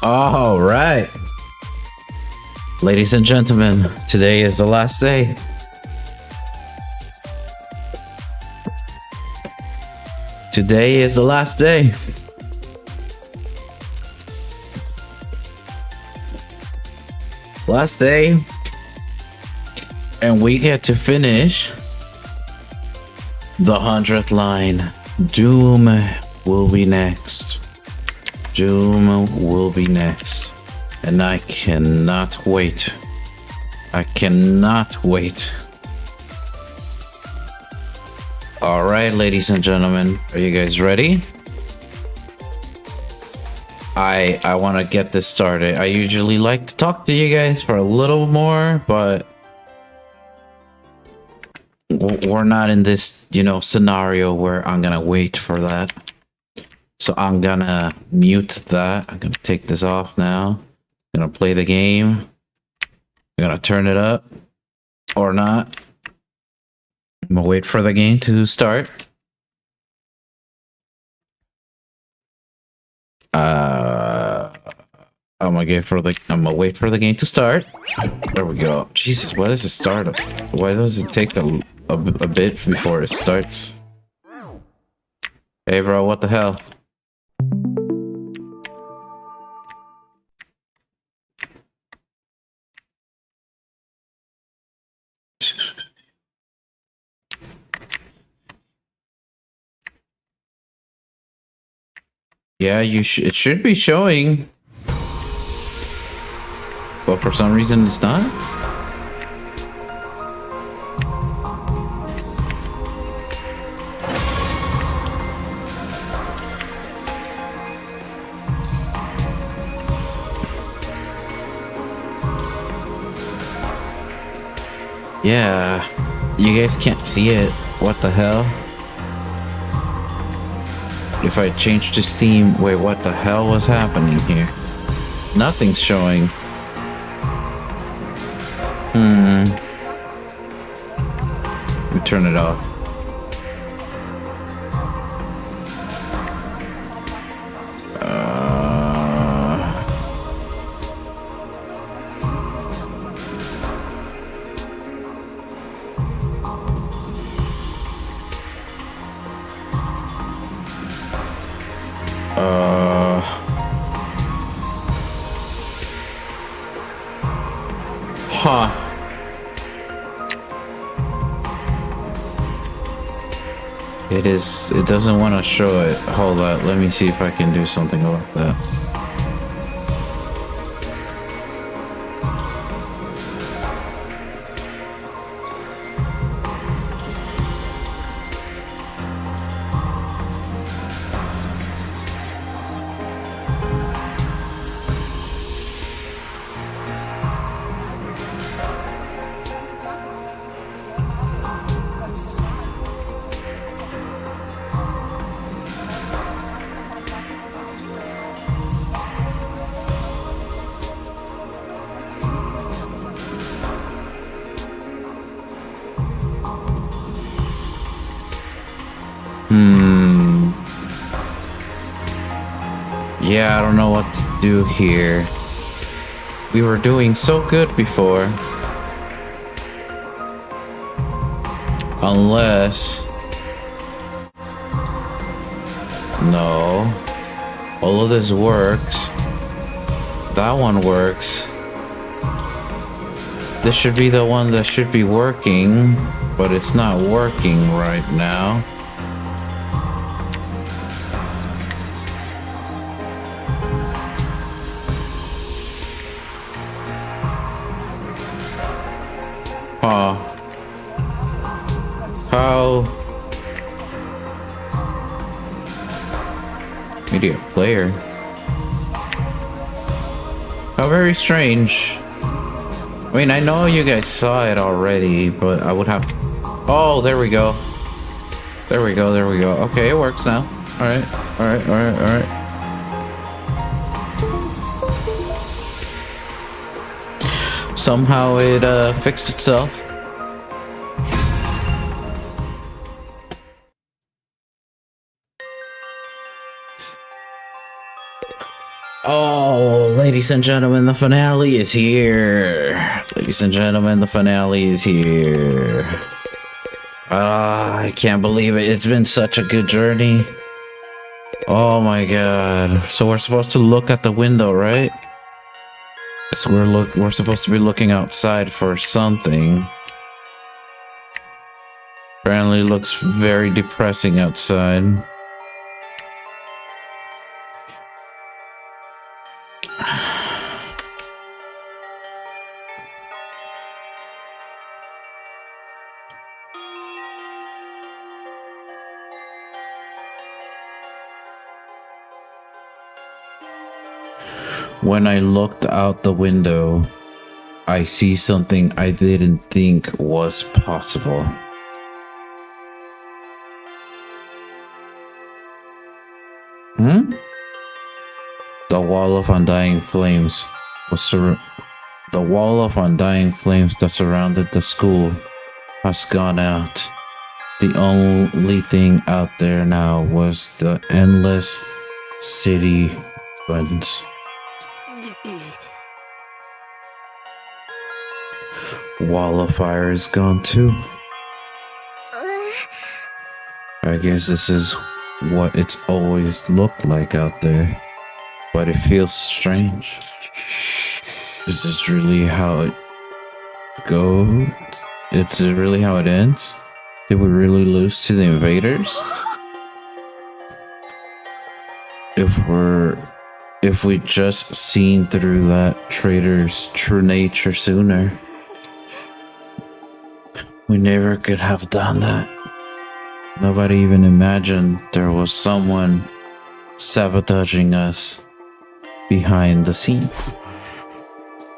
All right. Ladies and gentlemen, today is the last day. Today is the last day. Last day. And we get to finish the 100th line. Doom will be next. Doom will be next. And I cannot wait. I cannot wait. Alright, ladies and gentlemen, are you guys ready? I want to get this started. I usually like to talk to you guys for a little more, but we're not in this, scenario where I'm gonna wait for that. So I'm gonna mute that. I'm gonna take this off now. I'm gonna play the game. I'm gonna turn it up or not. I'm gonna wait for the game to start. I'm gonna wait for the game to start. There we go. Jesus, why does it start? Why does it take a bit before it starts? Hey bro, what the hell? Yeah, it should be showing. But for some reason it's not. Yeah, you guys can't see it. What the hell? If I change to Steam, wait, what the hell was happening here? Nothing's showing. Let me turn it off. Huh. It doesn't want to show it. Hold on, let me see if I can do something about that. Yeah, I don't know what to do here. We were doing so good before. Unless... No. All of this works. That one works. This should be the one that should be working, but it's not working right now. How? Media player. How very strange. I mean, I know you guys saw it already, but I would have... Oh, there we go. There we go, there we go. Okay, it works now. Alright, alright, alright, alright. Somehow it fixed itself. Oh, ladies and gentlemen, the finale is here. Ladies and gentlemen, the finale is here. I can't believe it. It's been such a good journey. Oh my god. So we're supposed to look at the window, right? So we're supposed to be looking outside for something. Apparently looks very depressing outside. When I looked out the window, I see something I didn't think was possible. The wall of undying flames the wall of undying flames that surrounded the school has gone out. The only thing out there now was the endless city winds. Wall of fire is gone too. I guess this is what it's always looked like out there, but it feels strange. Is this really how it goes? It's really how it ends? Did we really lose to the invaders? If we just seen through that traitor's true nature sooner, we never could have done that. Nobody even imagined there was someone sabotaging us behind the scenes.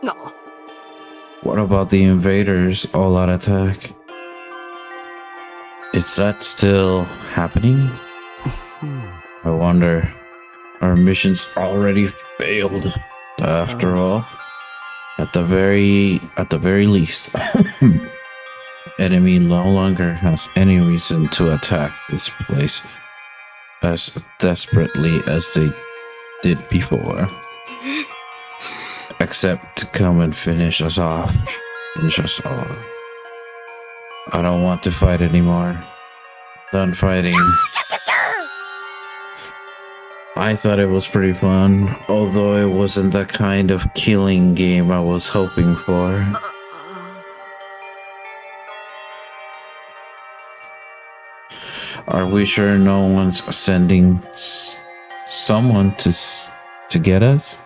No. What about the invaders all-out attack? Is that still happening? I wonder. Our mission's already failed. After all, at the very least, enemy no longer has any reason to attack this place as desperately as they did before. Except to come and finish us off. Finish us off. I don't want to fight anymore. Done fighting. I thought it was pretty fun, although it wasn't the kind of killing game I was hoping for. Are we sure no one's sending someone to get us?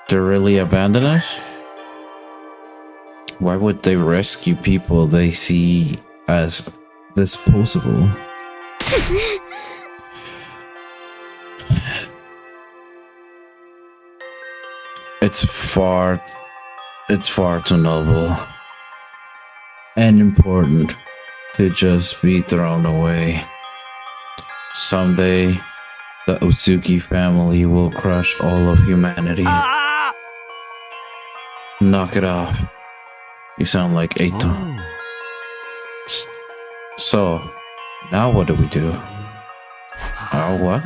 To really abandon us? Why would they rescue people they see as disposable? It's far too noble and important to just be thrown away. Someday, the Usuki family will crush all of humanity. Knock it off. You sound like Eito. So, now what do we do? What?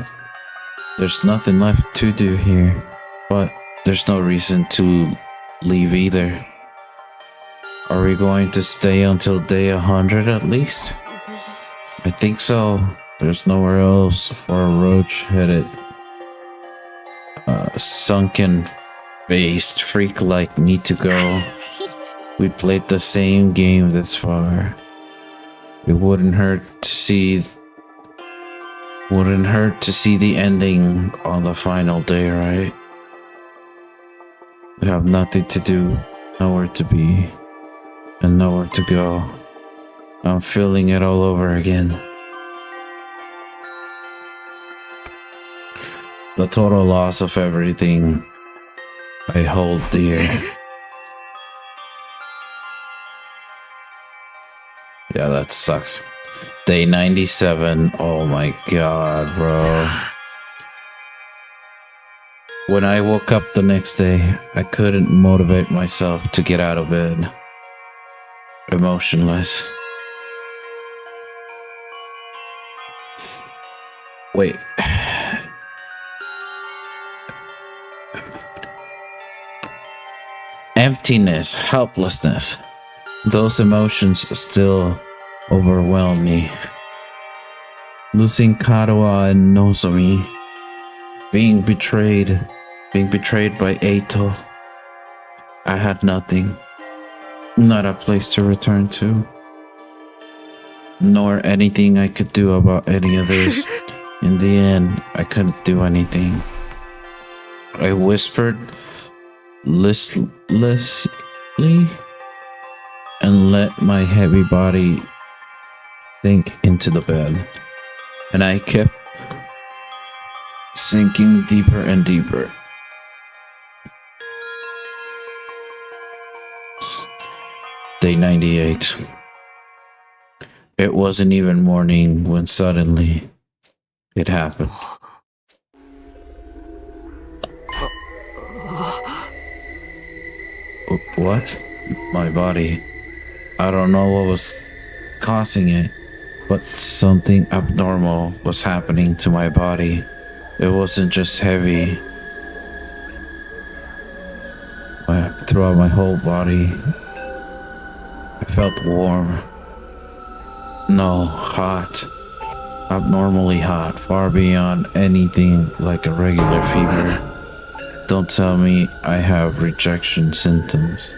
There's nothing left to do here, but there's no reason to leave either. Are we going to stay until day 100 at least? I think so. There's nowhere else for a roach-headed, sunken-faced freak like me to go. We played the same game this far. It wouldn't hurt to see the ending on the final day, right? We have nothing to do, nowhere to be, and nowhere to go. I'm feeling it all over again. The total loss of everything I hold dear. Yeah, that sucks. Day 97. Oh my god, bro. When I woke up the next day, I couldn't motivate myself to get out of bed. Emotionless. Wait. Emptiness, helplessness. Those emotions still overwhelm me. Losing Karawa and Nozomi. Being betrayed by Eito. I had nothing. Not a place to return to. Nor anything I could do about any of this. In the end, I couldn't do anything. I whispered listlessly and let my heavy body sink into the bed. And I kept sinking deeper and deeper. Day 98. It wasn't even morning when suddenly it happened. What? My body. I don't know what was causing it, but something abnormal was happening to my body. It wasn't just heavy. Throughout my whole body, I felt warm. No, hot. Abnormally hot, far beyond anything like a regular fever. Don't tell me I have rejection symptoms.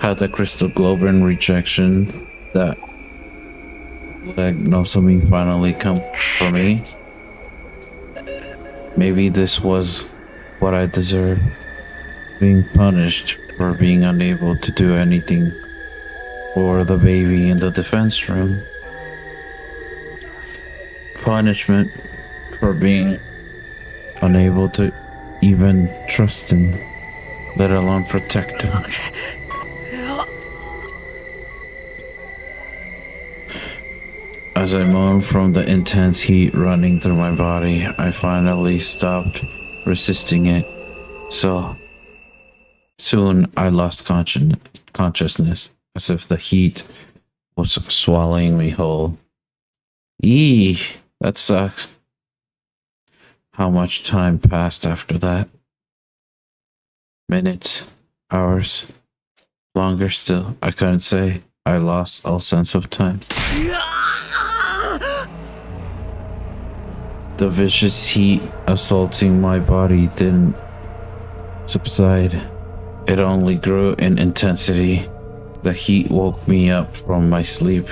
Had the crystal globin rejection that Nozomi finally come for me? Maybe this was what I deserved. Being punished for being unable to do anything for the baby in the defense room. Punishment for being unable to even trust him, let alone protect him. As I moaned from the intense heat running through my body, I finally stopped resisting it. So soon I lost consciousness, as if the heat was swallowing me whole. Eee, that sucks. How much time passed after that? Minutes, hours, longer still. I couldn't say. I lost all sense of time. The vicious heat assaulting my body didn't subside. It only grew in intensity. The heat woke me up from my sleep.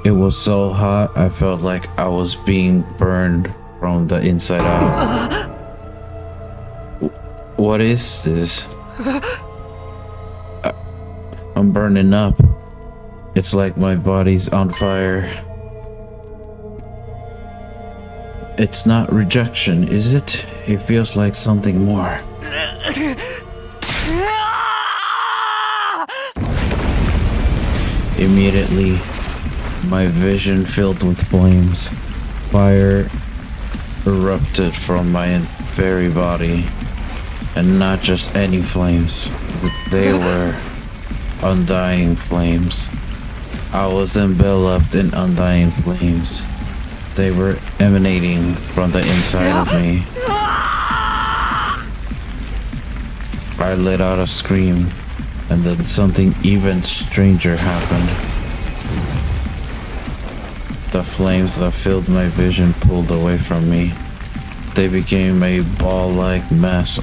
It was so hot, I felt like I was being burned from the inside out. What is this? I'm burning up. It's like my body's on fire. It's not rejection, is it? It feels like something more. Immediately, my vision filled with flames. Fire erupted from my very body. And not just any flames. They were undying flames. I was enveloped in undying flames. They were emanating from the inside of me. I let out a scream, and then something even stranger happened. The flames that filled my vision pulled away from me. They became a ball-like mass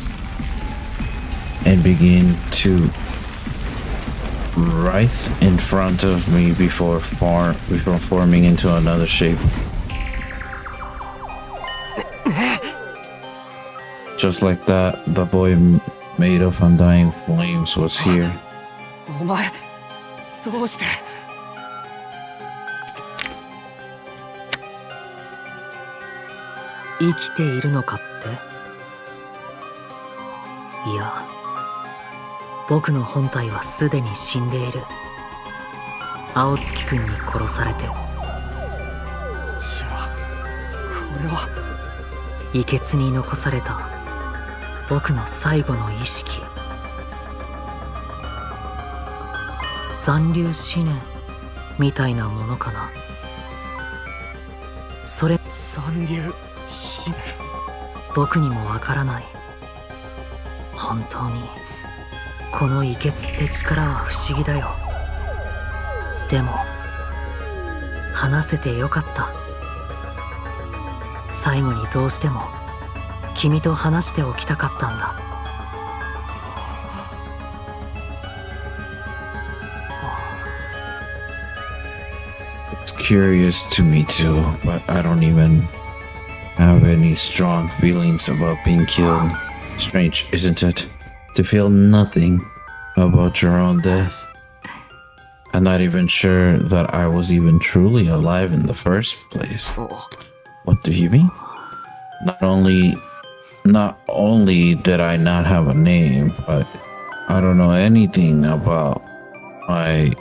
and began to writhe in front of me before forming into another shape. Just like that, the boy made of undying flames was here. お前どうして生きているのかって？いや、僕の本体はすでに死んでいる。青月くんに殺されて。じゃあこれは遺血に残された僕の最後の意識。残留思念みたいなものかな。それ残留思念僕にもわからない。本当にこのイケツって力は不思議だよ。でも話せてよかった。最後にどうしても君と話しておきたかったんだ。It's curious to me too, but I don't even have any strong feelings about being killed. Strange, isn't it? To feel nothing about your own death. I'm not even sure that I was even truly alive in the first place. What do you mean? Not only did I not have a name, but I don't know anything about my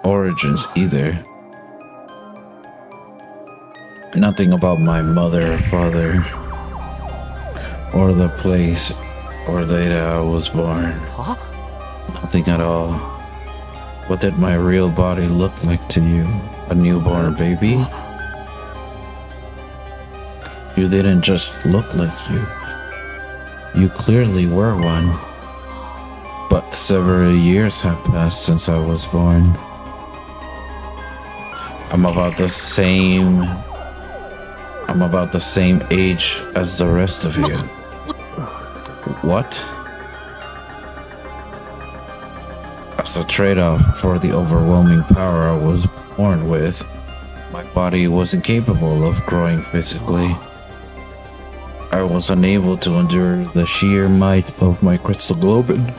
origins either. Nothing about my mother or father, or the place or the day I was born. Nothing at all. What did my real body look like to you? A newborn baby? You didn't just look like you. You clearly were one. But several years have passed since I was born. I'm about the same age as the rest of you. What? As a trade-off for the overwhelming power I was born with, my body was incapable of growing physically. I was unable to endure the sheer might of my crystal globin.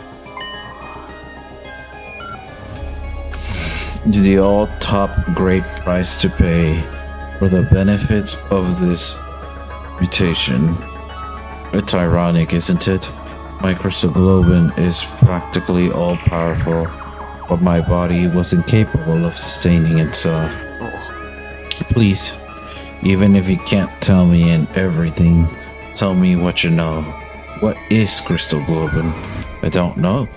The all-top great price to pay for the benefits of this mutation. It's ironic, isn't it? My crystal globin is practically all-powerful, but my body was incapable of sustaining itself. Please, even if you can't tell me in everything, tell me what you know. What is crystal globin? I don't know.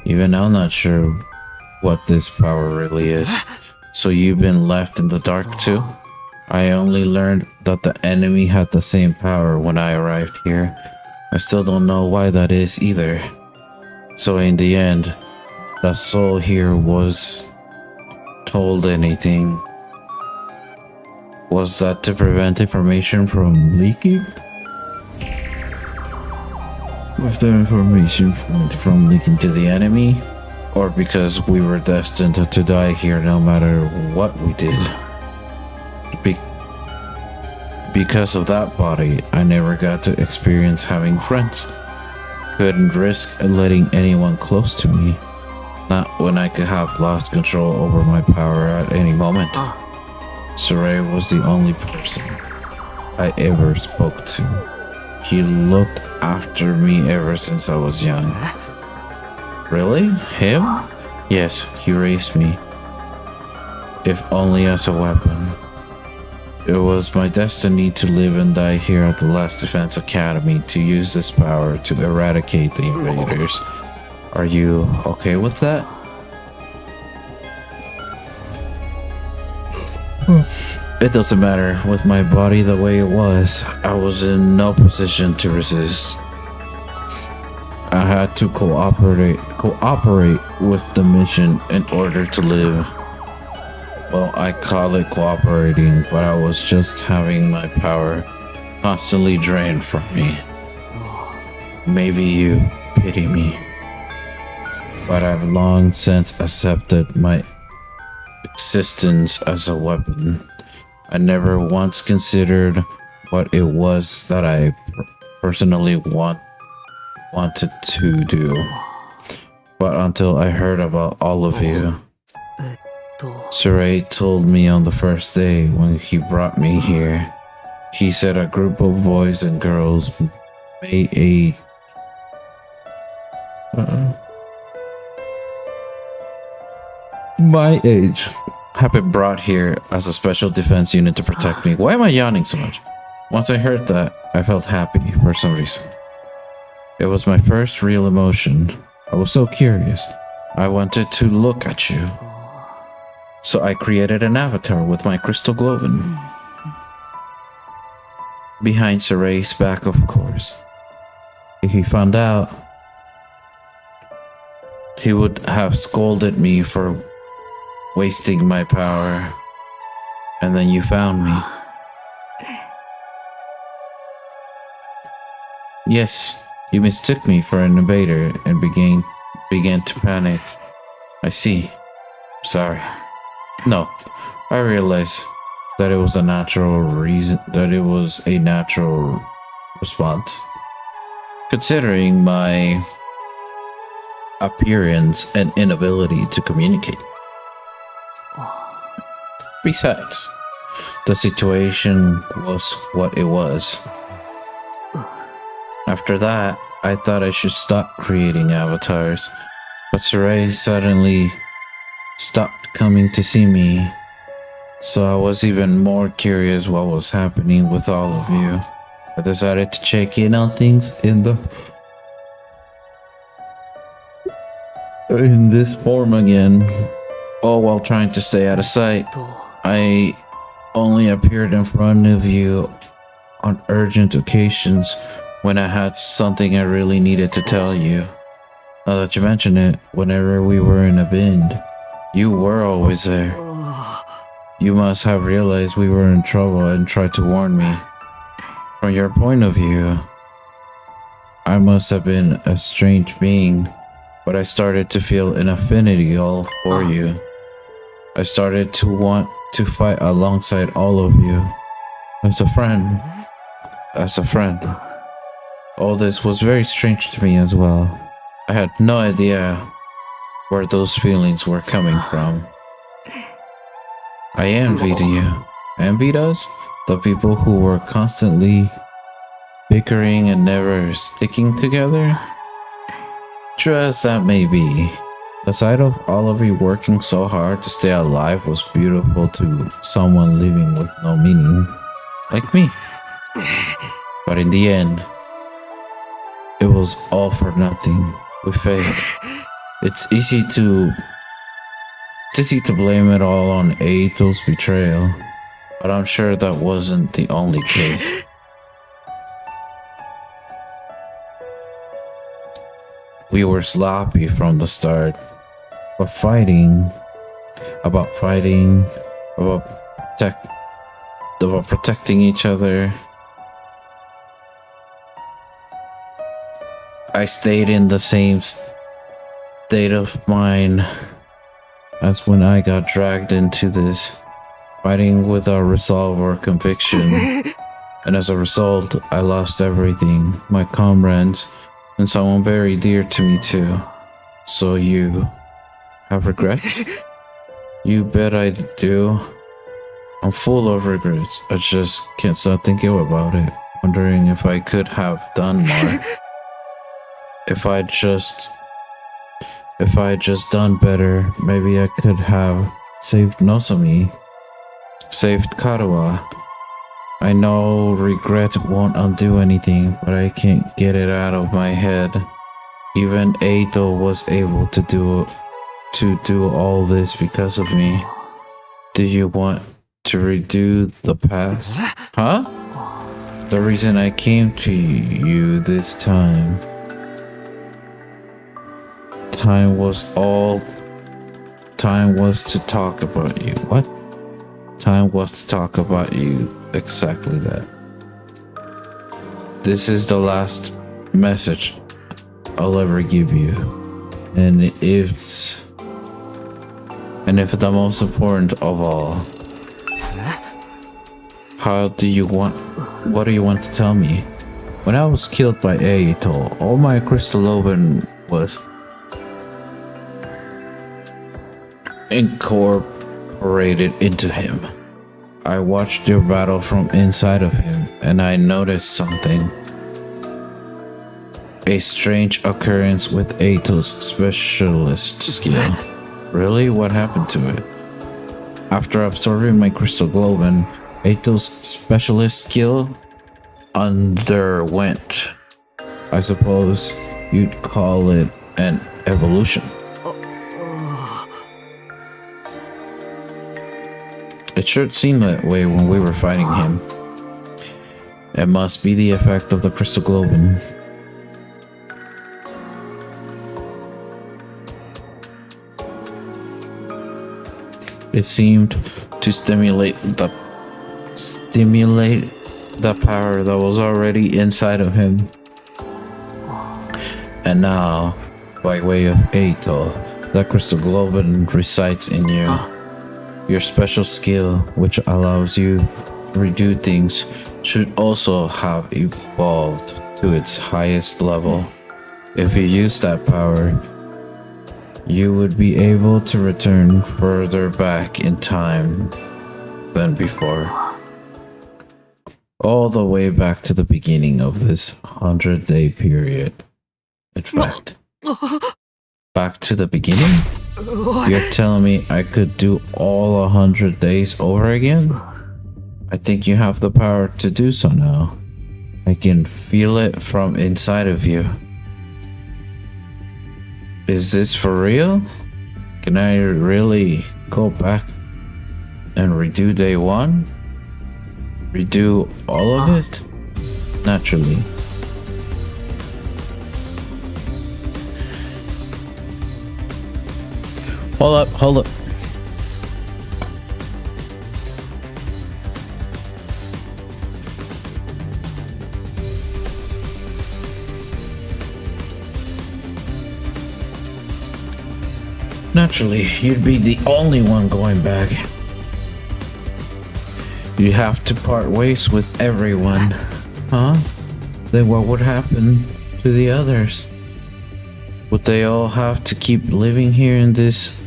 Even I'm not sure what this power really is. So you've been left in the dark too? I only learned that the enemy had the same power when I arrived here. I still don't know why that is either. So in the end, the soul here was told anything. Was that to prevent information from leaking? Was the information from leaking to the enemy? Or because we were destined to die here no matter what we did? Because of that body, I never got to experience having friends. Couldn't risk letting anyone close to me. Not when I could have lost control over my power at any moment. Saray was the only person I ever spoke to. He looked after me ever since I was young. Really? Him? Yes, he raised me. If only as a weapon. It was my destiny to live and die here at the Last Defense Academy to use this power to eradicate the invaders. Are you okay with that? It doesn't matter. With my body the way it was, I was in no position to resist. I had to cooperate with the mission in order to live. Well, I call it cooperating, but I was just having my power constantly drained from me. Maybe you pity me, but I've long since accepted my existence as a weapon. I never once considered what it was that I personally wanted to do. But until I heard about all of you, Saray told me on the first day when he brought me here. He said a group of boys and girls my age have been brought here as a special defense unit to protect me. Why am I yawning so much? Once I heard that, I felt happy for some reason. It was my first real emotion. I was so curious. I wanted to look at you. So I created an avatar with my crystal globin. behind Saray's back, of course. If he found out, he would have scolded me for wasting my power. And then you found me. Yes, you mistook me for an invader and began to panic. I see. Sorry. No, I realized that it was a natural response. Considering my appearance and inability to communicate. Besides, the situation was what it was. After that, I thought I should stop creating avatars, but Saray suddenly stopped coming to see me, so I was even more curious what was happening with all of you. I decided to check in on things in this form again, all while trying to stay out of sight. I only appeared in front of you on urgent occasions when I had something I really needed to tell you. Now that you mention it, whenever we were in a bend, you were always there. You must have realized we were in trouble and tried to warn me. From your point of view, I must have been a strange being, but I started to feel an affinity all for you. I started to want to fight alongside all of you. As a friend. All this was very strange to me as well. I had no idea where those feelings were coming from. I envied you. Envied us? The people who were constantly bickering and never sticking together? True as that may be, the sight of all of you working so hard to stay alive was beautiful to someone living with no meaning, like me. But in the end, it was all for nothing. We failed. It's easy to blame it all on Eito's betrayal, but I'm sure that wasn't the only case. We were sloppy from the start, but about protecting each other. I stayed in the same state of mind as when I got dragged into this, fighting without resolve or conviction. And as a result, I lost everything, my comrades, and someone very dear to me too. So you have regrets? You bet I do. I'm full of regrets. I just can't stop thinking about it, wondering if I could have done more. If I just done better, maybe I could have saved Nozomi, saved Karuha. I know regret won't undo anything, but I can't get it out of my head. Even Eito was able to do all this because of me. Do you want to redo the past? Huh? The reason I came to you this time. Time was to talk about you. What? Time was to talk about you. Exactly that. This is the last message I'll ever give you. And if the most important of all. What do you want to tell me? When I was killed by Eito, all my crystal oven was incorporated into him. I watched your battle from inside of him, and I noticed something. A strange occurrence with Eito's specialist skill. Really? What happened to it? After absorbing my crystal globin, Eito's specialist skill underwent, I suppose you'd call it, an evolution. It sure seemed that way when we were fighting him. It must be the effect of the crystal globin. It seemed to stimulate the power that was already inside of him. And now, by way of Eito, that crystal globin resides in you. Your special skill, which allows you to redo things, should also have evolved to its highest level. If you use that power, you would be able to return further back in time than before. All the way back to the beginning of this 100-day period. In fact, back to the beginning? You're telling me I could do all 100 days over again? I think you have the power to do so now. I can feel it from inside of you. Is this for real? Can I really go back and redo day one? Redo all of it? Naturally. Hold up. Naturally, you'd be the only one going back. You have to part ways with everyone, huh? Then what would happen to the others? Would they all have to keep living here in this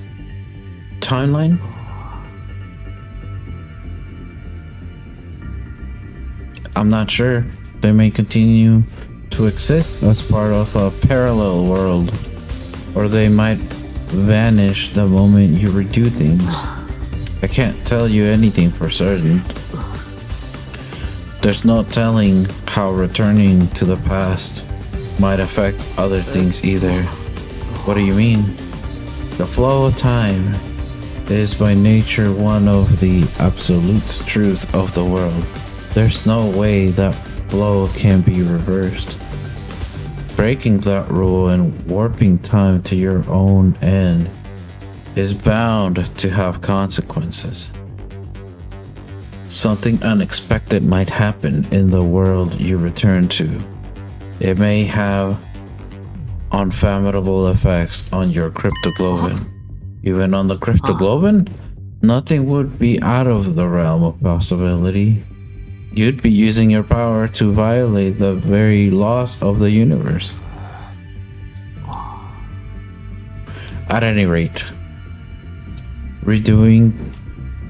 timeline? I'm not sure. They may continue to exist as part of a parallel world, or they might vanish the moment you redo things. I can't tell you anything for certain. There's no telling how returning to the past might affect other things either. What do you mean? The flow of time is by nature one of the absolute truth of the world. There's no way that flow can be reversed. Breaking that rule and warping time to your own end is bound to have consequences. Something unexpected might happen in the world you return to. It may have unfathomable effects on your cryptoglobin. Even on the cryptoglobin, nothing would be out of the realm of possibility. You'd be using your power to violate the very laws of the universe. At any rate, redoing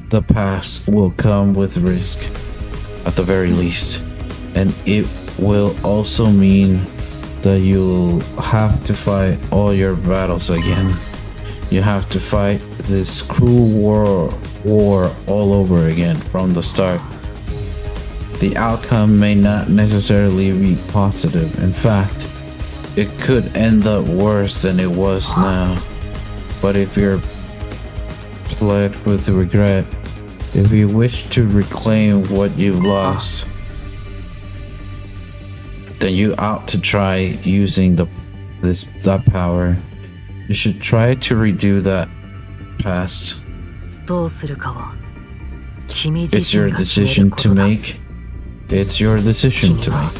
the past will come with risk, at the very least, and it will also mean that you'll have to fight all your battles again. You have to fight this cruel war all over again from the start. The outcome may not necessarily be positive. In fact, it could end up worse than it was now. But if you're plagued with regret, if you wish to reclaim what you've lost, then you ought to try using that power. You should try to redo that past. どうするかは君自 It's your 身が決める decision こ to とだ。 make. It's your decision to make.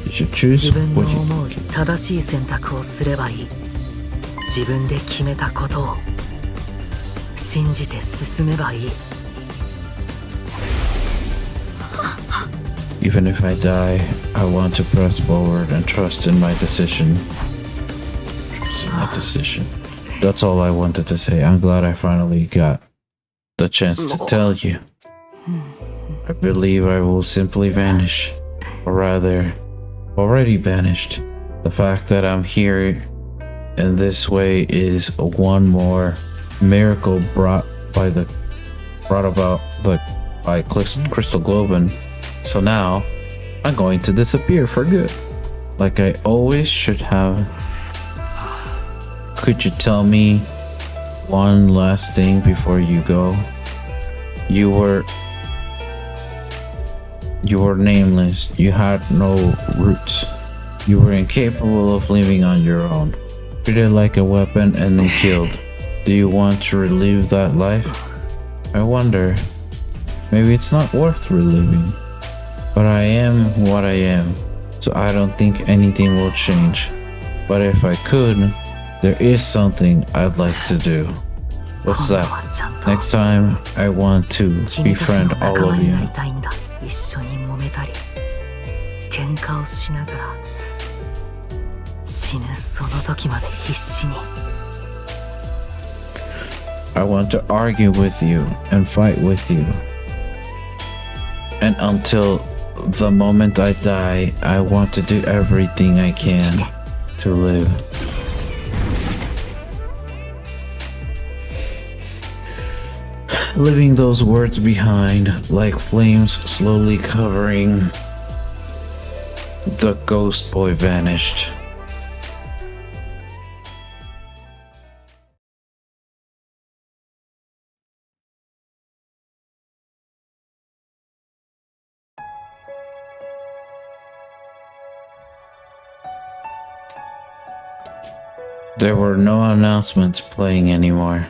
You should choose 自分の what you 思う正しい選択をすればいい。自分で決めたことを信じて進めばいい。 Even if I die, I want to press forward and trust in my decision. Trust in my decision. That's all I wanted to say. I'm glad I finally got the chance to tell you. I believe I will simply vanish, or rather, already vanished. The fact that I'm here in this way is one more miracle brought about by Crystal Globin. So now, I'm going to disappear for good, like I always should have. Could you tell me one last thing before you go? You were You were nameless. You had no roots. You were incapable of living on your own. Treated like a weapon and then killed. Do you want to relive that life? I wonder. Maybe it's not worth reliving. But I am what I am, so I don't think anything will change. But if I could, there is something I'd like to do. What's that? Next time, I want to 君たちの befriend 仲 all 間 of に you. なりたいんだ。一緒に揉めたり喧嘩をしながら死ぬその時まで必死に。 I want to argue with you and fight with you. And until the moment I die, I want to do everything I can to live. Leaving those words behind like flames slowly covering. The ghost boy vanished. There were no announcements playing anymore.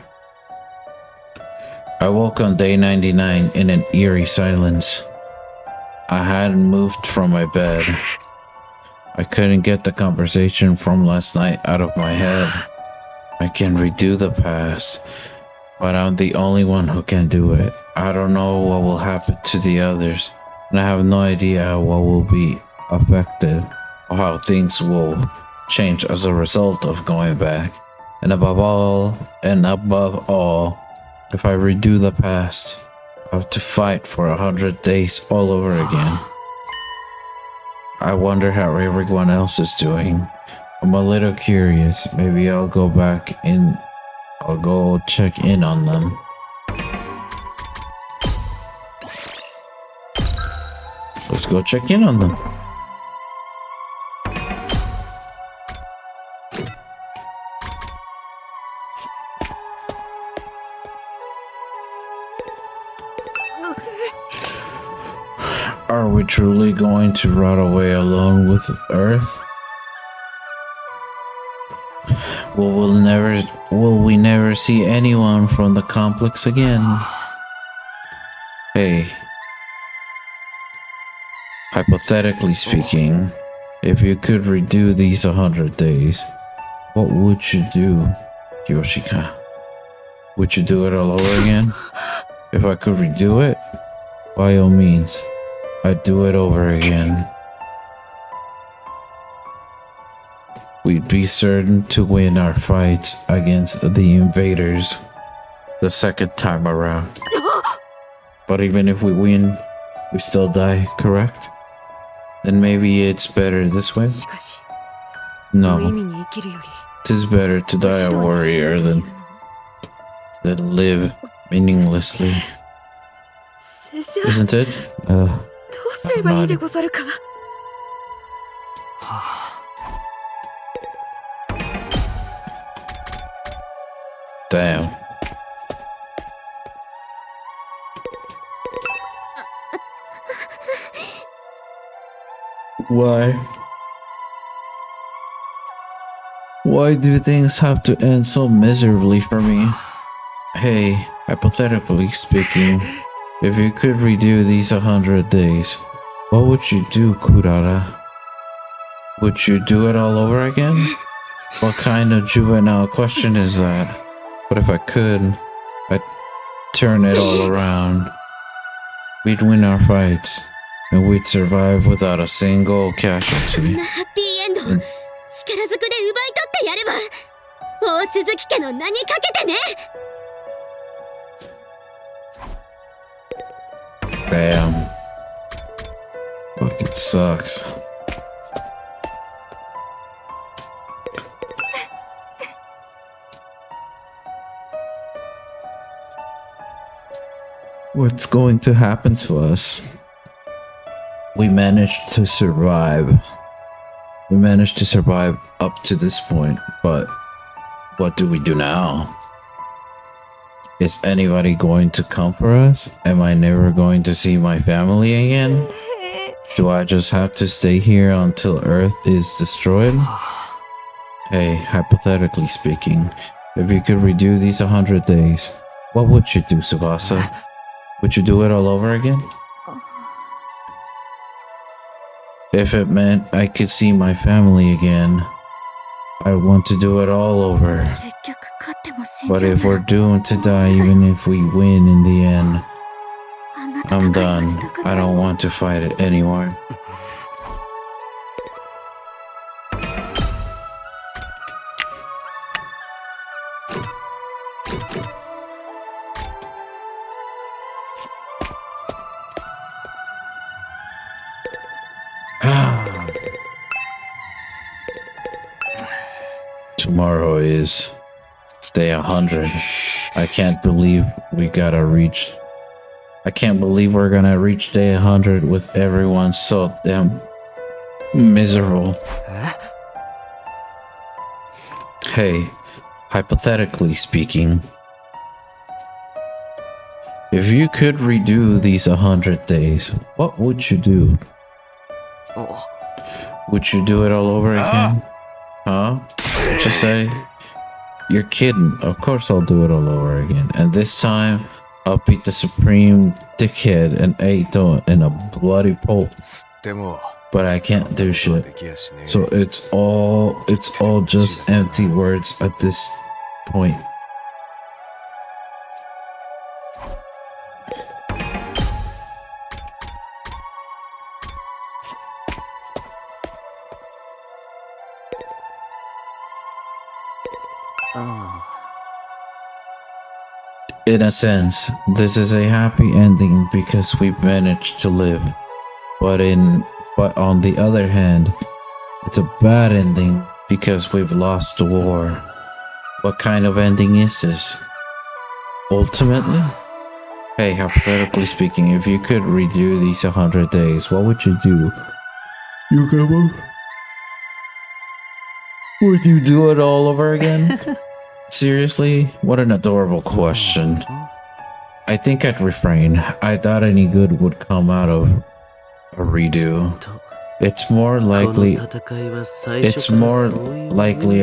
I woke on day 99 in an eerie silence. I hadn't moved from my bed. I couldn't get the conversation from last night out of my head. I can redo the past, but I'm the only one who can do it. I don't know what will happen to the others, and I have no idea what will be affected or how things will change as a result of going back. And above all, if I redo the past, I have to fight for 100 days all over again. I wonder how everyone else is doing. I'm a little curious. Maybe I'll go check in on them. Let's go check in on them. Are we truly going to rot away alone with Earth? Will we never see anyone from the complex again? Hey. Hypothetically speaking, if you could redo these 100 days, what would you do, Yoshika? Would you do it all over again? If I could redo it, by all means, I'd do it over again. We'd be certain to win our fights against the invaders the second time around. But even if we win, we still die, correct? Then maybe it's better this way? しかし No, 無意味に生きるより tis better to die a 武士道にしよ warrior うという than のも live meaninglessly. 拙者 Isn't it? どうすればいいでござるか。 Damn. Why? Why do things have to end so miserably for me? Hey, hypothetically speaking, if you could redo these 100 days, what would you do, Kurara? Would you do it all over again? What kind of juvenile question is that? But if I could, I'd turn it all around. We'd win our fights, and we'd survive without a single そん casualty. なハッピーエンド力ずくで奪い取ってやれば大鈴木家の名にかけてね。 Damn. Fuck, it sucks. What's going to happen to us? We managed to survive. We managed to survive up to this point, but what do we do now? Is anybody going to come for us? Am I never going to see my family again? Do I just have to stay here until Earth is destroyed? Hey, hypothetically speaking, if you could redo these 100 days, what would you do, Tsubasa? Would you do it all over again? If it meant I could see my family again, I'd want to do it all over. 結局勝っても死ん But じゃう if な we're doomed to die, even if we win in the end, あんな I'm 戦いは done. したくな I い don't want to fight it anymore. Tomorrow is day 100. I can't believe we gotta reach. I can't believe we're gonna reach day 100 with everyone so damn miserable. Hey, hypothetically speaking, if you could redo these 100 days, what would you do? Would you do it all over again? Huh? What'd you say? You're kidding. Of course I'll do it all over again. And this time, I'll beat the supreme dickhead and Eito in a bloody pulp. でも But I can't do で shit. きやしねえ So it's all just empty words at this point. In a sense, this is a happy ending because we've managed to live. But on the other hand, it's a bad ending because we've lost the war. What kind of ending is this? Ultimately? Hey, hypothetically speaking, if you could redo these 100 days, what would you do? Would you do it all over again? Seriously? What an adorable question. I think I'd refrain. I doubt any good would come out of a redo. It's more likely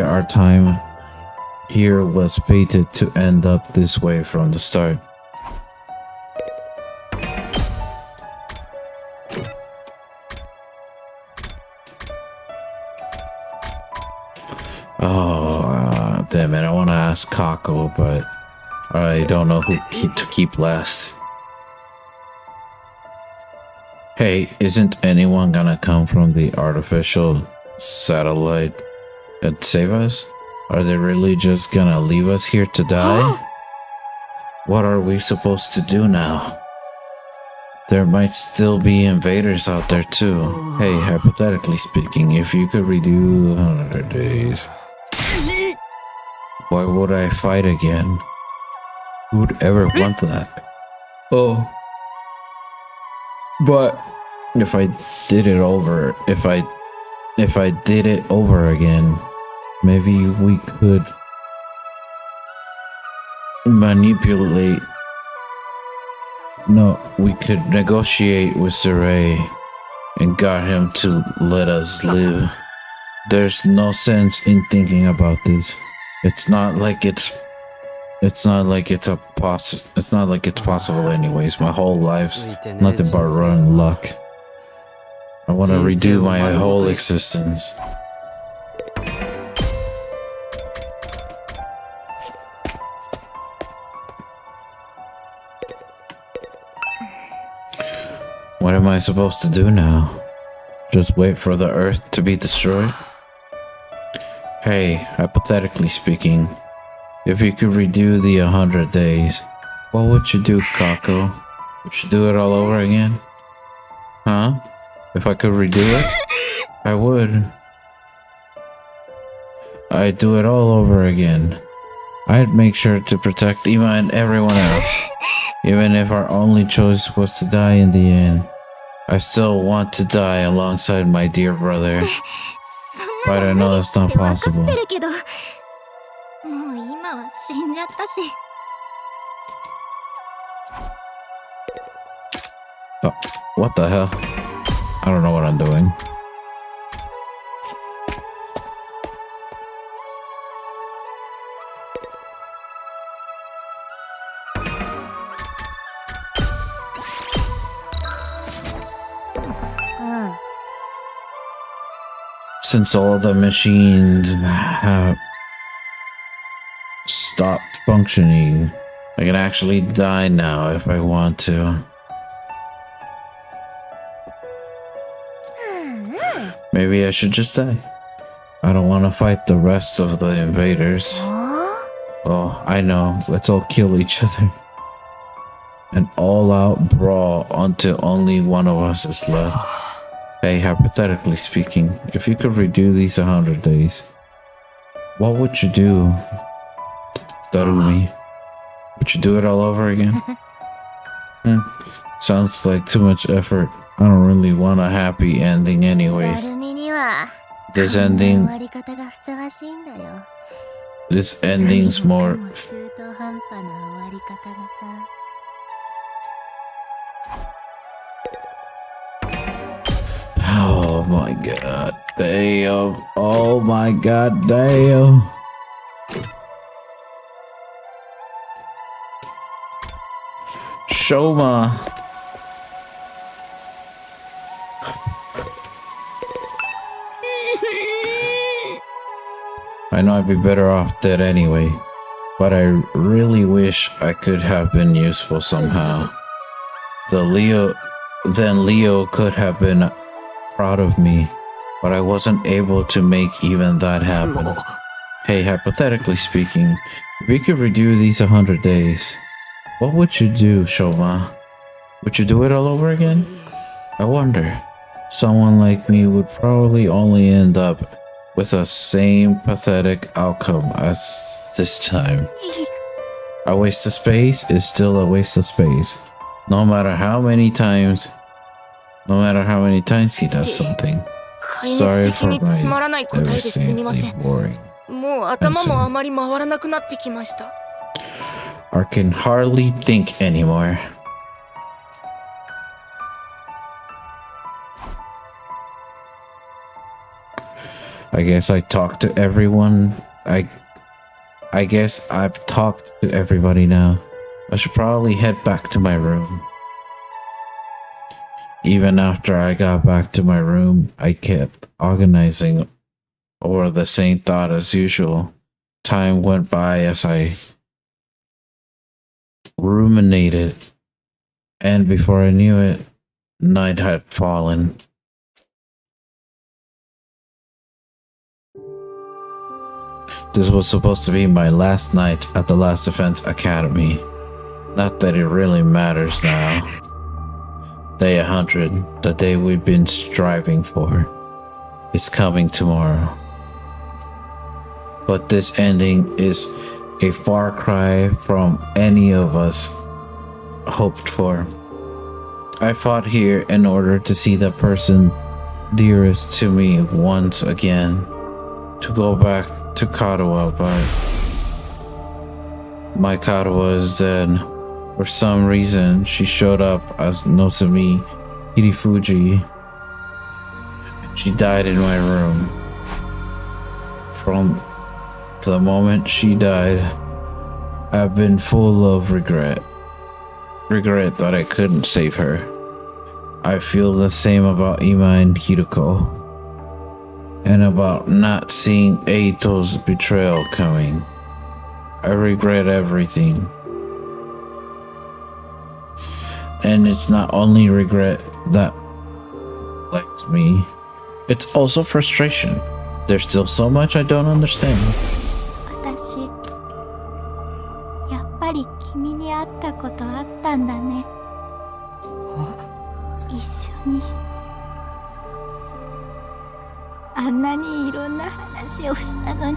our time here was fated to end up this way from the start. Oh, damn it. I want to ask Kako, but I don't know who to keep last. Hey, isn't anyone gonna come from the artificial satellite and save us? Are they really just gonna leave us here to die? What are we supposed to do now? There might still be invaders out there too. Hey, hypothetically speaking, if you could redo 100 days, why would I fight again? Who would ever want that? Oh. But if I did it over, if I did it over again, maybe we could manipulate. No, we could negotiate with Saray and got him to let us live. There's no sense in thinking about this. It's not like it's possible anyways. My whole life's nothing but run luck. I want to redo my whole existence. What am I supposed to do now? Just wait for the Earth to be destroyed? Hey, hypothetically speaking, if you could redo the 100 days, what would you do, Kako? Would you do it all over again? Huh? If I could redo it, I would. I'd do it all over again. I'd make sure to protect Ima and everyone else. Even if our only choice was to die in the end, I still want to die alongside my dear brother. そん But な I の know 無理 that's って not 分かっ possible. てるけど、もう今は死んじゃったし。 Oh, what the hell? I don't know what I'm doing. Since all the machines have stopped functioning, I can actually die now if I want to. Maybe I should just die. I don't want to fight the rest of the invaders. Oh, I know. Let's all kill each other. An all-out brawl until only one of us is left. Hey, hypothetically speaking, if you could redo these 100 days, what would you do, Darumi? Would you do it all over again? Sounds like too much effort. I don't really want a happy ending anyways. This ending's more... Oh my god, damn. Oh my god, damn. Shoma. I know I'd be better off dead anyway, but I really wish I could have been useful somehow. Then Leo could have been proud of me, but I wasn't able to make even that happen. Hey, hypothetically speaking, if we could redo these 100 days, what would you do, Shoma? Would you do it all over again? I wonder. Someone like me would probably only end up with the same pathetic outcome as this time. A waste of space is still a waste of space. No matter how many times he does something. Sorry for my devastatingly boring answer. I can hardly think anymore. I guess I talked to everyone. I guess I've talked to everybody now. I should probably head back to my room. Even after I got back to my room, I kept organizing over the same thought as usual. Time went by as I ruminated, and before I knew it, night had fallen. This was supposed to be my last night at the Last Defense Academy. Not that it really matters now. Day 100, the day we've been striving for, is coming tomorrow. But this ending is a far cry from any of us hoped for. I fought here in order to see the person dearest to me once again, to go back to Katawa, but my Katawa is dead. For some reason, she showed up as Nosumi Hirifuji. She died in my room. From the moment she died, I've been full of regret. Regret that I couldn't save her. I feel the same about Ima and Hiruko. And about not seeing Eito's betrayal coming. I regret everything. And it's not only regret that likes me, it's also frustration. There's still so much I don't understand. 私やっぱり君に会ったことあったんだね。一緒にあんなにいろんな話をしたのに、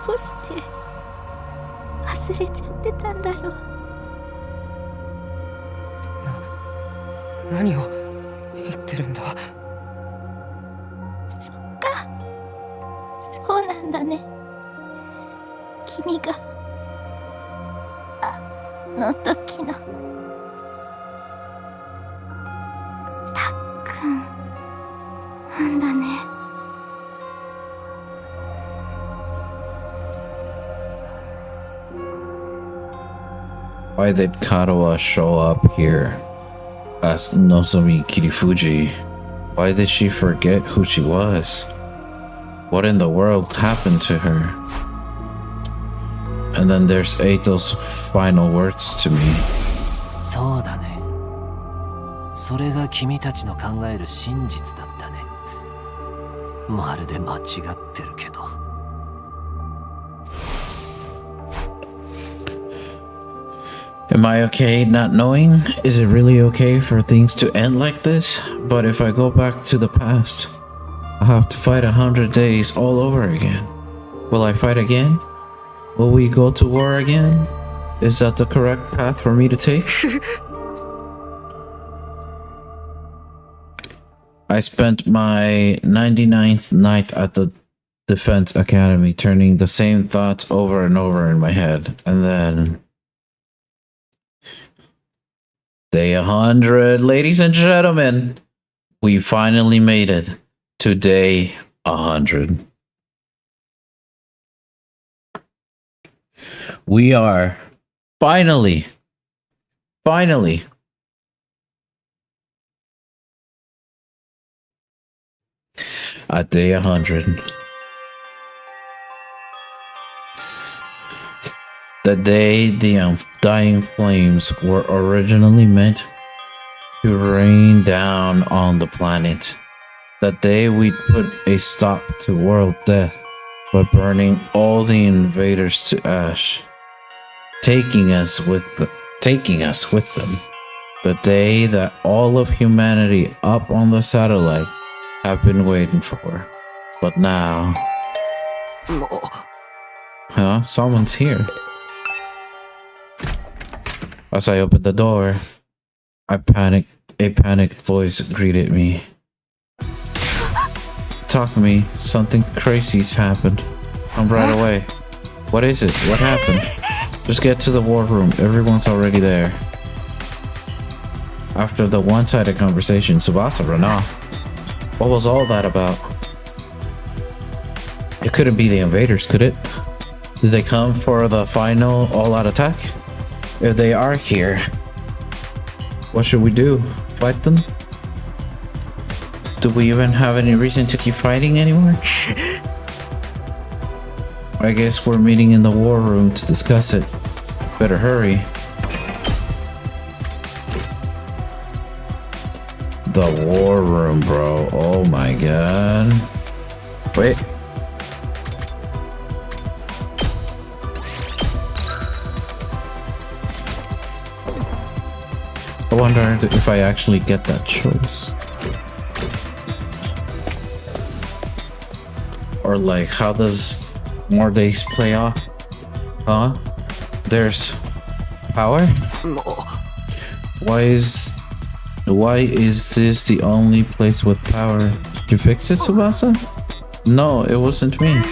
どうして忘れちゃってたんだろう。何を言ってるんだ。そっか、そうなんだね。君があの時のんだね。 Why did Karawa show up here as Nozomi Kirifuji? Why did she forget who she was? What in the world happened to her? And then there's Eito's final words to me. そうだね。それが君たちの考える真実だったね。まるで間違ってるけど。Am I okay not knowing? Is it really okay for things to end like this? But if I go back to the past, I'll have to fight 100 days all over again. Will I fight again? Will we go to war again? Is that the correct path for me to take? I spent my 99th night at the Defense Academy turning the same thoughts over and over in my head. And then... Day 100, ladies and gentlemen. We finally made it to day 100. We are finally at day 100. The day the undying flames were originally meant to rain down on the planet. The day we put a stop to world death by burning all the invaders to ash, taking us with them. The day that all of humanity up on the satellite have been waiting for. But now... Huh? Someone's here. As I opened the door, a panicked voice greeted me. Talk to me, something crazy's happened. Come right away. What is it? What happened? Just get to the war room, everyone's already there. After the one-sided conversation, Tsubasa ran off. What was all that about? It couldn't be the invaders, could it? Did they come for the final all-out attack? If they are here, what should we do? Fight them? Do we even have any reason to keep fighting anymore? I guess we're meeting in the war room to discuss it. Better hurry. The war room, bro. Oh my god. Wait. I wonder if I actually get that choice. Or like, how does more days play off? Huh? There's power? Why is this the only place with power? Did you fix it, Tsubasa? No, it wasn't me.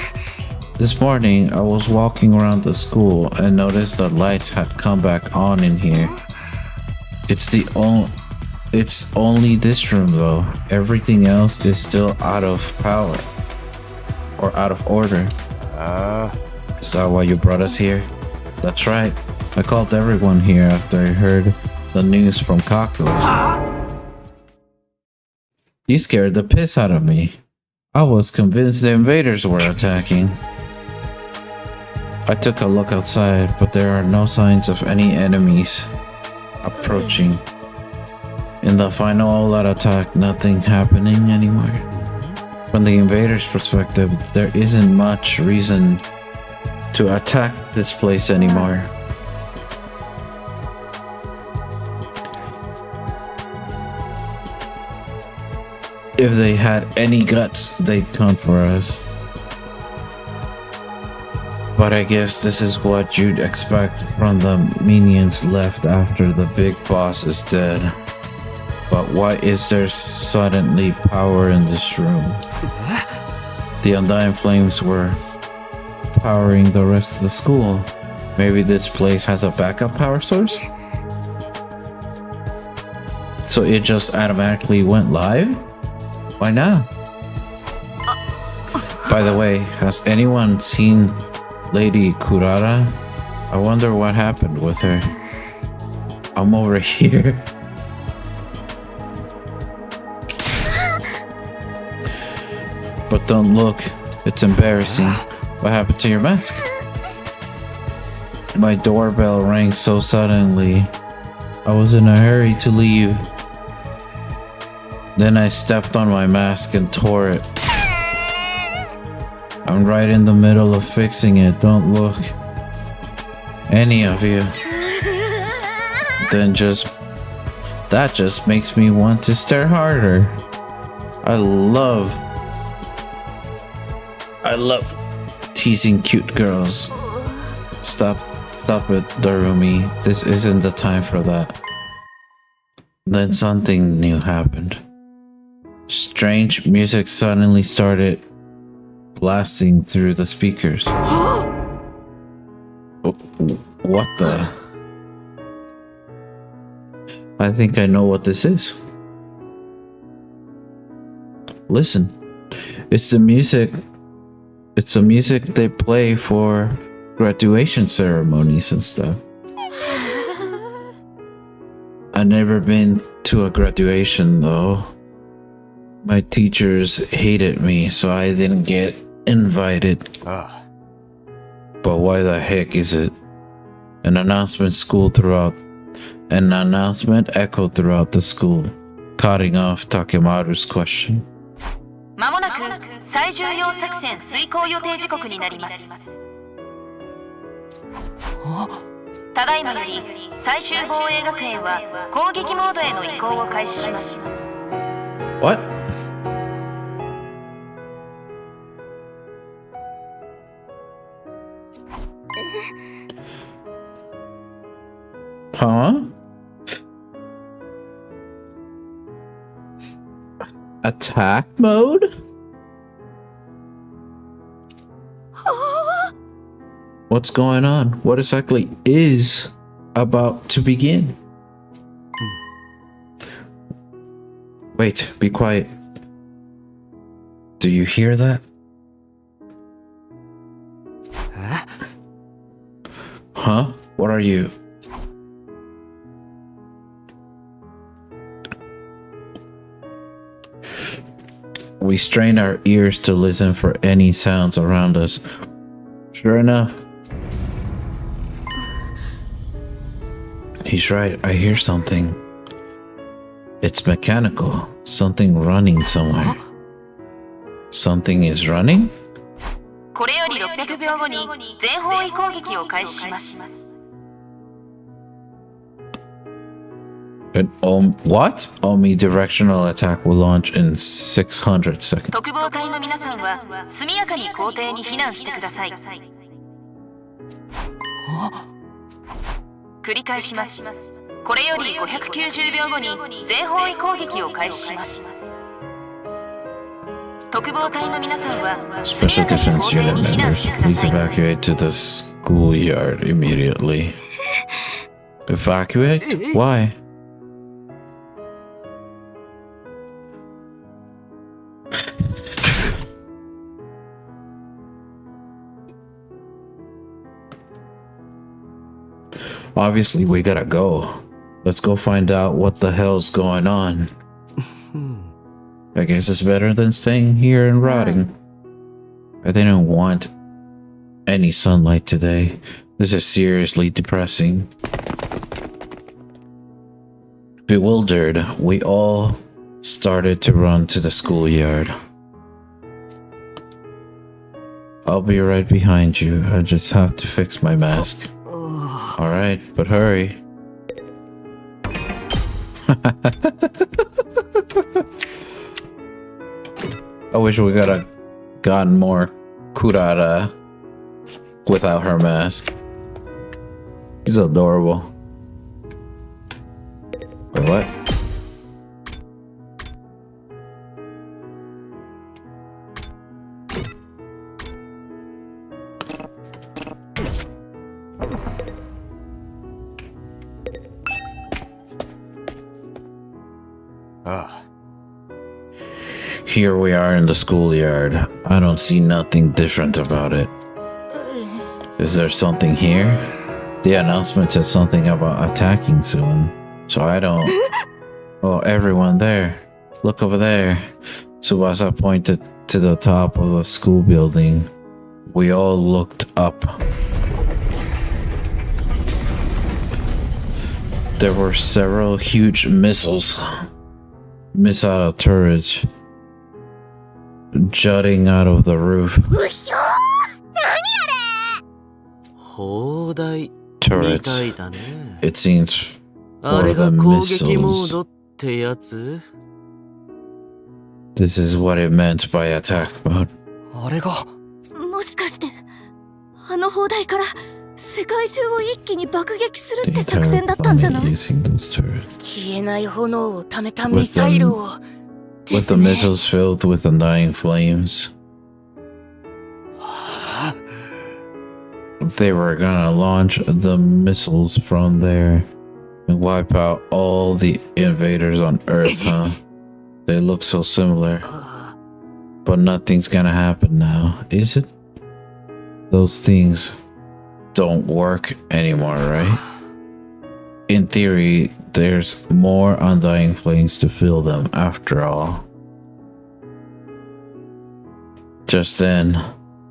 This morning, I was walking around the school and noticed the lights had come back on in here. It's only this room though. Everything else is still out of power. Or out of order. Is that why you brought us here? That's right. I called everyone here after I heard the news from Kaku. You scared the piss out of me. I was convinced the invaders were attacking. I took a look outside, but there are no signs of any enemies approaching. In the final all-out attack, nothing happening anymore. From the invaders' perspective, there isn't much reason to attack this place anymore. If they had any guts, they'd come for us. But I guess this is what you'd expect from the minions left after the big boss is dead. But why is there suddenly power in this room? The Undying Flames were powering the rest of the school. Maybe this place has a backup power source? So it just automatically went live? Why not? By the way, has anyone seen Lady Kurara? I wonder what happened with her. I'm over here. But don't look. It's embarrassing. What happened to your mask? My doorbell rang so suddenly. I was in a hurry to leave. Then I stepped on my mask and tore it. I'm right in the middle of fixing it. Don't look. Any of you. That just makes me want to stare harder. I love teasing cute girls. Stop it, Darumi. This isn't the time for that. Then something new happened. Strange music suddenly started blasting through the speakers. What the? I think I know what this is. Listen. It's the music they play for graduation ceremonies and stuff. I've never been to a graduation though. My teachers hated me, so I didn't get invited. But why the heck is it? An announcement echoed throughout the school, cutting off Takemaru's question. まもなく最重要作戦遂行予定時刻になります。ただいまより最終防衛学園は攻撃モードへの移行を開始します。What? Huh? Attack mode? What's going on? What exactly is about to begin? Wait, be quiet. Do you hear that? Huh? What are you? We strain our ears to listen for any sounds around us. Sure enough. He's right, I hear something. It's mechanical. Something running somewhere. Something is running? これより600秒後に全方位攻撃を開始します。What? Omnidirectional attack will launch in 600 seconds. 特防隊の皆さんは速やかに校庭に避難してください。繰り返します。これより590秒後に全方位攻撃を開始します。特防隊の皆さんは速 Special やかに defense 校庭 unit に避難 members, してくだ please さい。 evacuate to the schoolyard immediately. Evacuate? Why? Obviously, we gotta go. Let's go find out what the hell's going on. I guess it's better than staying here and rotting. I didn't want any sunlight today. This is seriously depressing. Bewildered, we all started to run to the schoolyard. I'll be right behind you. I just have to fix my mask. Alright, but hurry. I wish we could have gotten more Kurara without her mask. He's adorable. Wait, what? Here we are in the schoolyard. I don't see nothing different about it. Is there something here? The announcement said something about attacking soon. So I don't... Oh, everyone there. Look over there. Tsubasa pointed to the top of the school building. We all looked up. There were several huge missile turrets jutting out of the roof. うひょー、何あれ。砲台 Turrets. みたいだね。 It seems あ for れ the が攻撃モー missiles. ドってやつ？ This is what it meant by attack mode. あれがもしかしてあの砲台から世界中を一気に爆撃する The って作 entire 戦だったんじゃ planet ない？ using those turrets. 消えない炎をためた With ミサイルを With the missiles filled with undying flames. They were gonna launch the missiles from there and wipe out all the invaders on Earth, huh? They look so similar. But nothing's gonna happen now, is it? Those things don't work anymore, right? In theory, there's more undying flames to fill them after all. Just then,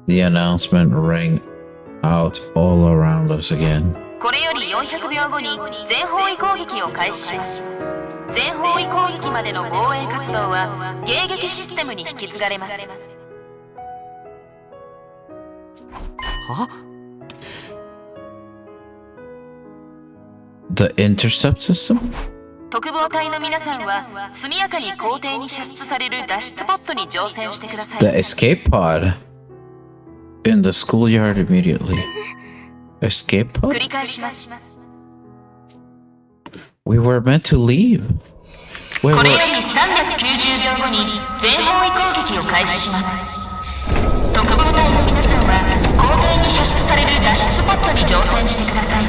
the announcement rang out all around us again. これより400秒後に全方位攻撃を開始します。全方位攻撃までの防衛活動は迎撃システムに引き継がれます。は The intercept system? 特防隊の皆さんは速やかに校庭に射出される脱出ポットに乗船してください。 The escape pod? In the schoolyard immediately. Escape 繰 pod? り返します。 We were meant to leave. Wait, これよ wait. り390秒後に全方位攻撃を開始します。特防隊の皆さんは校庭に射出される脱出ポットに乗船してください。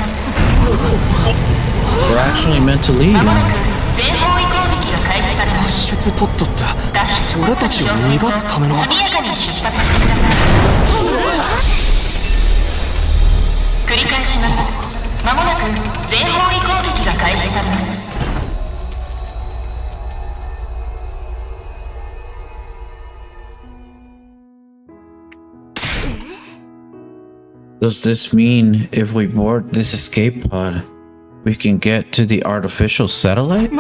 We're actually meant to leave. まもなく全方位攻撃が開始されます。脱出ポットって脱出ポット俺たちを逃がすための速やかに出発してください。繰り返します。まもなく全方位攻撃が開始されます。 Does this mean if we board this escape pod, we can get to the artificial satellite?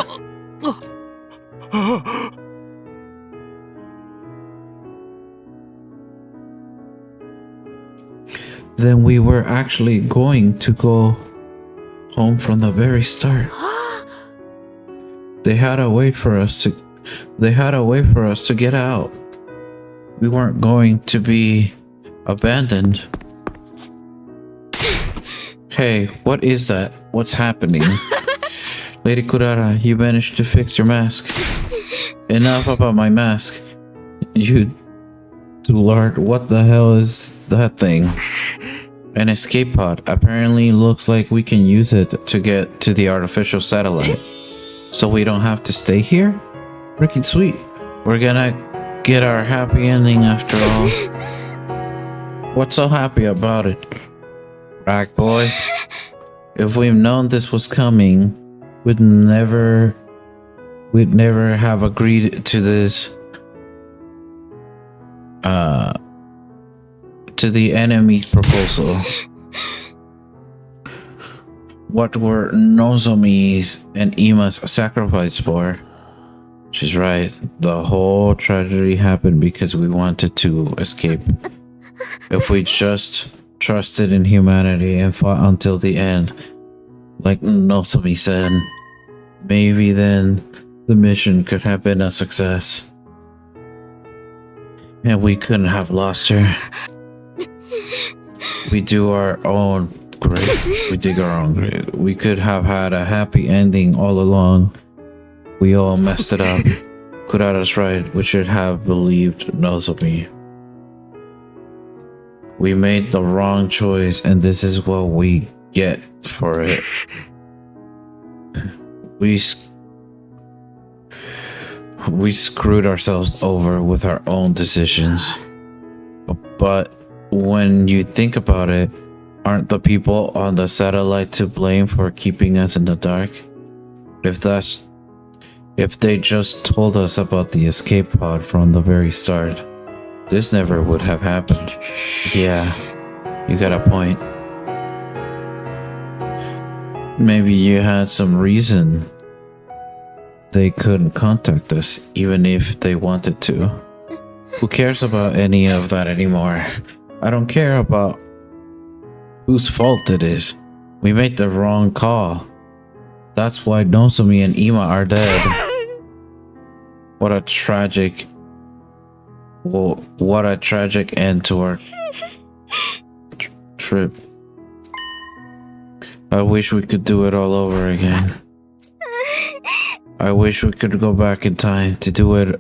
Then we were actually going to go home from the very start. They had a way for us to get out. We weren't going to be abandoned. Hey, what is that? What's happening? Lady Kurara, you managed to fix your mask. Enough about my mask. You... Lord, what the hell is that thing? An escape pod. Apparently looks like we can use it to get to the artificial satellite. So we don't have to stay here? Freaking sweet. We're gonna get our happy ending after all. What's so happy about it? Rag boy. If we'd known this was coming, we'd never have agreed to this. To the enemy's proposal. What were Nozomi's and Ima's sacrifice for? She's right. The whole tragedy happened because we wanted to escape. If we just trusted in humanity and fought until the end, like Nozomi said, maybe then the mission could have been a success. And we couldn't have lost her. We do our own grave. We dig our own grave. We could have had a happy ending all along. We all messed it up. Kurara's right. We should have believed Nozomi. We made the wrong choice, and this is what we get for it. we screwed ourselves over with our own decisions. But when you think about it, aren't the people on the satellite to blame for keeping us in the dark? If they just told us about the escape pod from the very start, this never would have happened. Yeah, you got a point. Maybe you had some reason they couldn't contact us, even if they wanted to. Who cares about any of that anymore? I don't care about whose fault it is. We made the wrong call. That's why Nosumi and Ima are dead. What a tragic end to our trip. I wish we could do it all over again. I wish we could go back in time to do it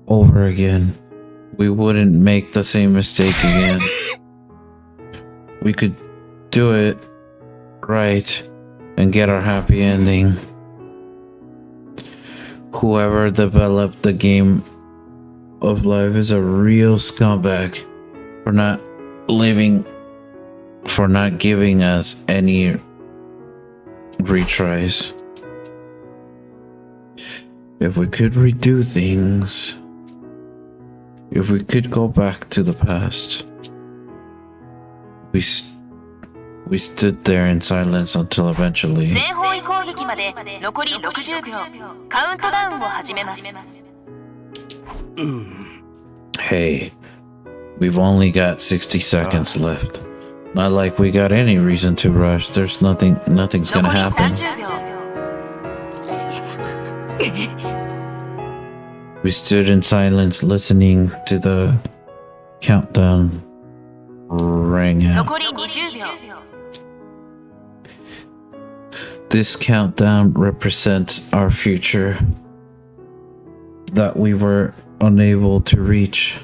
over again. We wouldn't make the same mistake again. We could do it right and get our happy ending. Whoever developed the game of life is a real scumbag for not giving us any retries. If we could redo things, if we could go back to the past. We stood there in silence until eventually. 全方位攻撃まで残り60秒。カウントダウンを始めます。Hey, we've only got 60 seconds left. Not like we got any reason to rush. Nothing's gonna 残り happen. 30秒。 We stood in silence listening to the countdown ring out. 残り20秒。 This countdown represents our future that we were unable to reach.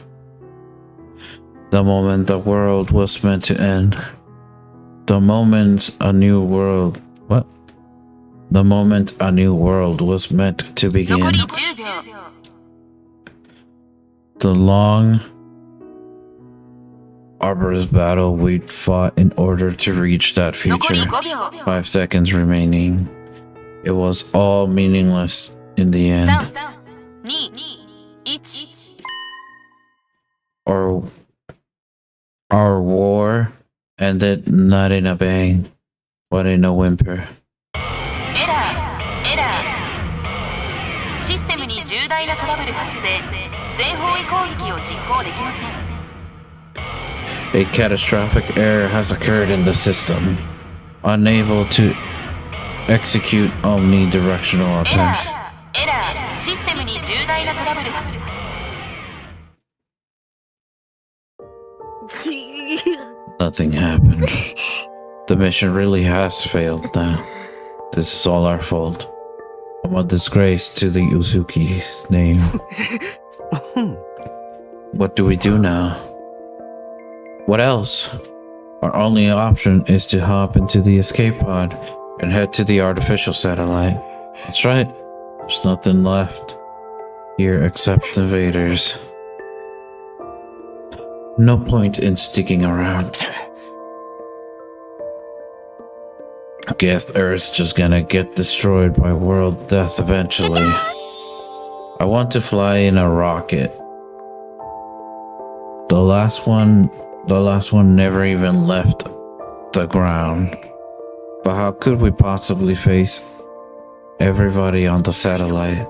The moment the world was meant to end. The moment a new world was meant to 残 begin. り10秒。 The long, arduous battle we'd fought in order to reach that 残り future. 5秒。 5 seconds remaining. It was all meaningless in the end. 3、2、1。 Our war ended not in a bang, but in a whimper. エラー。システムに重大なトラブル発生。全方位攻撃を実行できません。 A catastrophic error has occurred in the system. Unable to execute omnidirectional エラ attack. ー。エラー。システムに重大なトラブル。 Nothing happened. The mission really has failed now. This is all our fault. I'm a disgrace to the Uzuki's name. What do we do now? What else? Our only option is to hop into the escape pod and head to the artificial satellite. That's right. There's nothing left here except the Vaders. No point in sticking around. Geth Earth's just gonna get destroyed by world death eventually. I want to fly in a rocket. The last one never even left the ground. But how could we possibly face everybody on the satellite?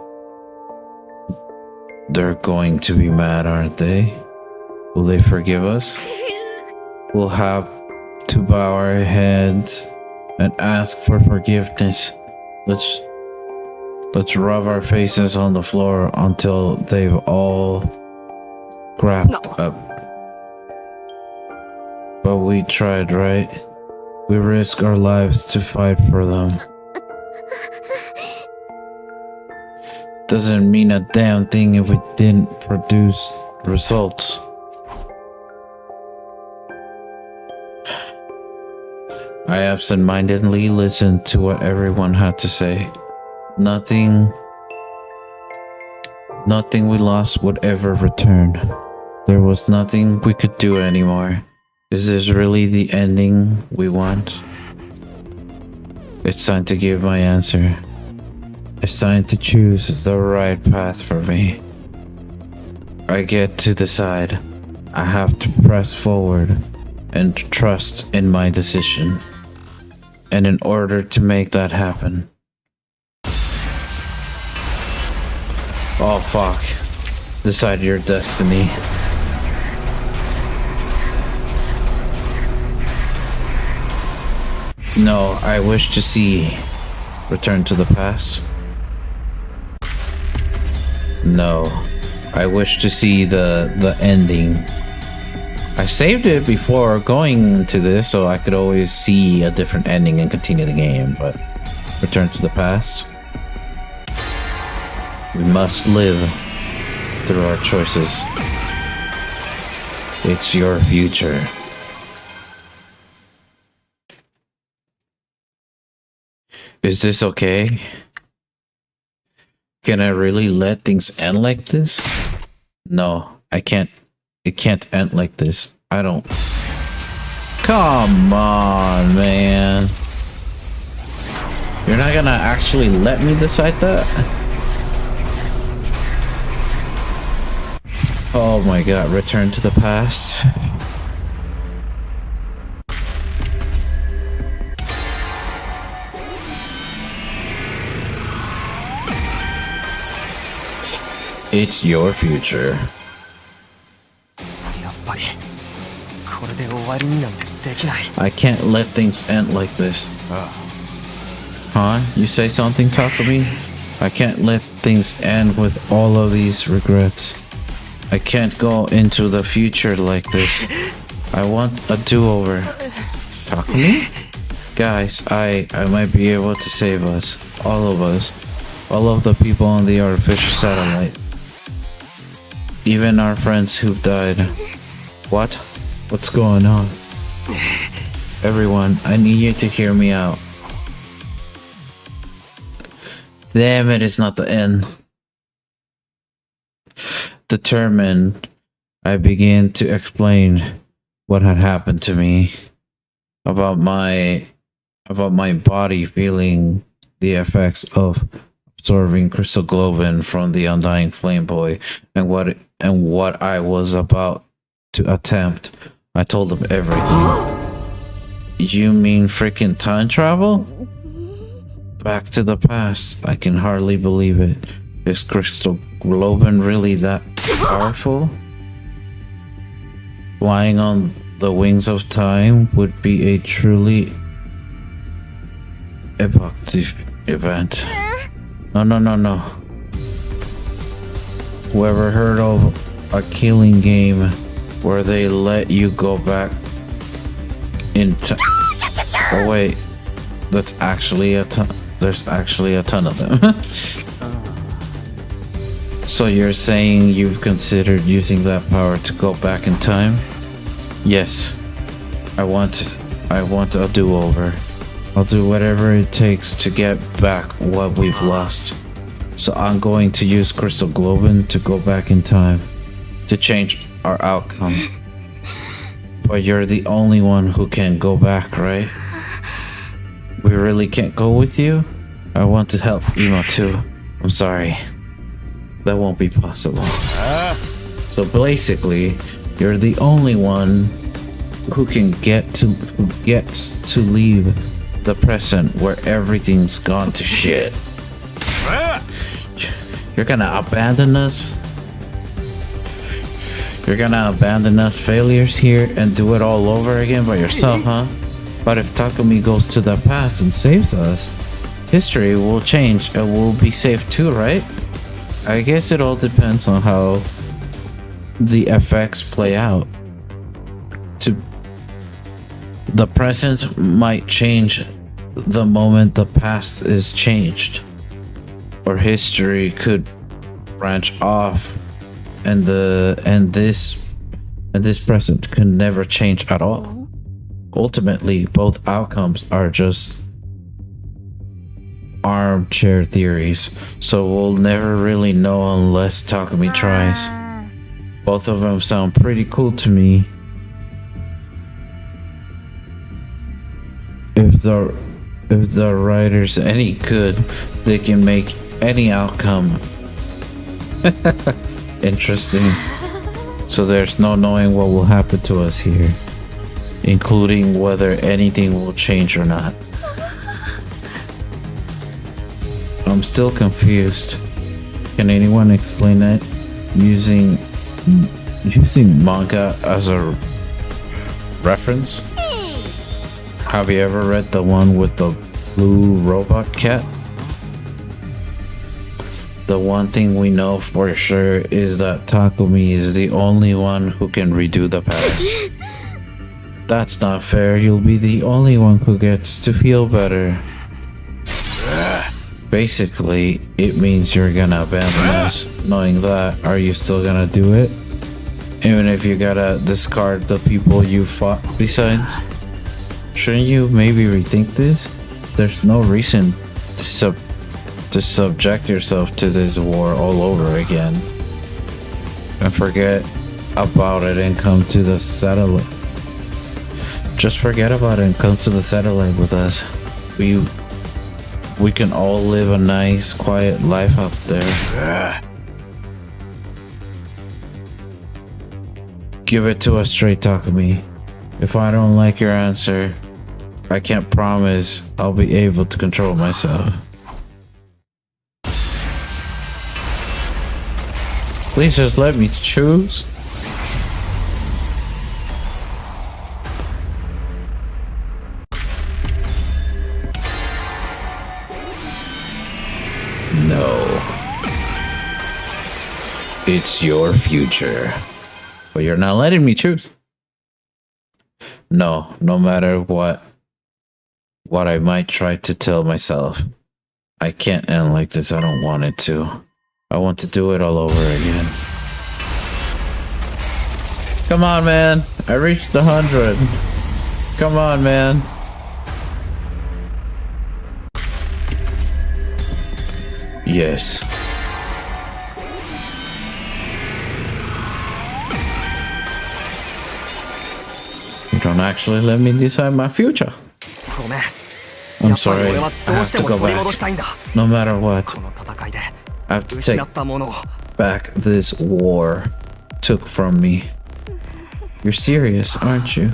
They're going to be mad, aren't they? Will they forgive us? We'll have to bow our heads and ask for forgiveness. Let's rub our faces on the floor until they've all wrapped up. But we tried, right? We risk our lives to fight for them. Doesn't mean a damn thing if we didn't produce results. I absent-mindedly listened to what everyone had to say. Nothing Nothing we lost would ever return. There was nothing we could do anymore. Is this really the ending we want? It's time to give my answer. It's time to choose the right path for me. I get to decide. I have to press forward and trust in my decision. And in order to make that happen... Oh fuck. Decide your destiny. No, I wish to see Return to the Past. No, I wish to see the ending. I saved it before going to this so I could always see a different ending and continue the game, but Return to the Past. We must live through our choices. It's your future. Is this okay? Can I really let things end like this? No, I can't. It can't end like this. I don't. Come on, man. You're not gonna actually let me decide that? Oh my god, Return to the Past. It's your future. やっぱりこれで終わりになんてできない。 I can't let things end like this. Huh? You say something, Takumi? I can't let things end with all of these regrets. I can't go into the future like this. I want a do-over. Takumi? Guys, I might be able to save us. All of us. All of the people on the artificial satellite. Even our friends who've died. What? What's going on? Everyone, I need you to hear me out. Damn it, it's not the end. Determined, I began to explain what had happened to me. About my body feeling the effects of absorbing crystal globin from the undying flame boy and what I was about to attempt. I told him everything. You mean freaking time travel? Back to the past. I can hardly believe it. Is crystal globin really that powerful? Flying on the wings of time would be a truly epoch event. No. Whoever heard of a killing game where they let you go back in time? Oh wait, that's actually a ton. There's actually a ton of them. So you're saying you've considered using that power to go back in time? Yes. I want a do-over. I'll do whatever it takes to get back what we've lost. So I'm going to use crystal globin to go back in time to change our outcome. But you're the only one who can go back, right? We really can't go with you? I want to help Ima too. I'm sorry. That won't be possible. So basically, you're the only one who gets to leave the present where everything's gone to shit. You're gonna abandon us? You're gonna abandon us failures here and do it all over again by yourself, huh? But if Takumi goes to the past and saves us, history will change and we'll be safe too, right? I guess it all depends on how the effects play out. The present might change the moment the past is changed, or history could branch off, and this present could never change at all. Ultimately, both outcomes are just armchair theories, so we'll never really know unless Takumi tries. Both of them sound pretty cool to me. If the writer's any good, they can make any outcome interesting. So there's no knowing what will happen to us here, including whether anything will change or not. I'm still confused. Can anyone explain it using manga as a reference? Have you ever read the one with the blue robot cat? The one thing we know for sure is that Takumi is the only one who can redo the past. That's not fair. You'll be the only one who gets to feel better. Basically, it means you're gonna abandon us. Knowing that, are you still gonna do it? Even if you gotta discard the people you fought besides? Shouldn't you maybe rethink this? There's no reason to subject yourself to this war all over again. And forget about it and come to the satellite. Just forget about it and come to the satellite with us. We can all live a nice, quiet life up there. Give it to us straight, Takumi. If I don't like your answer, I can't promise I'll be able to control myself. Please just let me choose. No. It's your future. But you're not letting me choose. No matter what I might try to tell myself, I can't end like this. I don't want it to. I want to do it all over again. Come on, man. I reached 100. Come on, man. Yes. You don't actually let me decide my future. ごめん。 I'm やっぱり sorry. 俺は I どう have して to も go 取り戻し back. たいんだ。 No matter what, この戦いで I have to 失 take ったものを back this war took from me. You're serious, aren't you?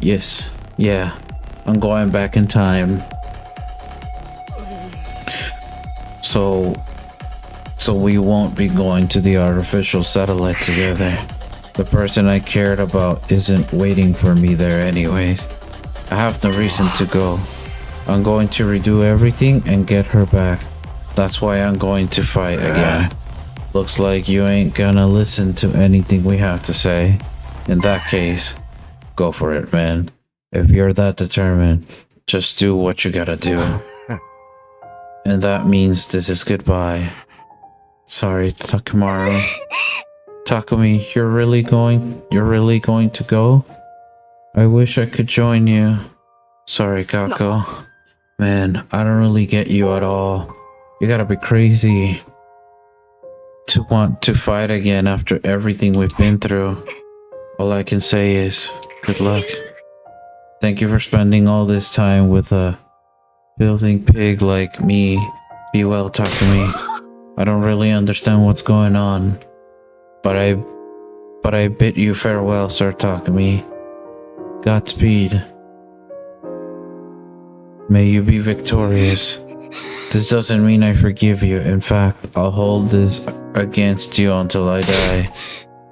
Yes. Yeah. I'm going back in time. So we won't be going to the artificial satellite together. The person I cared about isn't waiting for me there anyways. I have no reason to go. I'm going to redo everything and get her back. That's why I'm going to fight again. Looks like you ain't gonna listen to anything we have to say. In that case, go for it, man. If you're that determined, just do what you gotta do. And that means this is goodbye. Sorry, Takumaru. Takumi, you're really going to go? I wish I could join you. Sorry, Kako. Man, I don't really get you at all. You gotta be crazy to want to fight again after everything we've been through. All I can say is, good luck. Thank you for spending all this time with a filthy pig like me. Be well, Takumi. I don't really understand what's going on, but I bid you farewell, Sir Takumi. Godspeed. May you be victorious. This doesn't mean I forgive you. In fact, I'll hold this against you until I die.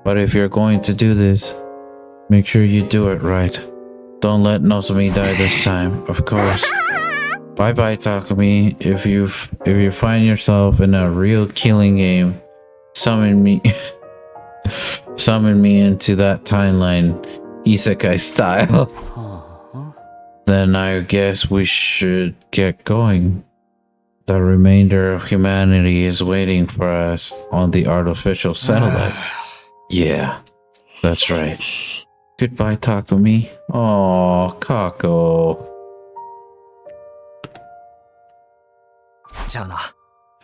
But if you're going to do this, make sure you do it right. Don't let Nozomi die this time, of course. Bye bye, Takumi. If you find yourself in a real killing game, summon me into that timeline, isekai style. Then I guess we should get going. The remainder of humanity is waiting for us on the artificial satellite. Yeah, that's right. Goodbye, Takumi. Oh, Kako. じゃあな、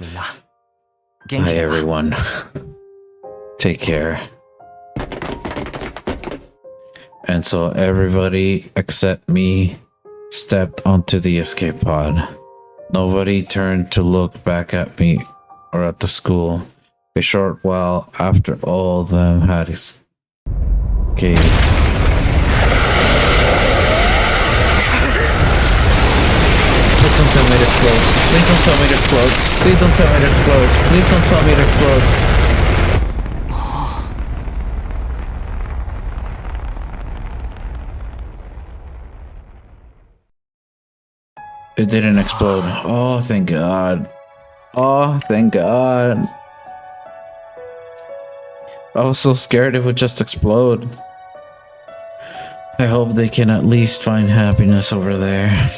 みんな。元 Hi 気だな。 everyone. Take care. And so everybody except me stepped onto the escape pod. Nobody turned to look back at me or at the school. A short while after all of them had escaped. Please don't tell me to close. Please don't tell me to close. Please don't tell me to close. Please don't tell me to close. It didn't explode. Oh, thank God. Oh, thank God. I was so scared it would just explode. I hope they can at least find happiness over there.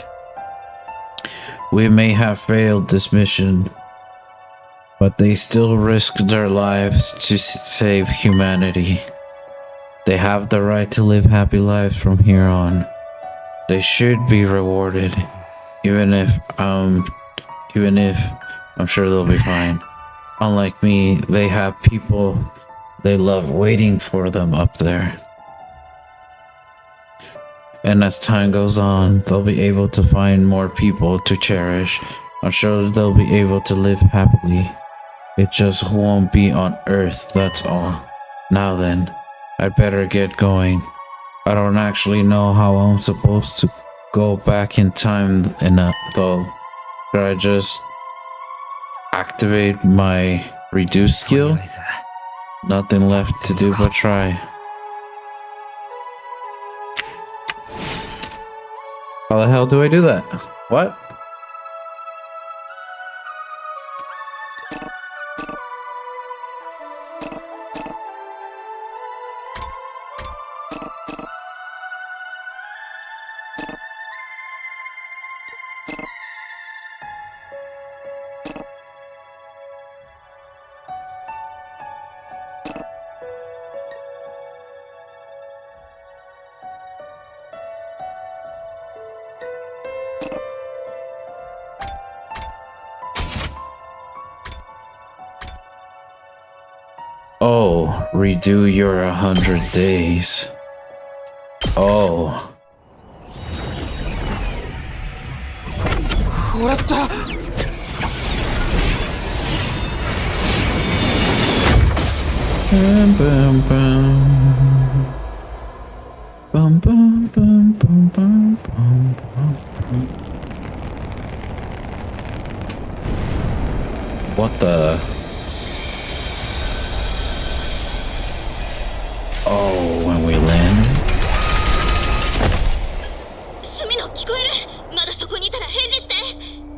We may have failed this mission, but they still risked their lives to save humanity. They have the right to live happy lives from here on. They should be rewarded. Even if I'm sure they'll be fine. Unlike me, they have people they love waiting for them up there. And as time goes on, they'll be able to find more people to cherish. I'm sure they'll be able to live happily. It just won't be on Earth, that's all. Now then, I'd better get going. I don't actually know how I'm supposed to go back in time enough though. Should I just activate my reduce とりあ skill? えず Nothing left to do but try. How the hell do I do that? What? Oh, redo your 100 days. Oh. もらった。 Bum, bum, bum. Bum, bum, bum, bum, bum, bum, bum. What the? Oh, when we land? スミノ聞こえる。まだそこにいたら返事して。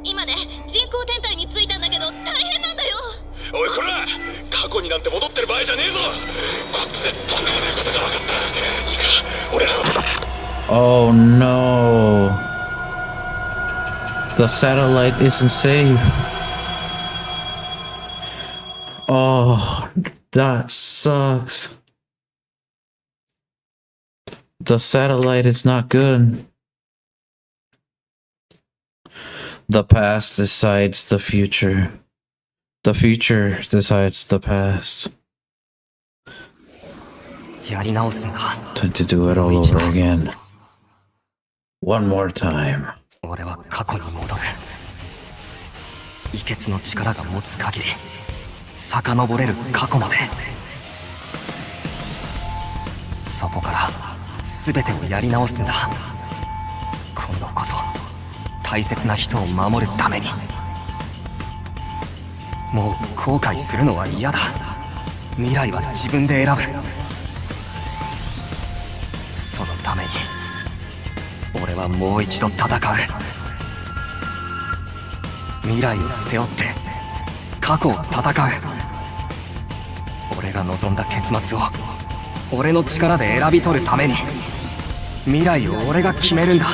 今ね、人工天体に着いたんだけど大変なんだよ。おいこら、過去になんて戻ってる場合じゃねえぞ。こっちでとんでもねえことが分かった。いいか、俺らは。 Oh no. The satellite isn't safe. Oh, that sucks. The satellite is not good. The past decides the future. The future decides the past. やり直すんだ。 Time to do it all over again. One more time. 俺は過去に戻る。異血の力が持つ限り遡れる過去まで。そこから全てをやり直すんだ。今度こそ大切な人を守るために。もう後悔するのは嫌だ。未来は自分で選ぶ。そのために俺はもう一度戦う。未来を背負って過去を戦う。俺が望んだ結末を俺の力で選び取るために未来を俺が決めるんだ。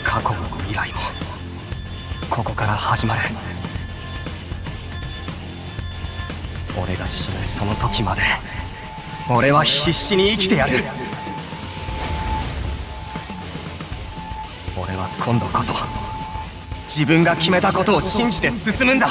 過去も未来もここから始まる。俺が死ぬその時まで俺は必死に生きてやる。俺は今度こそ自分が決めたことを信じて進むんだ。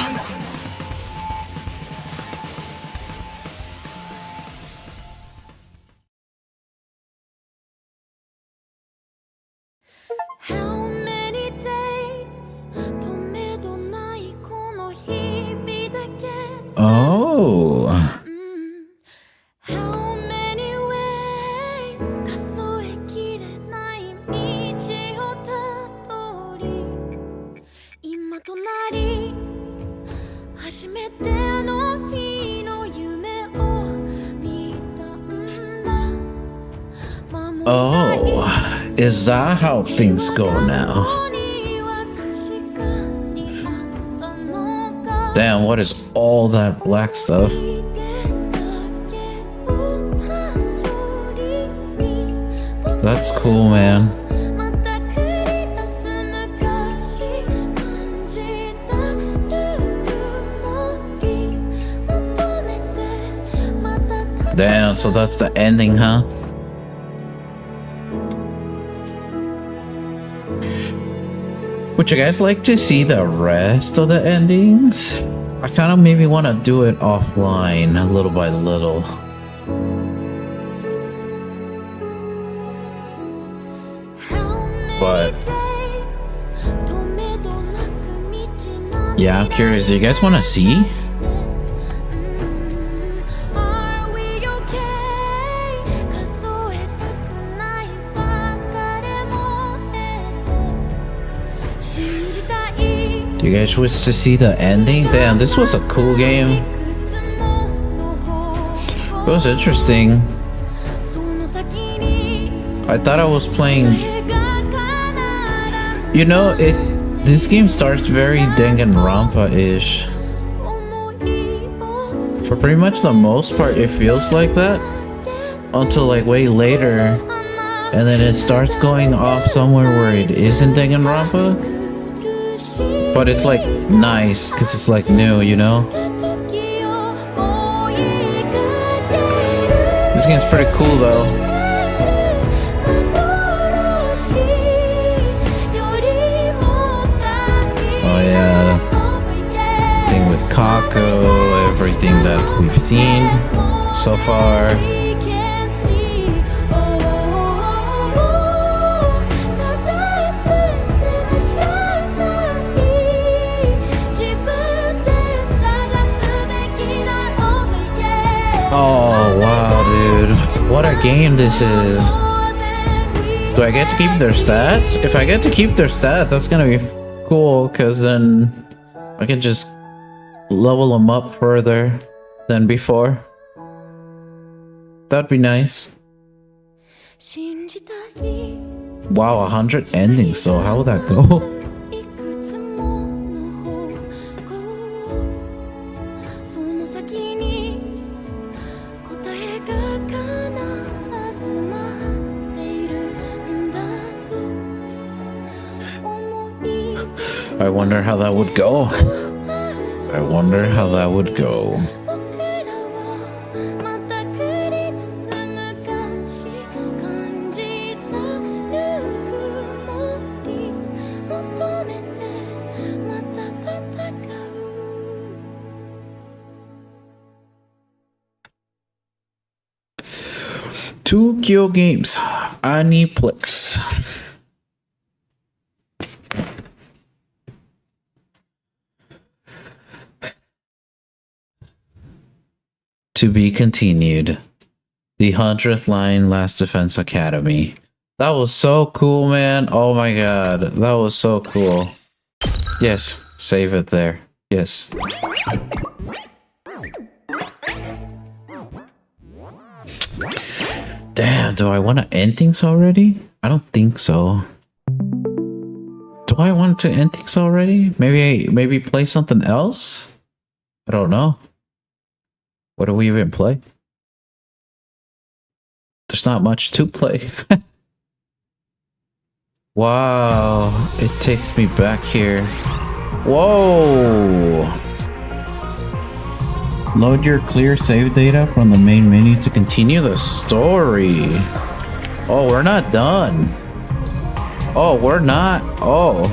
Oh. Oh, is that how things go now? Damn, what is all that black stuff? That's cool, man. Damn, so that's the ending, huh? Would you guys like to see the rest of the endings? I kind of maybe want to do it offline, little by little. But yeah, I'm curious. Do you guys want to see? Do you guys wish to see the ending? Damn, this was a cool game. It was interesting. I thought I was playing. You know, this game starts very Danganronpa-ish. For pretty much the most part, it feels like that until like way later, and then it starts going off somewhere where it isn't Danganronpa. But it's like nice because it's like new, you know? This game's pretty cool though. Oh yeah. Thing with Kako, everything that we've seen so far. Oh wow, dude. What a game this is. Do I get to keep their stats? If I get to keep their stats, that's gonna be cool, because then I can just level them up further than before. That'd be nice. Wow, 100 endings though. How would that go? I wonder how that would go. I wonder how that would go. Tokyo Games Aniplex. To be continued. The 100th Line Last Defense Academy. That was so cool, man. Oh my god. That was so cool. Yes, save it there. Yes. Damn, do I want to end things already? I don't think so. Do I want to end things already? Maybe play something else? I don't know. What do we even play? There's not much to play. Wow, it takes me back here. Whoa! Load your clear save data from the main menu to continue the story. Oh, we're not done. Oh, we're not. Oh.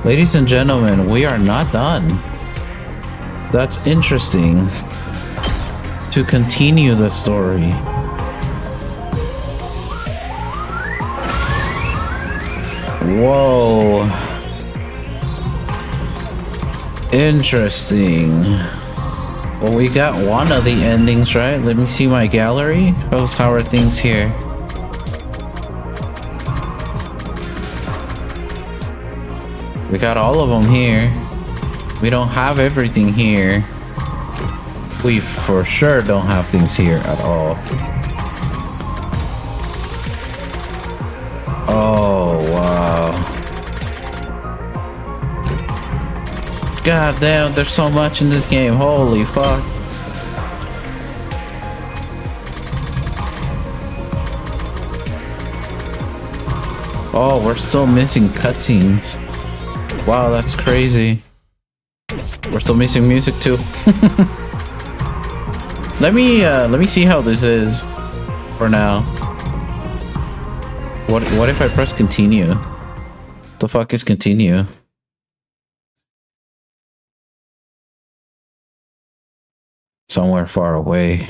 Ladies and gentlemen, we are not done. That's interesting. To continue the story. Whoa. Interesting. Well, we got one of the endings, right? Let me see my gallery. How are things here? We got all of them here. We don't have everything here. We for sure don't have things here at all. Oh, wow. God damn, there's so much in this game. Holy fuck. Oh, we're still missing cutscenes. Wow, that's crazy. We're still missing music too. Let me see how this is for now. What if I press continue? The fuck is continue? Somewhere far away,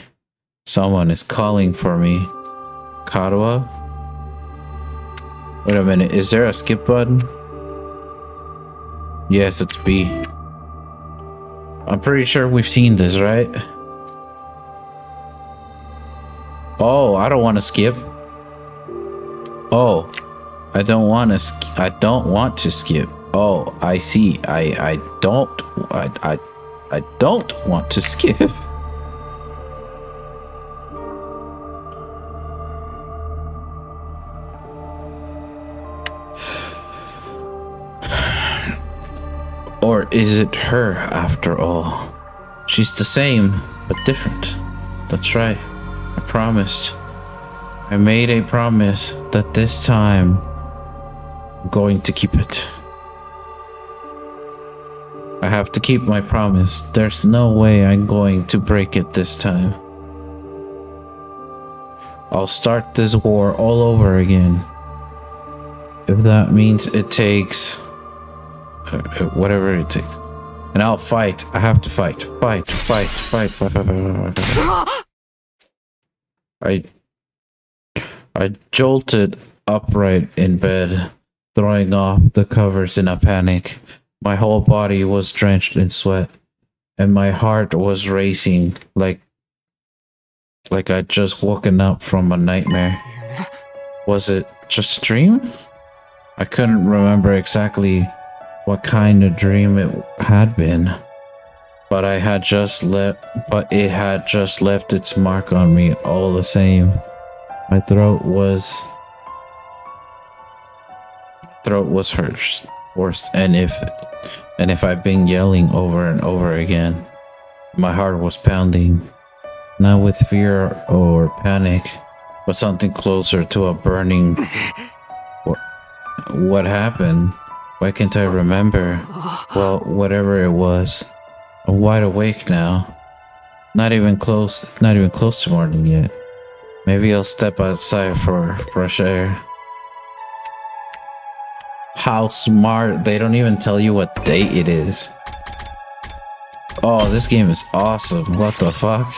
someone is calling for me. Kadwa? Wait a minute, is there a skip button? Yes, it's B. I'm pretty sure we've seen this, right? Oh, I don't want to skip. Oh, I don't want to skip. Oh, I see. I don't want to skip. Or is it her after all? She's the same, but different. That's right. I promised. I made a promise that this time I'm going to keep it. I have to keep my promise. There's no way I'm going to break it this time. I'll start this war all over again. If that means it takes whatever it takes. And I'll fight. I have to fight. Fight. I jolted upright in bed, throwing off the covers in a panic. My whole body was drenched in sweat, and my heart was racing like I'd just woken up from a nightmare. Was it just a dream? I couldn't remember exactly what kind of dream it had been, but it had just left its mark on me all the same. My throat was hurt worse, and if I'd been yelling over and over again. My heart was pounding, not with fear or panic, but something closer to a burning. What happened? Why can't I remember? Well, whatever it was, I'm wide awake now. Not even close to morning yet. Maybe I'll step outside for fresh air. How smart. They don't even tell you what day it is. Oh, this game is awesome. What the fuck?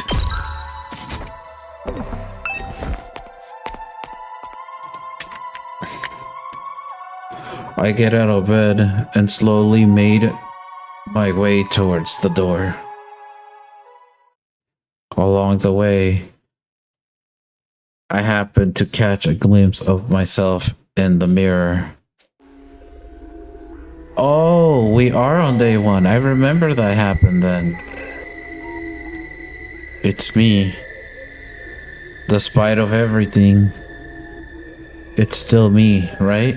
I get out of bed and slowly made my way towards the door. Along the way, I happened to catch a glimpse of myself in the mirror. Oh, we are on day one. I remember that happened then. It's me. Despite of everything, it's still me, right?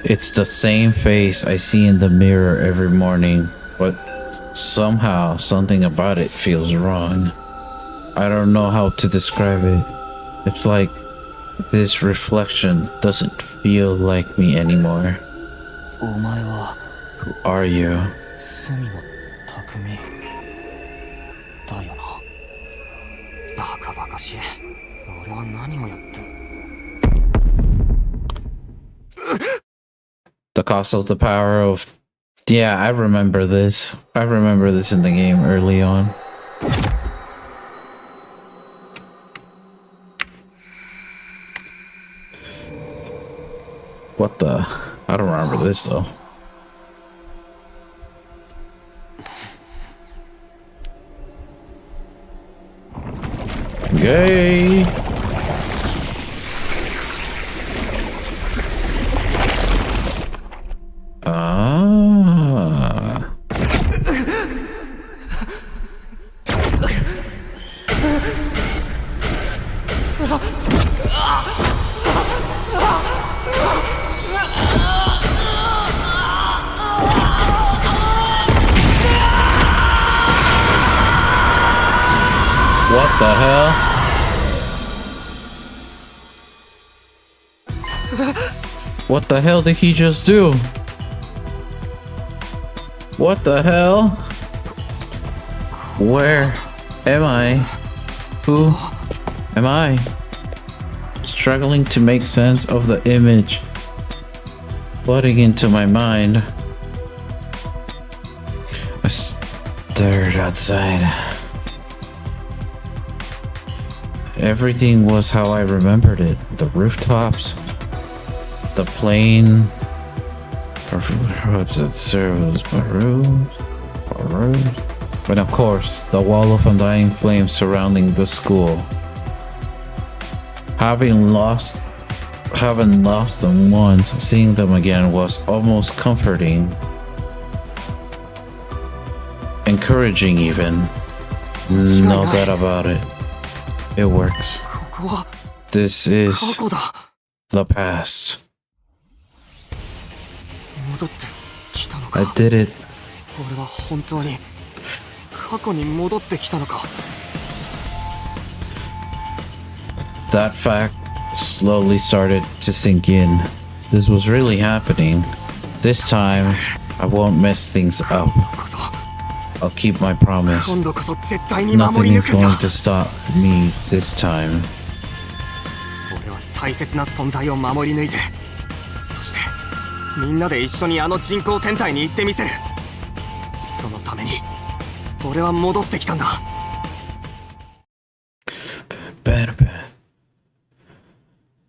It's the same face I see in the mirror every morning, but somehow something about it feels wrong. I don't know how to describe it. It's like this reflection doesn't feel like me anymore. お前は Who are you? 隅の匠だよな。昔俺は何をやって。 The cost of the power of... Yeah, I remember this. I remember this in the game early on. What the? I don't remember this though. Yay! Ah. What the hell? What the hell did he just do? What the hell? Where am I? Who am I? Struggling to make sense of the image flooding into my mind. I stared outside. Everything was how I remembered it. The rooftops, the plane, roads that serve as barroos, and of course, the wall of undying flames surrounding the school. Having lost them once, seeing them again was almost comforting, encouraging even. No doubt about it. It works. This is the past. I did it. That fact slowly started to sink in. This was really happening. This time, I won't mess things up. I'll keep my promise. Nothing is going to stop me this time.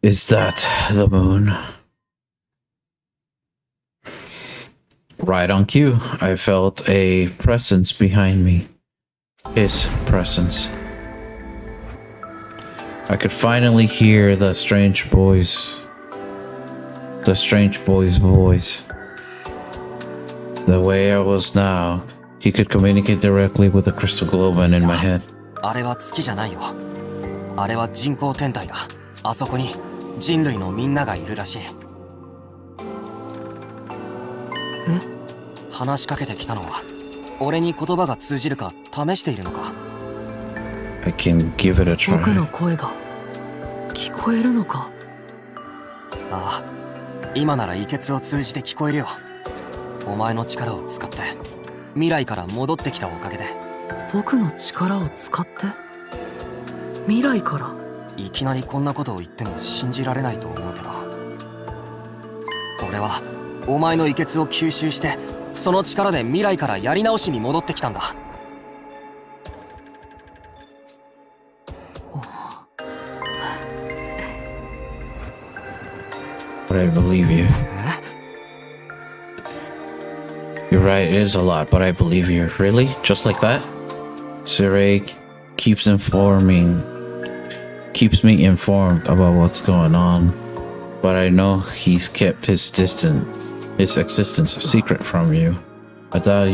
Is that the moon? Right on cue, I felt a presence behind me. His presence. I could finally hear the strange boy's voice. The way I was now, he could communicate directly with the crystal globe and in my head. あれは月じゃないよ。あれは人工天体だ。あそこに人類のみんながいるらしい。話しかけてきたのは、俺に言葉が通じるか試しているのか。I can give it a try. 僕の声が聞こえるのか。ああ、今なら遺血を通じて聞こえるよ。お前の力を使って未来から戻ってきたおかげで。僕の力を使って未来から。いきなりこんなことを言っても信じられないと思うけど、俺はお前の遺血を吸収してその力で未来からやり直しに戻ってきたんだ。But I believe you. You're right, it is a lot, but I believe you. Really? Just like that? Sirei keeps me informed about what's going on, but I know he's kept his existence a secret from you. I doubt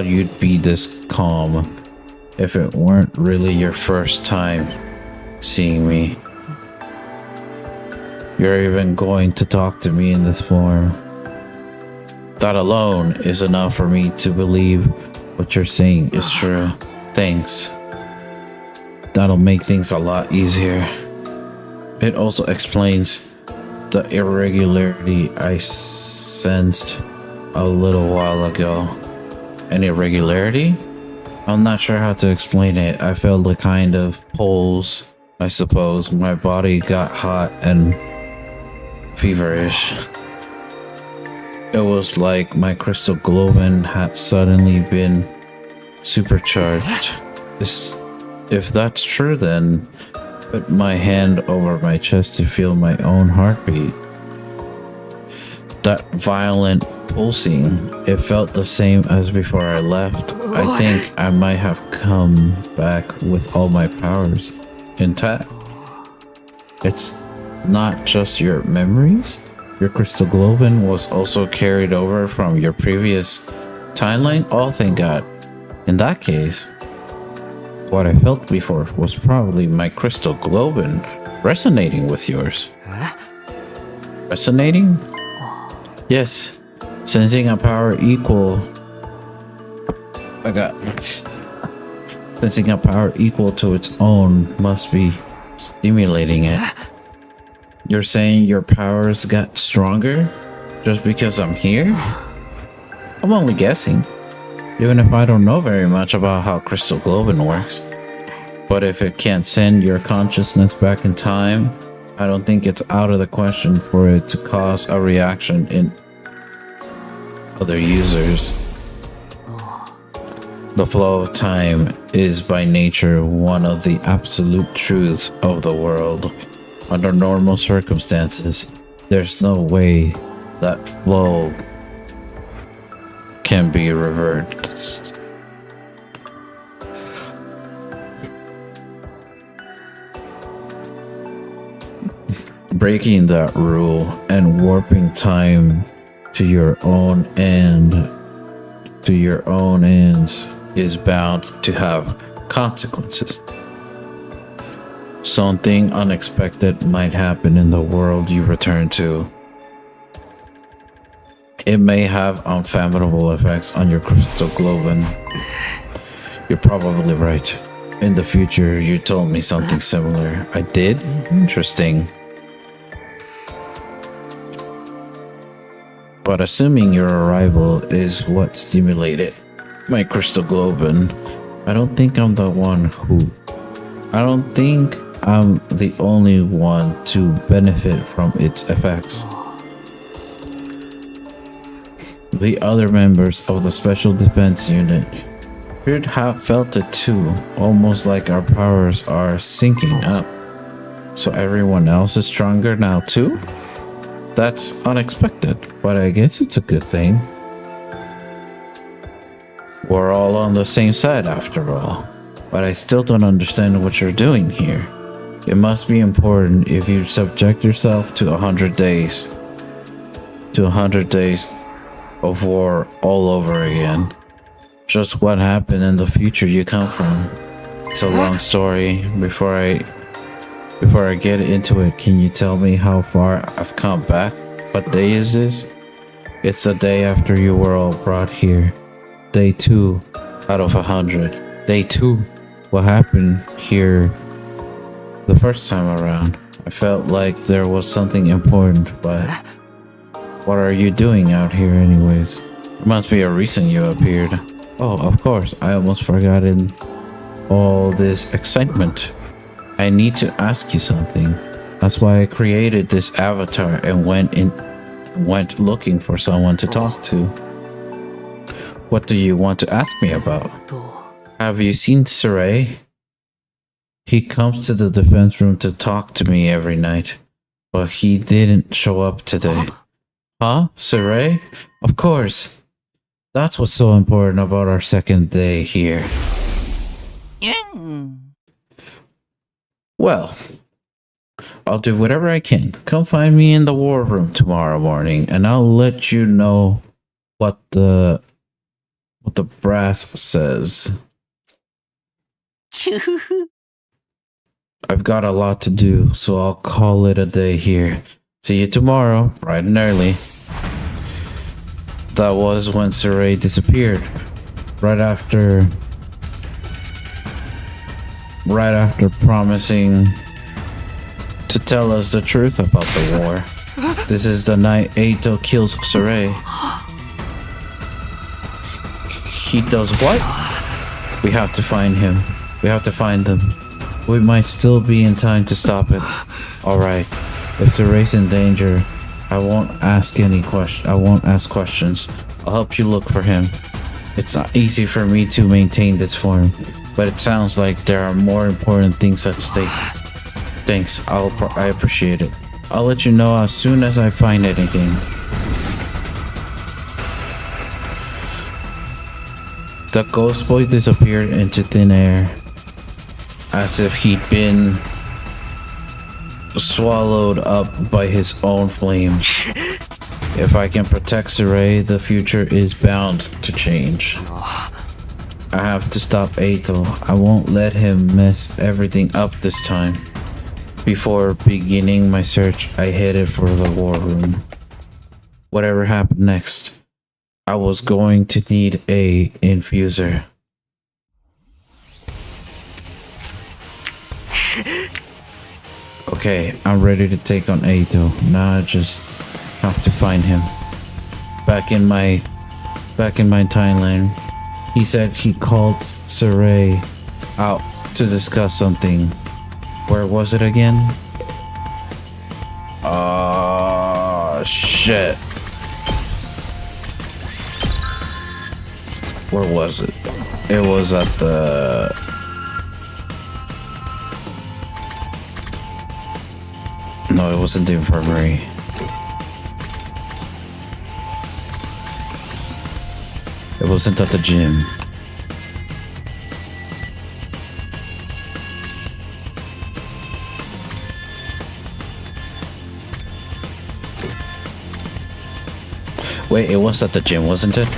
you'd be this calm if it weren't really your first time seeing me. You're even going to talk to me in this form. That alone is enough for me to believe what you're saying is true. Thanks. That'll make things a lot easier. It also explains the irregularity I sensed a little while ago. An irregularity? I'm not sure how to explain it. I felt a kind of pulse, I suppose. My body got hot and feverish. It was like my crystal globin had suddenly been supercharged. If that's true, then put my hand over my chest to feel my own heartbeat. That violent pulsing, it felt the same as before I left. I think I might have come back with all my powers intact. It's not just your memories. Your crystal globin was also carried over from your previous timeline. Oh, thank God. In that case, what I felt before was probably my crystal globin resonating with yours. Resonating? Yes. Sensing a power equal. Sensing a power equal to its own must be stimulating it. You're saying your powers got stronger just because I'm here? I'm only guessing. Even if I don't know very much about how crystal globin works. But if it can't send your consciousness back in time, I don't think it's out of the question for it to cause a reaction in other users. The flow of time is by nature one of the absolute truths of the world. Under normal circumstances, there's no way that flow can be reversed. Breaking that rule and warping time to your own ends is bound to have consequences. Something unexpected might happen in the world you return to. It may have unfathomable effects on your crystal globin. You're probably right. In the future, you told me something similar. I did? Interesting. But assuming your arrival is what stimulated my crystal globin, I don't think I'm the only one to benefit from its effects. The other members of the Special Defense Unit should have felt it too, almost like our powers are syncing up. So everyone else is stronger now too? That's unexpected, but I guess it's a good thing. We're all on the same side after all, but I still don't understand what you're doing here. It must be important if you subject yourself to 100 days. To 100 days of war all over again. Just what happened in the future you come from. It's a long story. Before I get into it, can you tell me how far I've come back? What day is this? It's the day after you were all brought here. Day 2 out of 100. Day 2. What happened here the first time around? I felt like there was something important, but what are you doing out here anyways? There must be a reason you appeared. Oh, of course, I almost forgot in all this excitement. I need to ask you something. That's why I created this avatar and went looking for someone to talk to. What do you want to ask me about? Have you seen Saray? He comes to the defense room to talk to me every night, but he didn't show up today. Huh? Saray? Of course. That's what's so important about our second day here. Well, I'll do whatever I can. Come find me in the war room tomorrow morning, and I'll let you know what the brass says. I've got a lot to do, so I'll call it a day here. See you tomorrow, bright and early. That was when Saray disappeared. Right after promising to tell us the truth about the war. This is the night Eito kills Saray. He does what? We have to find him. We have to find them. We might still be in time to stop it. Alright. If the race in danger, I won't ask questions. I'll help you look for him. It's not easy for me to maintain this form, but it sounds like there are more important things at stake. Thanks, I appreciate it. I'll let you know as soon as I find anything. The ghost boy disappeared into thin air, as if he'd been swallowed up by his own flame. If I can protect Saray, the future is bound to change. I have to stop Ato. I won't let him mess everything up this time. Before beginning my search, I headed for the war room. Whatever happened next, I was going to need a infuser. Okay, I'm ready to take on Ato. Now I just have to find him. Back in my timeline, he said he called Saray out to discuss something. Where was it again? Shit. Where was it? It was at the... No, it wasn't the infirmary. It wasn't at the gym. Wait, it was at the gym, wasn't it?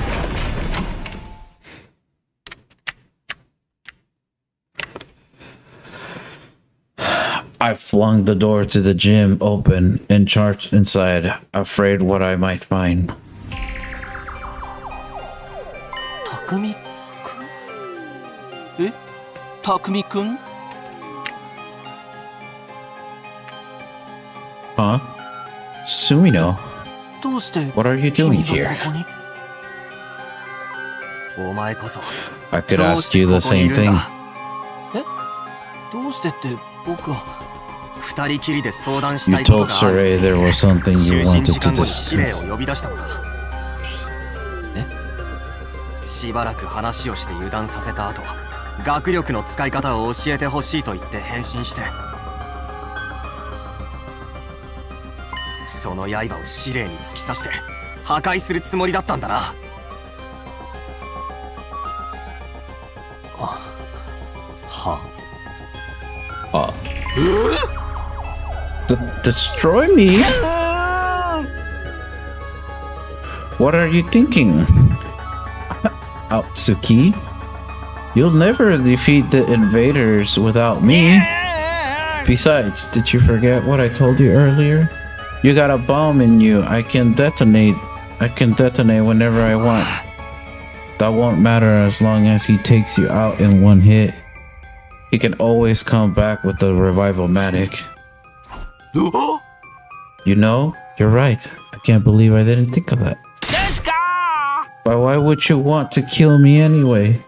I flung the door to the gym open and charged inside, afraid what I might find. Takumi-kun? Takumi-kun? Huh? Sumino? What are you doing here? I could ask you the same thing. You told Saray there was something you wanted to discuss. しばらく話をして油断させた後、学力の使い方を教えてほしいと言って返信して、その刃を司令に突き刺して破壊するつもりだったんだな。Destroy me? What are you thinking? Atsuki? You'll never defeat the invaders without me. Besides, did you forget what I told you earlier? You got a bomb in you. I can detonate whenever I want. That won't matter as long as he takes you out in one hit. He can always come back with the revival-matic. You know, you're right. I can't believe I didn't think of that. But why would you want to kill me anyway?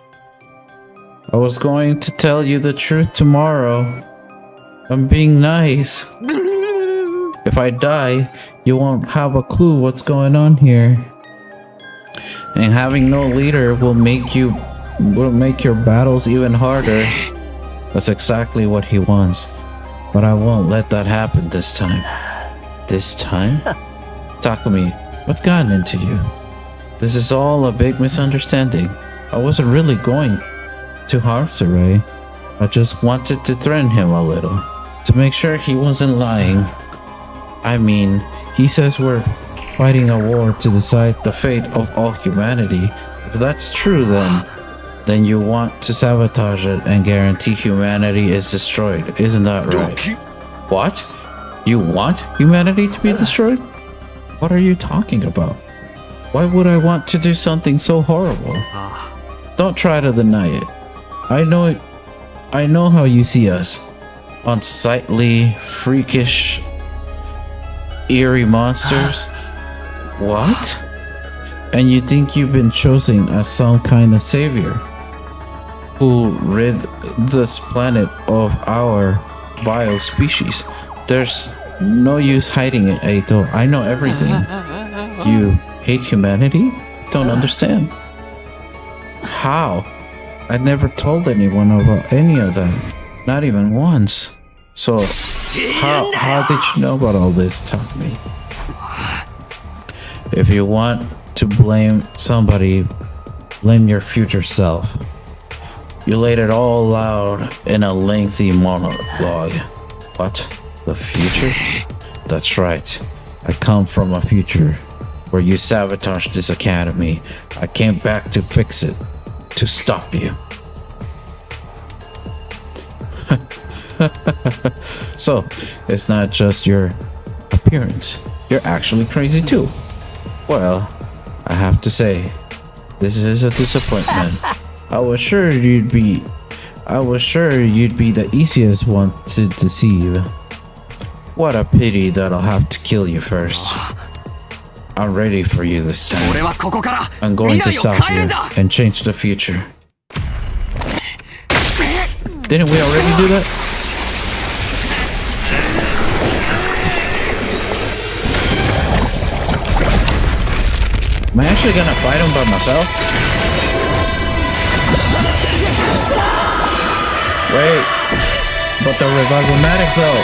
I was going to tell you the truth tomorrow. I'm being nice. If I die, you won't have a clue what's going on here. And having no leader will make your battles even harder. That's exactly what he wants. But I won't let that happen this time. This time? Takumi, what's gotten into you? This is all a big misunderstanding. I wasn't really going to harm Saray. I just wanted to threaten him a little, to make sure he wasn't lying. I mean, he says we're fighting a war to decide the fate of all humanity. If that's true, then you want to sabotage it and guarantee humanity is destroyed. Isn't that right? What? You want humanity to be destroyed? What are you talking about? Why would I want to do something so horrible? Don't try to deny it. I know it. I know how you see us. Unsightly, freakish, eerie monsters. What? And you think you've been chosen as some kind of savior? who rid this planet of our vile species. There's no use hiding it, Eito. I know everything. You hate humanity? Don't understand. How? I never told anyone about any of that. Not even once. So, how did you know about all this, Takumi? If you want to blame somebody, blame your future self. You laid it all out in a lengthy monologue. What? The future? That's right. I come from a future where you sabotaged this academy. I came back to fix it. To stop you. So, it's not just your appearance. You're actually crazy too. Well, I have to say, this is a disappointment. I was sure you'd be the easiest one to deceive. What a pity that I'll have to kill you first. I'm ready for you this time. I'm going to stop you and change the future. Didn't we already do that? Am I actually gonna fight him by myself? Wait, but the revival-matic though.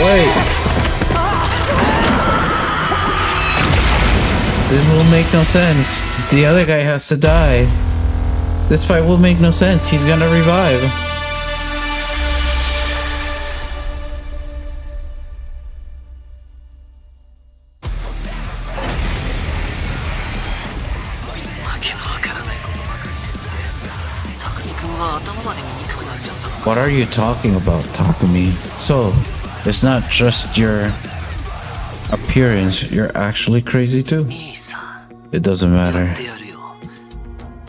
Wait. This will make no sense. The other guy has to die. This fight will make no sense. He's gonna revive. What are you talking about, Takumi? So, it's not just your appearance, you're actually crazy too? It doesn't matter.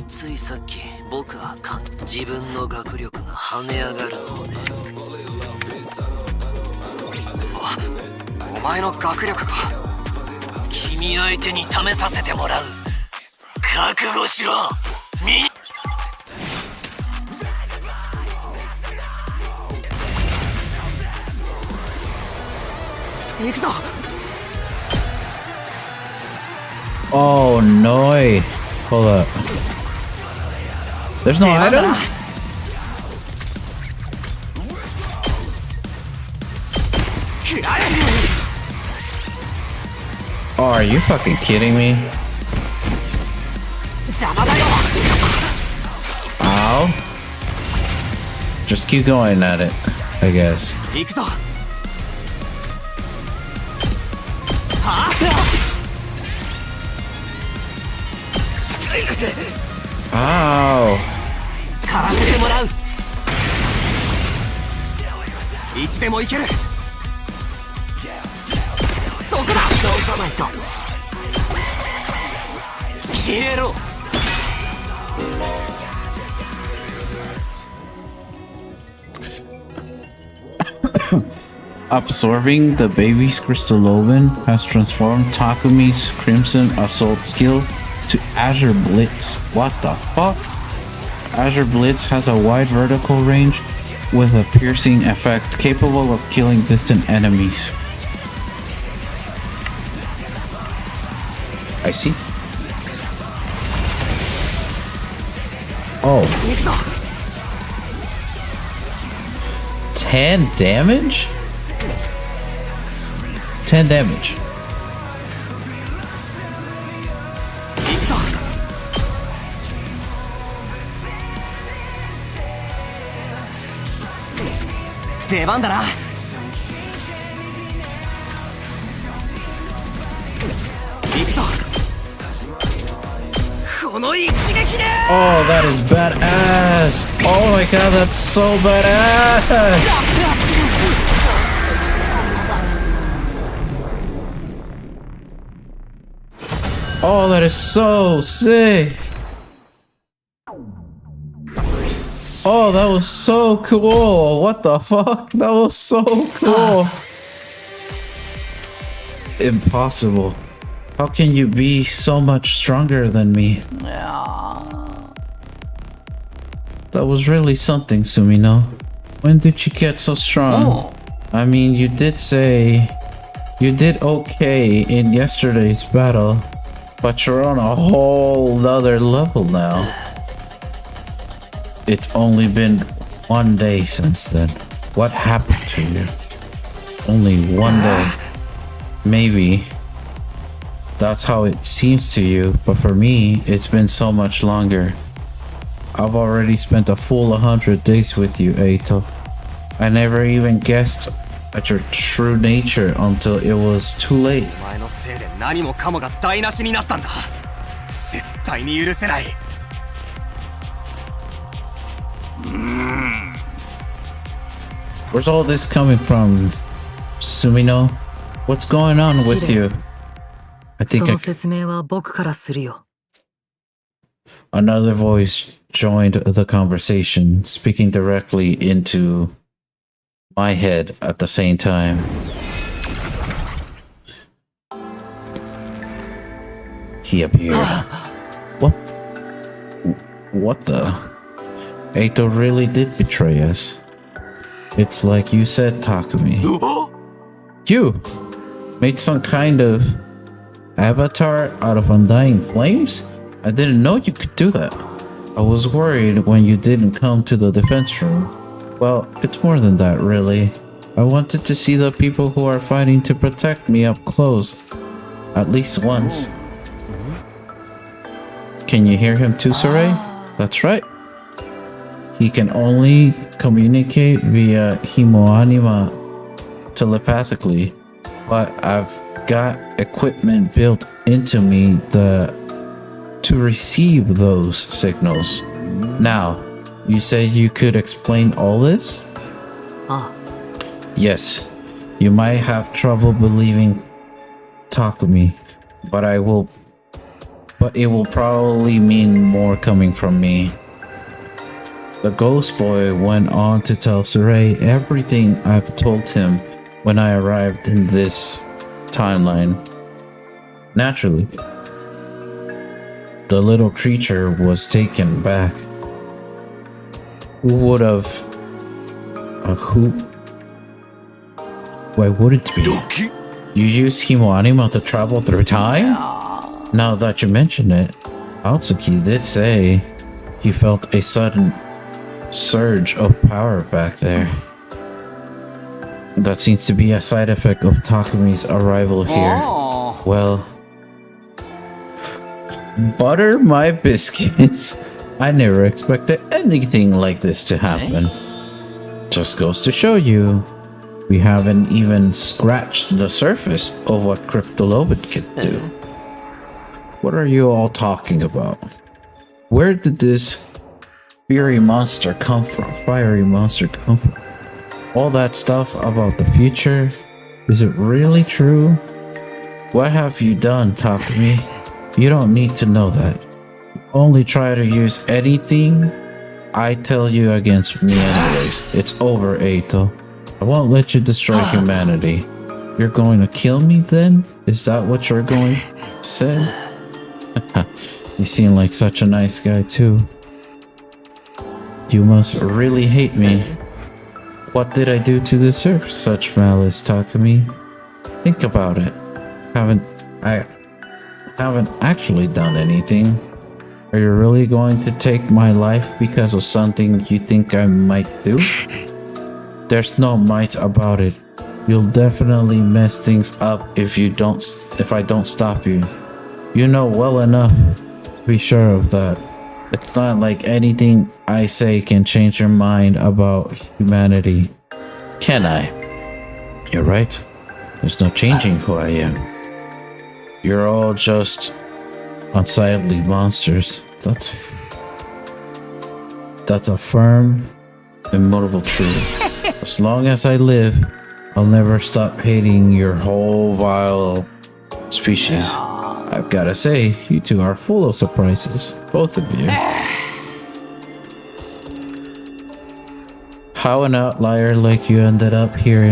ついさっき僕は自分の学力が跳ね上がるのをね。お前の学力が君相手に試させてもらう。覚悟しろ。行くぞ。Oh no! Hold up. There's no items? Oh, are you fucking kidding me? Ow. Just keep going at it, I guess. Ow. 狩らせてもらう。いつでも行ける。そこだ。通さないと。消えろ。Absorbing the baby's crystal oven has transformed Takumi's Crimson Assault skill to Azure Blitz. What the fuck? Azure Blitz has a wide vertical range with a piercing effect capable of killing distant enemies. I see. Oh. 10 damage? 10 damage. Oh, that is badass! Oh my god, that's so badass! Oh, that is so sick! Oh, that was so cool! What the fuck? That was so cool! Impossible. How can you be so much stronger than me? That was really something, Sumino. When did you get so strong? I mean, you did say you did okay in yesterday's battle, but you're on a whole other level now. It's only been 1 day since then. What happened to you? Only 1 day. Maybe that's how it seems to you, but for me, it's been so much longer. I've already spent a full 100 days with you, Eito. I never even guessed at your true nature until it was too late. お前のせいで何もかもが台無しになったんだ。絶対に許せない。Where's all this coming from, Sumino? What's going on with you? I そ think の説明は僕からするよ。 another voice joined the conversation, speaking directly into my head at the same time. He appeared. What? What the? Eito really did betray us. It's like you said, Takumi. You made some kind of avatar out of undying flames? I didn't know you could do that. I was worried when you didn't come to the defense room. Well, it's more than that, really. I wanted to see the people who are fighting to protect me up close. At least once. Can you hear him too, Sarai? That's right. He can only communicate via Himoanima telepathically, but I've got equipment built into me to receive those signals. Now, you said you could explain all this? あ Yes. You might have trouble believing Takumi, but it will probably mean more coming from me. The ghost boy went on to tell Sarai everything I've told him when I arrived in this timeline. Naturally, the little creature was taken back. Who would have... who... Why wouldn't it be? You use Himoanima to travel through time? Now that you mention it, Atsuki did say he felt a sudden surge of power back there. That seems to be a side effect of Takumi's arrival here. Well, butter my biscuits. I never expected anything like this to happen. Just goes to show you, we haven't even scratched the surface of what Cryptolovit can do. What are you all talking about? Where did this fiery monster come from? All that stuff about the future, is it really true? What have you done, Takumi? You don't need to know that. Only try to use anything I tell you against me anyways. It's over, Eito. I won't let you destroy humanity. You're going to kill me then? Is that what you're going to say? You seem like such a nice guy too. You must really hate me. What did I do to deserve such malice, Takumi? Think about it. I haven't actually done anything. Are you really going to take my life because of something you think I might do? There's no might about it. You'll definitely mess things up if I don't stop you. You know well enough to be sure of that. It's not like anything I say can change your mind about humanity. Can I? You're right. There's no changing who I am. You're all just unsightly monsters. That's a firm, immutable truth. As long as I live, I'll never stop hating your whole vile species. I've gotta say, you two are full of surprises. Both of you. How an outlier like you ended up here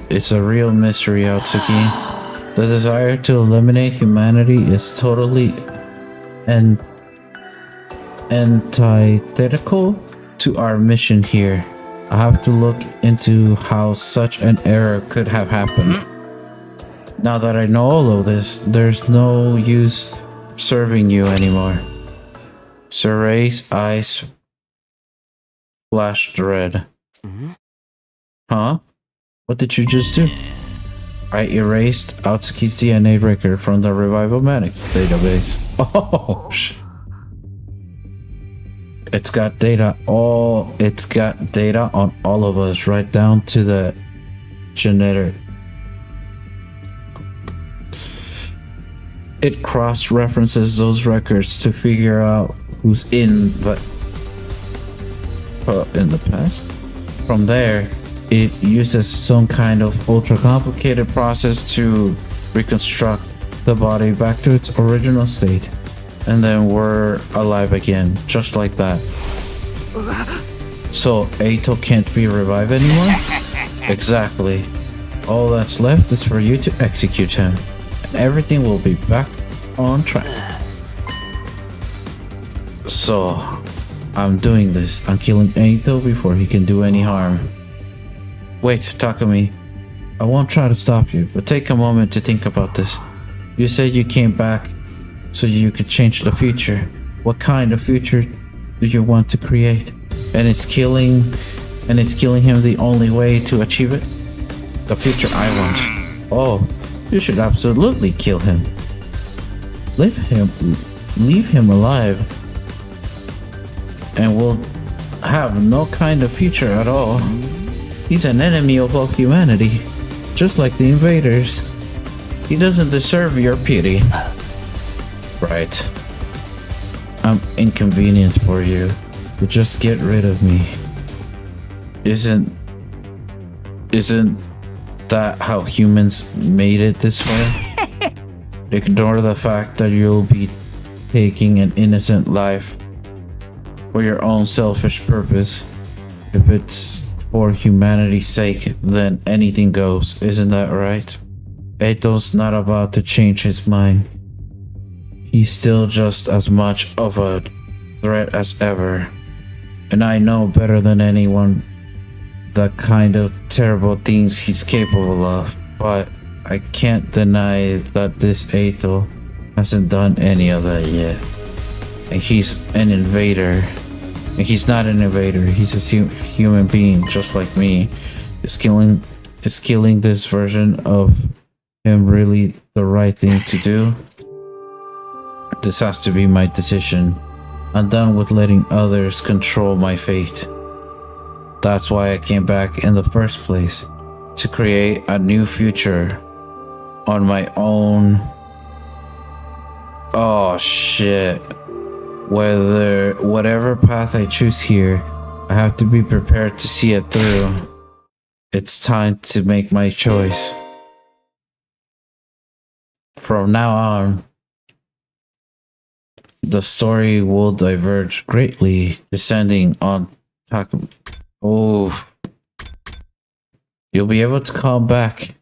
it's a real mystery, Atsuki. The desire to eliminate humanity is totally and antithetical to our mission here. I have to look into how such an error could have happened. Now that I know all of this, there's no use serving you anymore. Suray's eyes flashed red. Huh? What did you just do? I erased Atsuki's DNA record from the Revivomatics database. Oh, shit. It's got data on all of us, right down to the genetic. It cross-references those records to figure out who's in the past. From there, it uses some kind of ultra-complicated process to reconstruct the body back to its original state. And then we're alive again, just like that. So Eito can't be revived anymore? Exactly. All that's left is for you to execute him, and everything will be back on track. So, I'm doing this. I'm killing Eito before he can do any harm. Wait, Takumi. I won't try to stop you, but take a moment to think about this. You said you came back so you could change the future. What kind of future do you want to create? And is killing him the only way to achieve it? The future I want. Oh, you should absolutely kill him. Leave him alive, and we'll have no kind of future at all. He's an enemy of all humanity, just like the invaders. He doesn't deserve your pity. Right. I'm inconvenient for you, but just get rid of me. Isn't that how humans made it this way? Ignore the fact that you'll be taking an innocent life for your own selfish purpose. If it's for humanity's sake, then anything goes, isn't that right? Eito's not about to change his mind. He's still just as much of a threat as ever. And I know better than anyone the kind of terrible things he's capable of. But I can't deny that this Eito hasn't done any of that yet. And he's an invader. And he's not an invader, he's a human being just like me. Is killing this version of him really the right thing to do? This has to be my decision. I'm done with letting others control my fate. That's why I came back in the first place. To create a new future on my own. Oh shit. Whatever path I choose here, I have to be prepared to see it through. It's time to make my choice. From now on, the story will diverge greatly, descending on Takumi. Oh. You'll be able to come back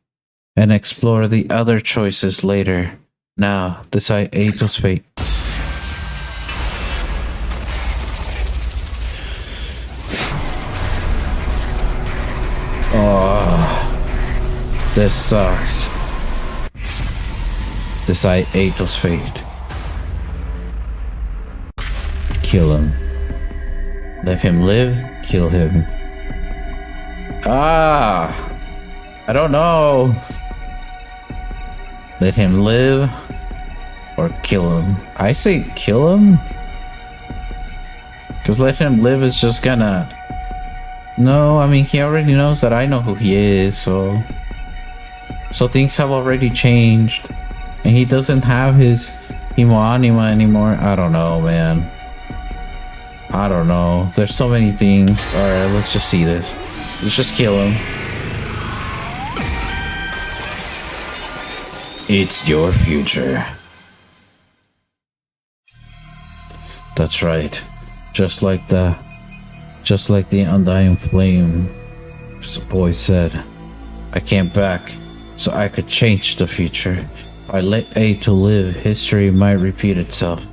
and explore the other choices later. Now, decide Eito's fate. Oh, this sucks. Decide Eito's fate. Kill him. Let him live, kill him. I don't know. Let him live or kill him. I say kill him. Because let him live is just gonna... No, I mean, he already knows that I know who he is, so things have already changed. And he doesn't have his Himo Anima anymore. I don't know, man. I don't know. There's so many things. Alright, let's just see this. Let's just kill him. It's your future. That's right. Just like the undying flame, as the boy said. I came back so I could change the future. If I let Eito live, history might repeat itself.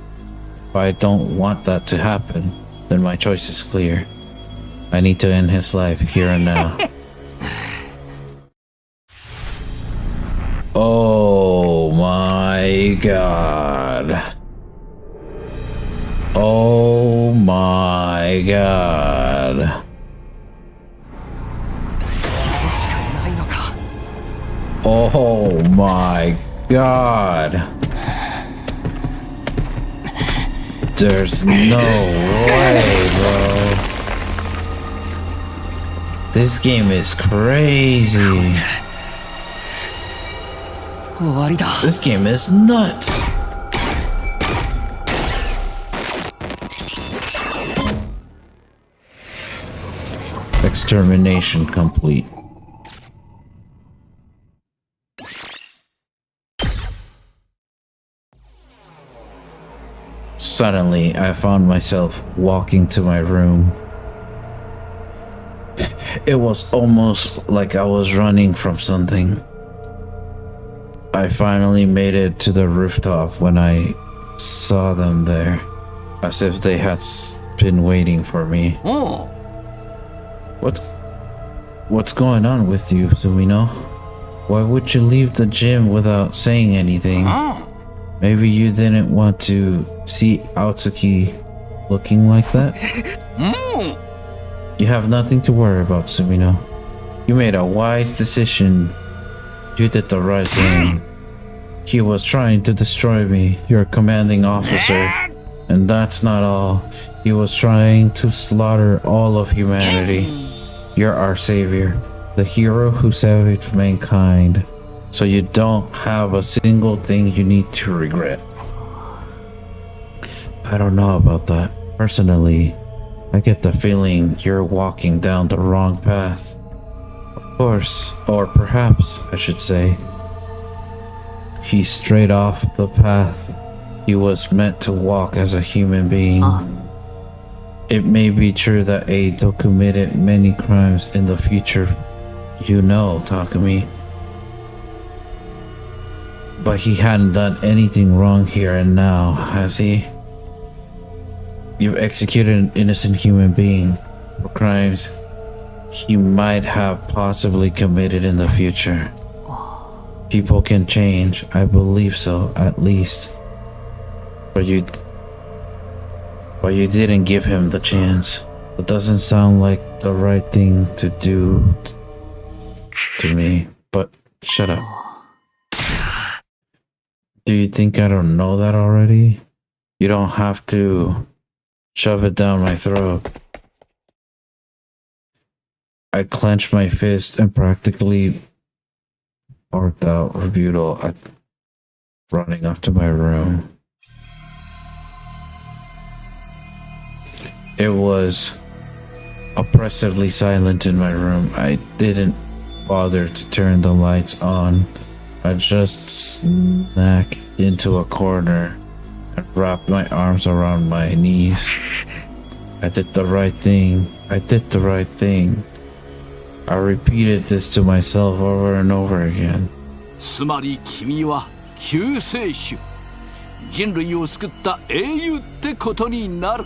If I don't want that to happen, then my choice is clear. I need to end his life here and now. Oh my god. Oh my god. しかないのか。 Oh my god. There's no way, bro. This game is crazy. 終わりだ。 This game is nuts. Extermination complete. Suddenly, I found myself walking to my room. It was almost like I was running from something. I finally made it to the rooftop when I saw them there, as if they had been waiting for me. Oh. What's going on with you, Sumino? Why would you leave the gym without saying anything? Maybe you didn't want to see Aotsuki looking like that? You have nothing to worry about, Sumino. You made a wise decision. You did the right thing. He was trying to destroy me, your commanding officer. And that's not all. He was trying to slaughter all of humanity. You're our savior, the hero who saved mankind. So you don't have a single thing you need to regret. I don't know about that. Personally, I get the feeling you're walking down the wrong path. Of course, or perhaps I should say, he's straight off the path he was meant to walk as a human being. It may be true that Eito committed many crimes in the future, you know, Takumi. But he hadn't done anything wrong here and now, has he? You've executed an innocent human being for crimes he might have possibly committed in the future. People can change, I believe so, at least. But you didn't give him the chance. It doesn't sound like the right thing to do to me, but shut up. Do you think I don't know that already? You don't have to shove it down my throat. I clenched my fist and practically barked out rebuttal at running off to my room. It was oppressively silent in my room. I didn't bother to turn the lights on. I just snacked into a corner and wrapped my arms around my knees. I did the right thing. I did the right thing. I repeated this to myself over and over again. つまり君は救世主、人類を救った英雄ってことになる。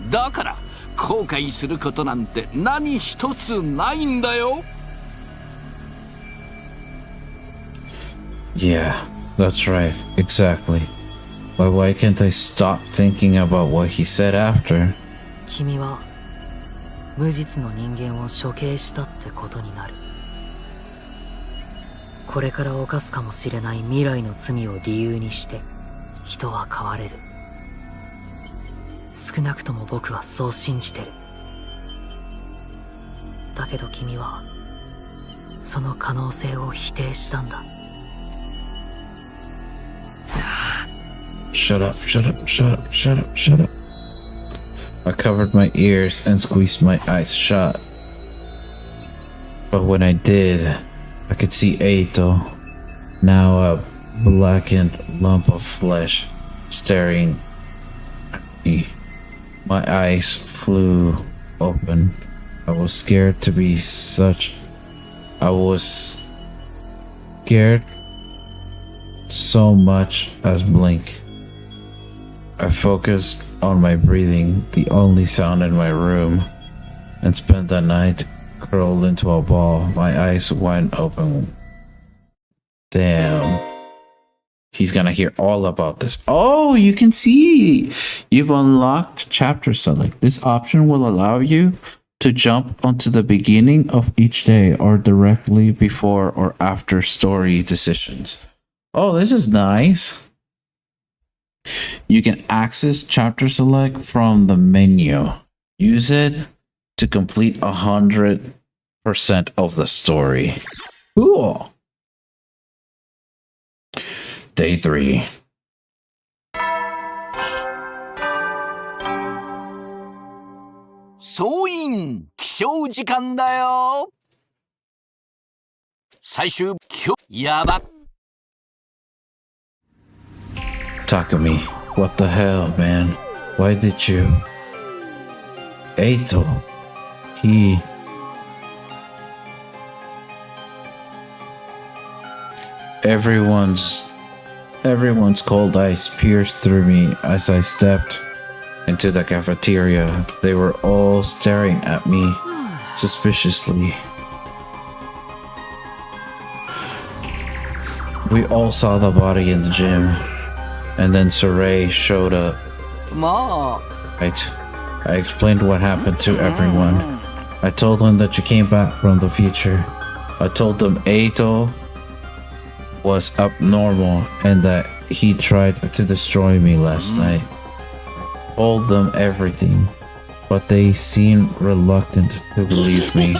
だから後悔することなんて何一つないんだよ。Yeah, that's right, exactly. But why can't I stop thinking about what he said after? 君は無実の人間を処刑したってことになる。これから犯すかもしれない未来の罪を理由にして人は変われる。少なくとも僕はそう信じてる。だけど君はその可能性を否定したんだ。Shut up, shut up, shut up, shut up, shut up. I covered my ears and squeezed my eyes shut. But when I did, I could see Eito, now a blackened lump of flesh, staring at me. My eyes flew open. I was scared to be such. I was scared so much as blink. I focused on my breathing, the only sound in my room, and spent the night curled into a ball, my eyes wide open. Damn. He's gonna hear all about this. Oh, you can see you've unlocked chapter select. This option will allow you to jump onto the beginning of each day or directly before or after story decisions. Oh, this is nice. You can access chapter select from the menu. Use it to complete 100% of the story. Cool. Day 3.総員起床時間だよ。最終今日やば。Takumi, what the hell, man? Why did you? Eito, he... Everyone's cold eyes pierced through me as I stepped into the cafeteria. They were all staring at me suspiciously. We all saw the body in the gym, and then Saray showed up. I explained what happened to everyone. I told them that you came back from the future. I told them Eito was abnormal and that he tried to destroy me last night. I told them everything, but they seemed reluctant to believe me.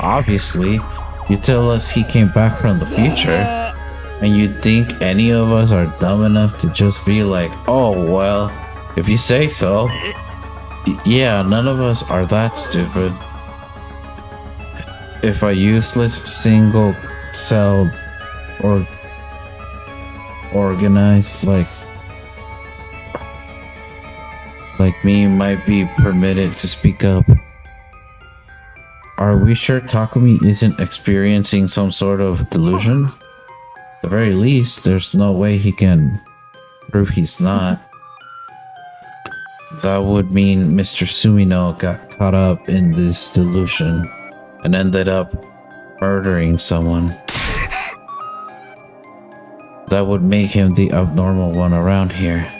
Obviously, you tell us he came back from the future, and you think any of us are dumb enough to just be like, oh well, if you say so. Yeah, none of us are that stupid. If a useless single-celled or organized like me might be permitted to speak up. Are we sure Takumi isn't experiencing some sort of delusion? At the very least, there's no way he can prove he's not. That would mean Mr. Sumino got caught up in this delusion and ended up murdering someone. That would make him the abnormal one around here.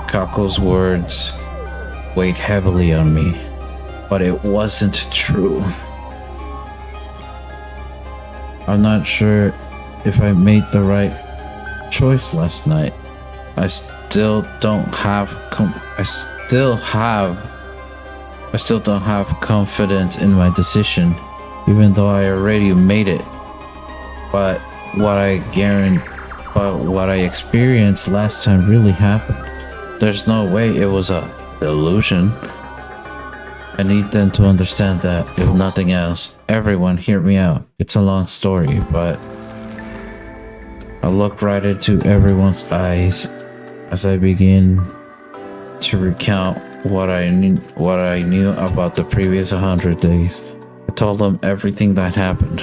Kako's words weighed heavily on me, but it wasn't true. I'm not sure if I made the right choice last night. I still don't have confidence in my decision, even though I already made it. But what I experienced last time really happened. There's no way it was a delusion. I need them to understand that, if nothing else. Everyone, hear me out. It's a long story, but I looked right into everyone's eyes as I begin to recount what I knew about the previous 100 days. I told them everything that happened.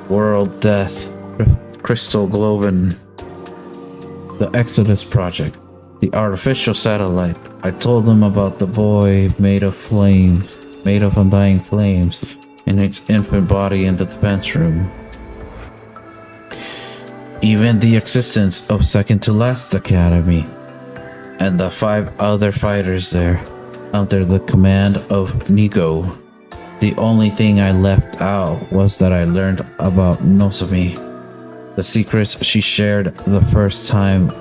World Death, Crystal Globen, the Exodus Project, the artificial satellite. I told them about the boy made of undying flames, in its infant body in the defense room. Even the existence of Second to Last Academy, and the 5 other fighters there, under the command of Nigo. The only thing I left out was that I learned about Nozomi. The secrets she shared the first time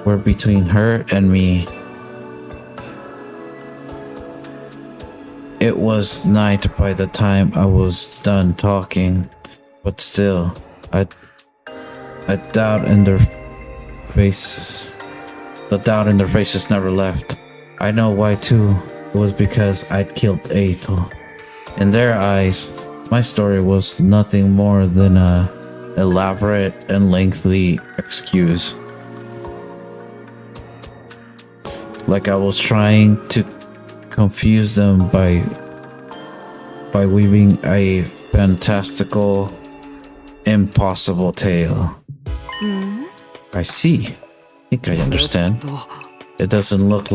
were between her and me. It was night by the time I was done talking, but still, I doubt in their faces. The doubt in their faces never left. I know why too. It was because I'd killed Eito. In their eyes, my story was nothing more than a elaborate and lengthy excuse. Like I was trying to confuse them by weaving a fantastical, impossible tale. I see. I think I understand. It doesn't look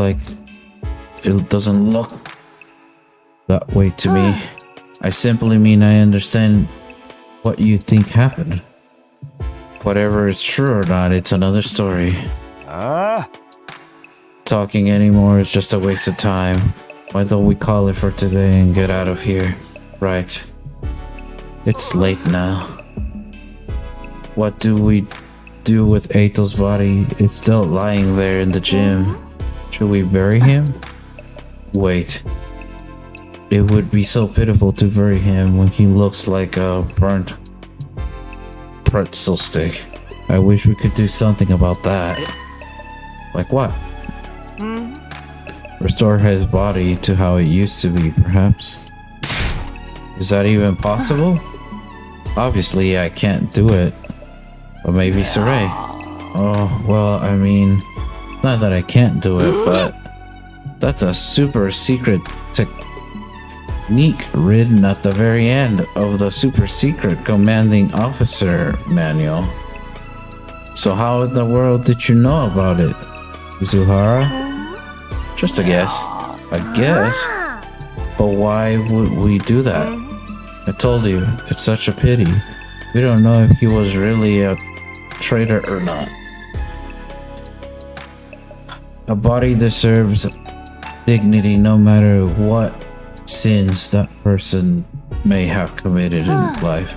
that way to me. I simply mean I understand what you think happened. Whatever is true or not, it's another story. Talking anymore is just a waste of time. Why don't we call it for today and get out of here? Right. It's late now. What do we do with Eito's body? It's still lying there in the gym. Should we bury him? Wait. It would be so pitiful to bury him when he looks like a burnt pretzel stick. I wish we could do something about that. Like what? Restore his body to how it used to be, perhaps. Is that even possible? Obviously, I can't do it. But maybe Sarai. Oh, well, I mean, not that I can't do it, but that's a super secret technique written at the very end of the super secret commanding officer manual. So how in the world did you know about it, Izuhara? Just a guess. I guess. But why would we do that? I told you, it's such a pity. We don't know if he was really a traitor or not. A body deserves dignity no matter what sins that person may have committed in life.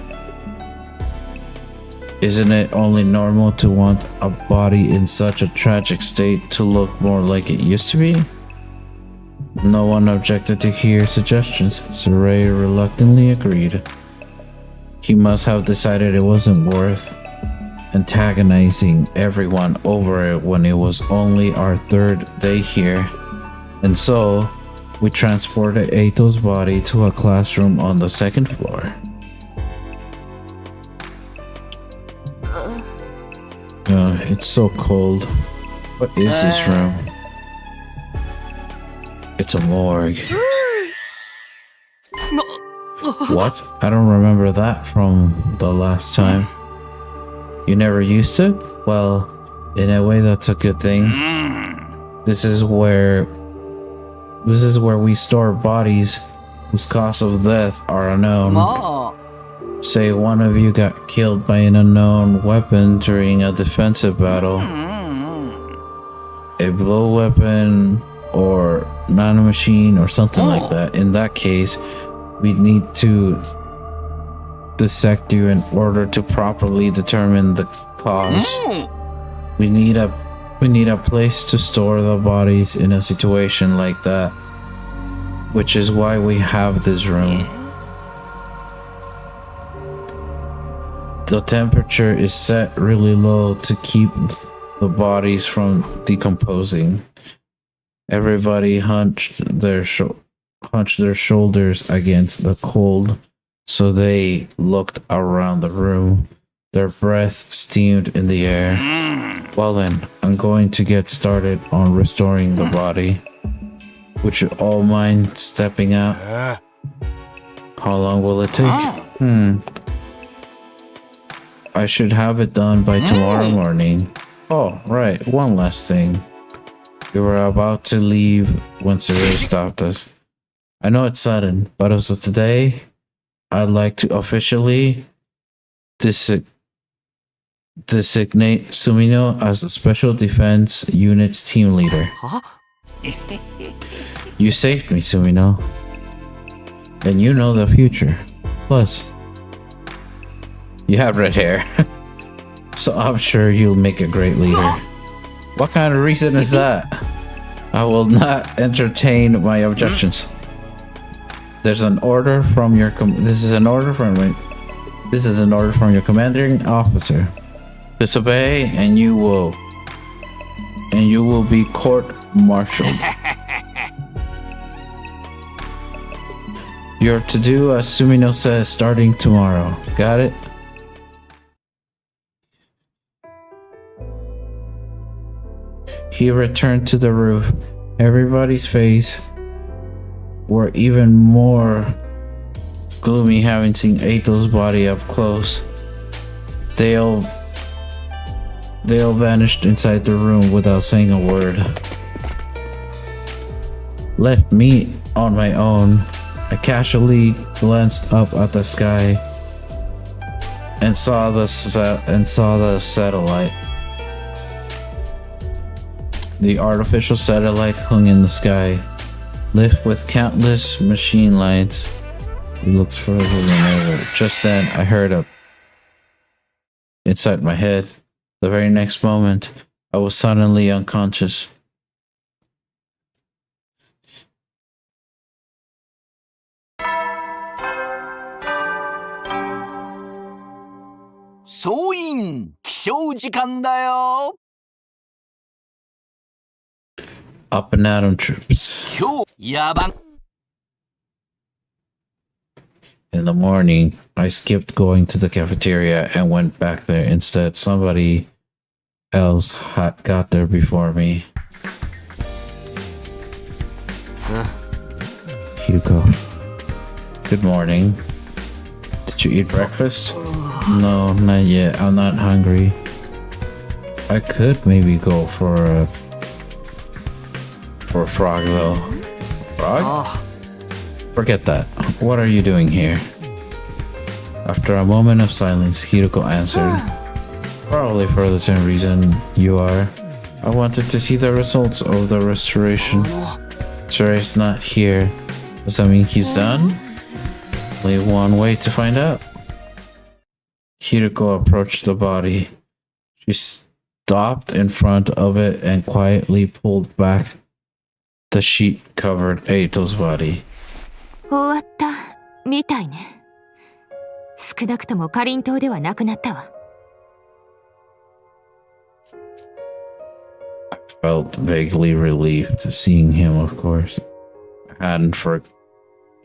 Isn't it only normal to want a body in such a tragic state to look more like it used to be? No one objected to Kir's suggestions. Sarai reluctantly agreed. He must have decided it wasn't worth antagonizing everyone over it when it was only our third day here. And so, we transported Eito's body to a classroom on the second floor. It's so cold. What is this room? It's a morgue. What? I don't remember that from the last time. You never used it? Well, in a way that's a good thing. This is where we store bodies whose cause of death are unknown. Say one of you got killed by an unknown weapon during a defensive battle. A blow weapon or nanomachine or something like that. In that case, we need to dissect you in order to properly determine the cause. We need a place to store the bodies in a situation like that, which is why we have this room. The temperature is set really low to keep the bodies from decomposing. Everybody hunched their shoulders against the cold, so they looked around the room. Their breath steamed in the air. Well then, I'm going to get started on restoring the body. Would you all mind stepping out? How long will it take? I should have it done by tomorrow morning. Oh, right, one last thing. We were about to leave when Sarai stopped us. I know it's sudden, but as of today, I'd like to officially designate Sumino as the Special Defense Unit's team leader. You saved me, Sumino. And you know the future. Plus, you have red hair. So I'm sure you'll make a great leader. What kind of reason is that? I will not entertain my objections. There's an order from your this is an order from your commanding officer. Disobey and you will be court-martialed. You're to do as Sumino says starting tomorrow. Got it? He returned to the roof. Everybody's face were even more gloomy having seen Eito's body up close. They all They all vanished inside the room without saying a word. Left me on my own. I casually glanced up at the sky and saw the satellite. The artificial satellite hung in the sky, lit with countless machine lights. It looked further than ever. Just then, I heard a inside my head. The very next moment, I was suddenly unconscious. Up and Atom trips. In the morning, I skipped going to the cafeteria and went back there. Instead, somebody else had got there before me. Hugo. Good morning. Did you eat breakfast? No, not yet. I'm not hungry. I could maybe go for a frog though. Frog? Forget that. What are you doing here? After a moment of silence, Hiroko answered. Probably for the same reason you are. I wanted to see the results of the restoration. Sarah's not here. Does that mean he's done? Only one way to find out. Hiroko approached the body. She stopped in front of it and quietly pulled back the sheet covered Eito's body. 終わったみたいね。少なくともかりんとうではなくなったわ。I felt vaguely relieved seeing him, of course. I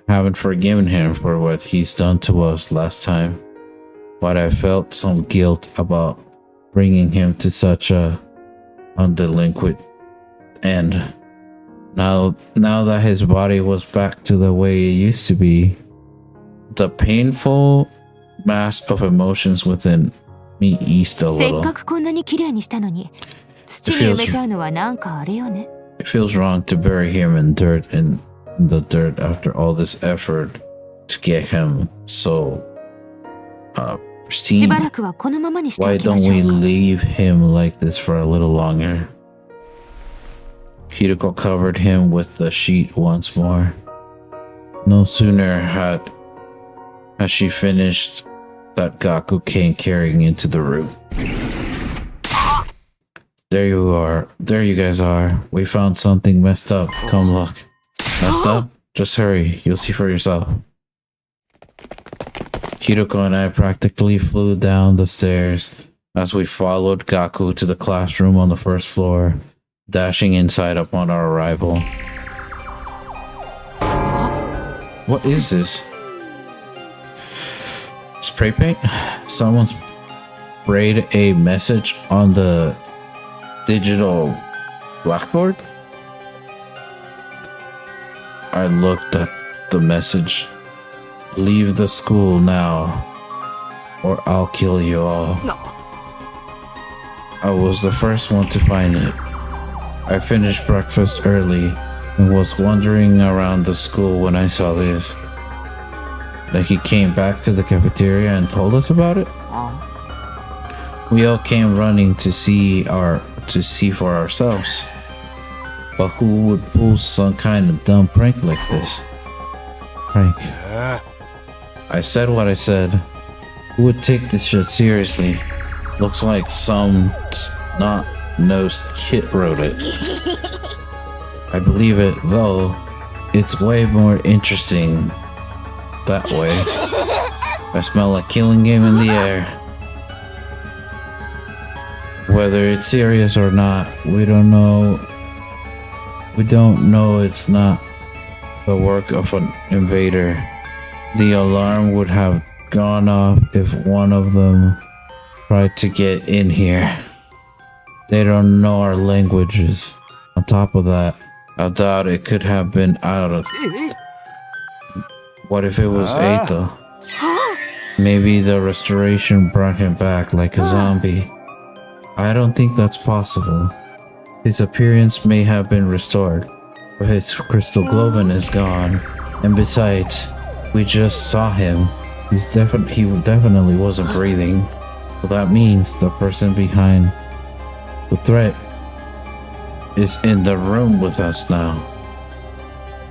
haven't forgiven him for what he's done to us last time, but I felt some guilt about bringing him to such a undelinquent end. Now that his body was back to the way it used to be, the painful mass of emotions within me eased a せっ little. かくこんなに綺麗にしたのに、土に埋めちゃうのはなんかあれよね。It feels wrong to bury him in the dirt after all this effort to get him so し pristine. ばらくはこのままにしてお Why きま don't しょ we うか。 leave him like this for a little longer? Hiroko covered him with the sheet once more. No sooner had she finished that Gaku came carrying into the room. There you guys are. We found something messed up. Come look. Messed up? Just hurry. You'll see for yourself. Hiroko and I practically flew down the stairs as we followed Gaku to the classroom on the first floor, dashing inside upon our arrival. What is this? Spray paint? Someone sprayed a message on the digital blackboard? I looked at the message. Leave the school now, or I'll kill you all. No. I was the first one to find it. I finished breakfast early and was wandering around the school when I saw this. Then he came back to the cafeteria and told us about it. We all came running to see for ourselves. But who would pull some kind of dumb prank like this? Prank. I said what I said. Who would take this shit seriously? Looks like some snot-nosed kid wrote it. I believe it, though. It's way more interesting that way. I smell a killing game in the air. Whether it's serious or not, we don't know. We don't know it's not the work of an invader. The alarm would have gone off if one of them tried to get in here. They don't know our languages. On top of that, I doubt it could have been out of... What if it was Eito? Maybe the restoration brought him back like a zombie. I don't think that's possible. His appearance may have been restored, but his crystal globin is gone. And besides, we just saw him. He definitely wasn't breathing. So that means the person behind the threat is in the room with us now.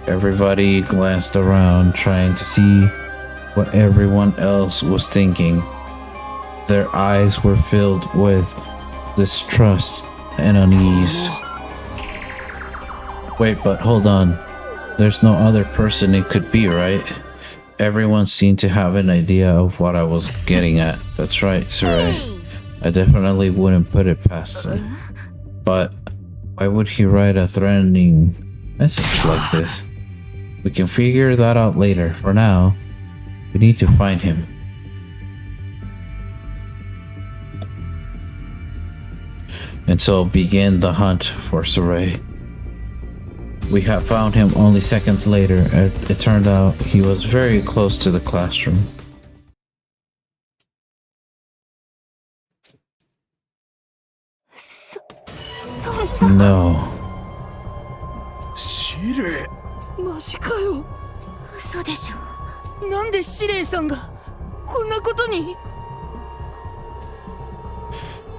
Everybody glanced around, trying to see what everyone else was thinking. Their eyes were filled with distrust and unease. Wait, but hold on. There's no other person it could be, right? Everyone seemed to have an idea of what I was getting at. That's right, Sarai. I definitely wouldn't put it past him. But why would he write a threatening message like this? We can figure that out later. For now, we need to find him. And so begin the hunt for Sarai. We had found him only seconds later. It turned out he was very close to the classroom. No. シレマジかよ。嘘でしょ。なんで司令さんがこんなことに。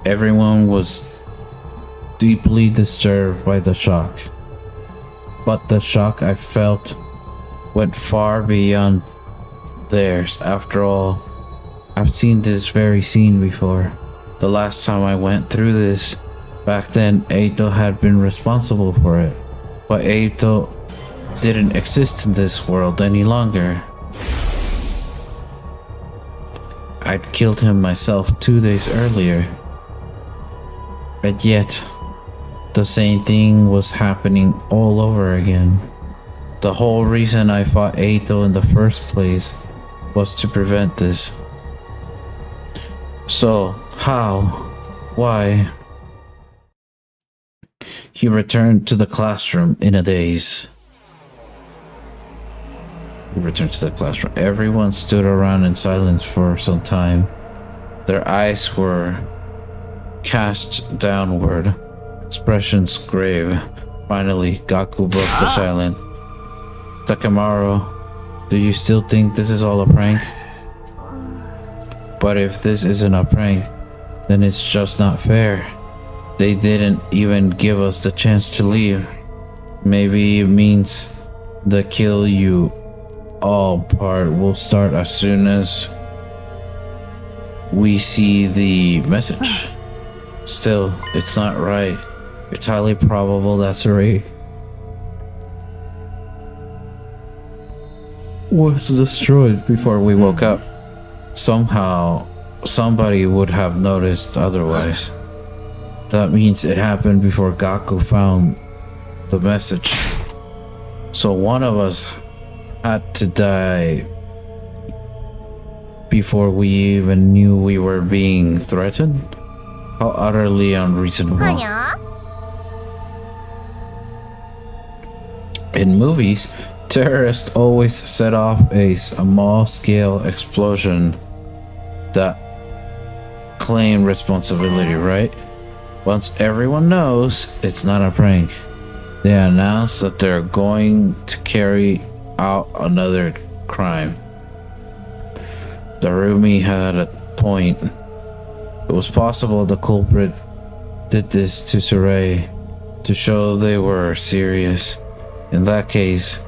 Everyone was deeply disturbed by the shock. But the shock I felt went far beyond theirs. After all, I've seen this very scene before. The last time I went through this, back then Eito had been responsible for it. But Eito didn't exist in this world any longer. I'd killed him myself 2 days earlier. And yet, the same thing was happening all over again. The whole reason I fought Eito in the first place was to prevent this. So, how? Why? He returned to the classroom in a daze. Everyone stood around in silence for some time. Their eyes were cast downward, expressions grave. Finally, Gaku broke the silence. Takamaru, do you still think this is all a prank? But if this isn't a prank, then it's just not fair. They didn't even give us the chance to leave. Maybe it means the kill you all part will start as soon as we see the message. Still, it's not right. It's highly probable that Sarai was destroyed before we woke up. Somehow, somebody would have noticed otherwise. That means it happened before Gaku found the message. So one of us had to die before we even knew we were being threatened? How utterly unreasonable. In movies, terrorists always set off a small-scale explosion that claim responsibility, right? Once everyone knows it's not a prank, they announce that they're going to carry out another crime. Darumi had a point. It was possible the culprit did this to Sarai to show they were serious. In that case,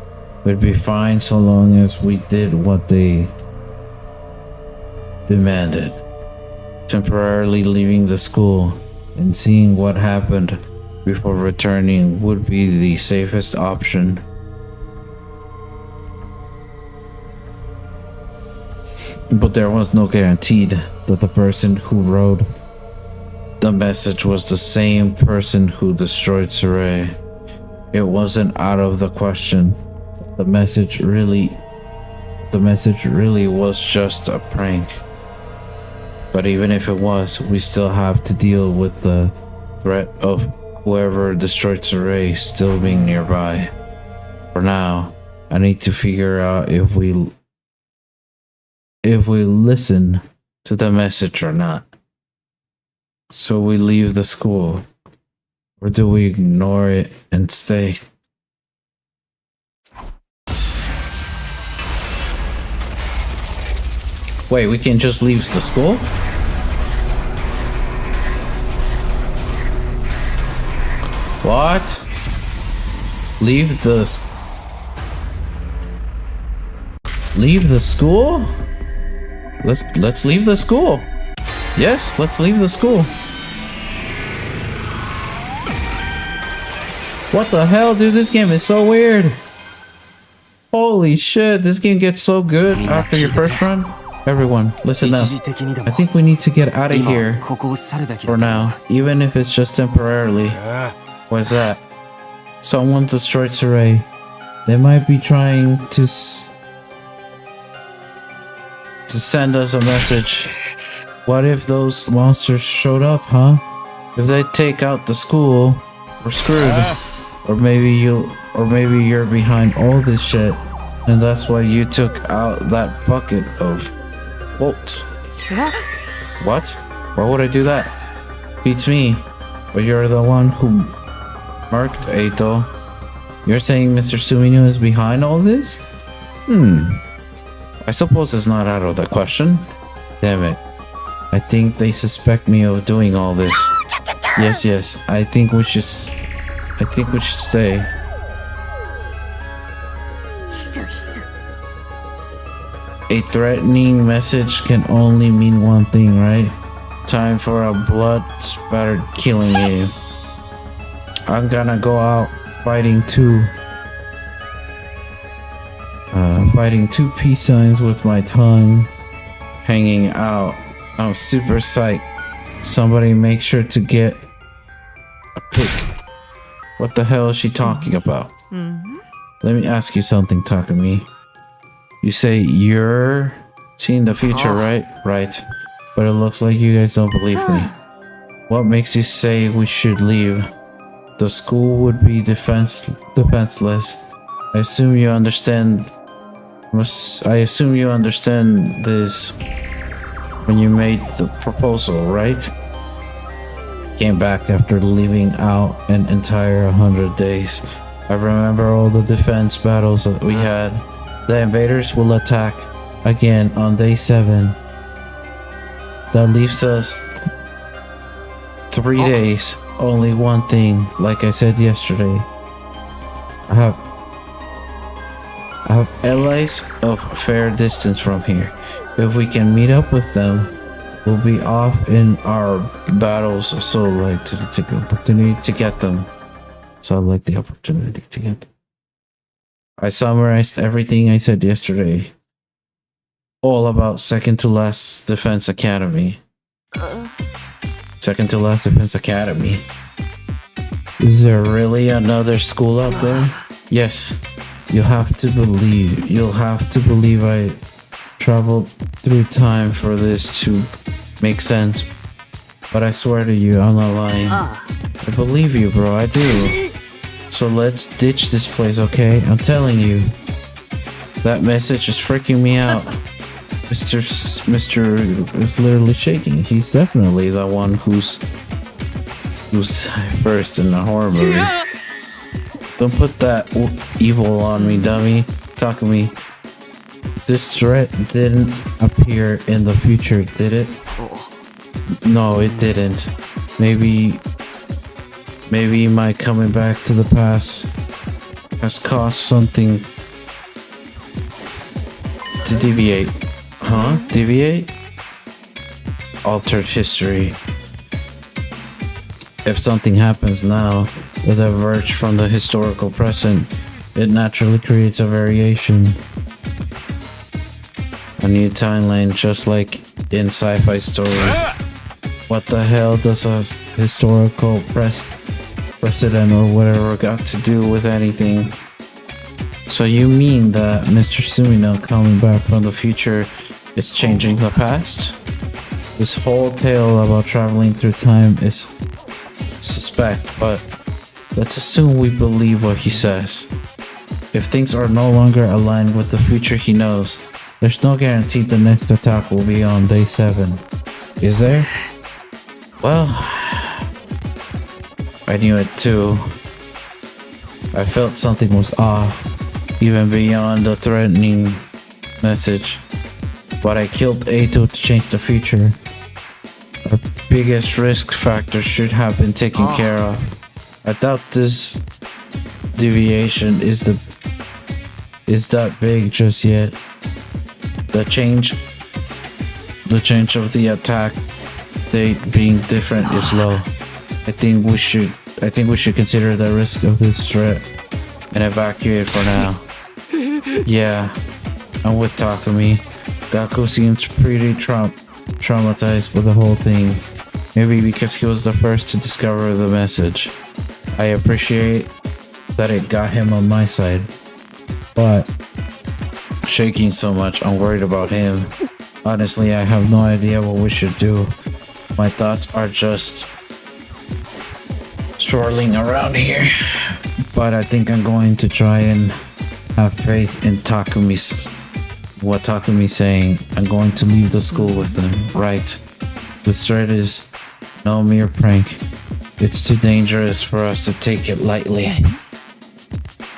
we'd be fine so long as we did what they demanded. Temporarily leaving the school and seeing what happened before returning would be the safest option. But there was no guarantee that the person who wrote the message was the same person who destroyed Sarai. It wasn't out of the question. The message really was just a prank. But even if it was, we still have to deal with the threat of whoever destroyed Sarai still being nearby. For now, I need to figure out if we listen to the message or not. So we leave the school. Or do we ignore it and stay? Wait, we can just leave the school? What? Leave the school? Let's leave the school. Yes, let's leave the school. What the hell, dude? This game is so weird. Holy shit, this game gets so good after your first run. Everyone, listen up. I think we need to get out of here for now, even if it's just temporarily. What's that? Someone destroyed Saray. They might be trying to send us a message. What if those monsters showed up, huh? If they take out the school, we're screwed. Or maybe you're behind all this shit, and that's why you took out that bucket of bolts. What? Why would I do that? Beats me. But you're the one who marked Eito. You're saying Mr. Sumino is behind all this? I suppose it's not out of the question. Damn it. I think they suspect me of doing all this. Yes. I think we should stay. A threatening message can only mean one thing, right? Time for a blood-spattered killing game. I'm gonna go out fighting two peace signs with my tongue hanging out. I'm super psyched. Somebody make sure to get a pic. What the hell is she talking about? Let me ask you something, Takumi. You say you're seeing the future, right? Right. But it looks like you guys don't believe me. What makes you say we should leave? The school would be defenseless. I assume you understand this when you made the proposal, right? Came back after leaving out an entire 100 days. I remember all the defense battles that we had. The invaders will attack again on day 7. That leaves us 3 days. Only one thing, like I said yesterday. I have allies of fair distance from here. If we can meet up with them, we'll be off in our battles. So I'd like to take the opportunity to get them. I summarized everything I said yesterday. All about Second to Last Defense Academy. Second to Last Defense Academy. Is there really another school out there? Yes. You'll have to believe I traveled through time for this to make sense. But I swear to you, I'm not lying. I believe you, bro. I do. So let's ditch this place, okay? I'm telling you. That message is freaking me out. Mr. is literally shaking. He's definitely the one who's first in the horror movie. Don't put that evil on me, dummy. Takumi. This threat didn't appear in the future, did it? No, it didn't. Maybe my coming back to the past has caused something to deviate. Huh? Deviate? Altered history. If something happens now that diverges from the historical present, it naturally creates a variation. A new timeline, just like in sci-fi stories. What the hell does a historical precedent or whatever got to do with anything? So you mean that Mr. Sumino coming back from the future is changing the past? This whole tale about traveling through time is suspect, but let's assume we believe what he says. If things are no longer aligned with the future he knows, there's no guarantee the next attack will be on day 7. Is there? Well, I knew it too. I felt something was off, even beyond the threatening message. But I killed Ato to change the future. Our biggest risk factor should have been taken care of. I doubt this deviation is that big just yet. The change of the attack date being different is low. I think we should consider the risk of this threat and evacuate for now. Yeah, I'm with Takumi. Gaku seems pretty traumatized with the whole thing. Maybe because he was the first to discover the message. I appreciate that it got him on my side, but shaking so much, I'm worried about him. Honestly, I have no idea what we should do. My thoughts are just swirling around here, but I think I'm going to try and have faith in what Takumi's saying. I'm going to leave the school with them, right? This threat is no mere prank. It's too dangerous for us to take it lightly.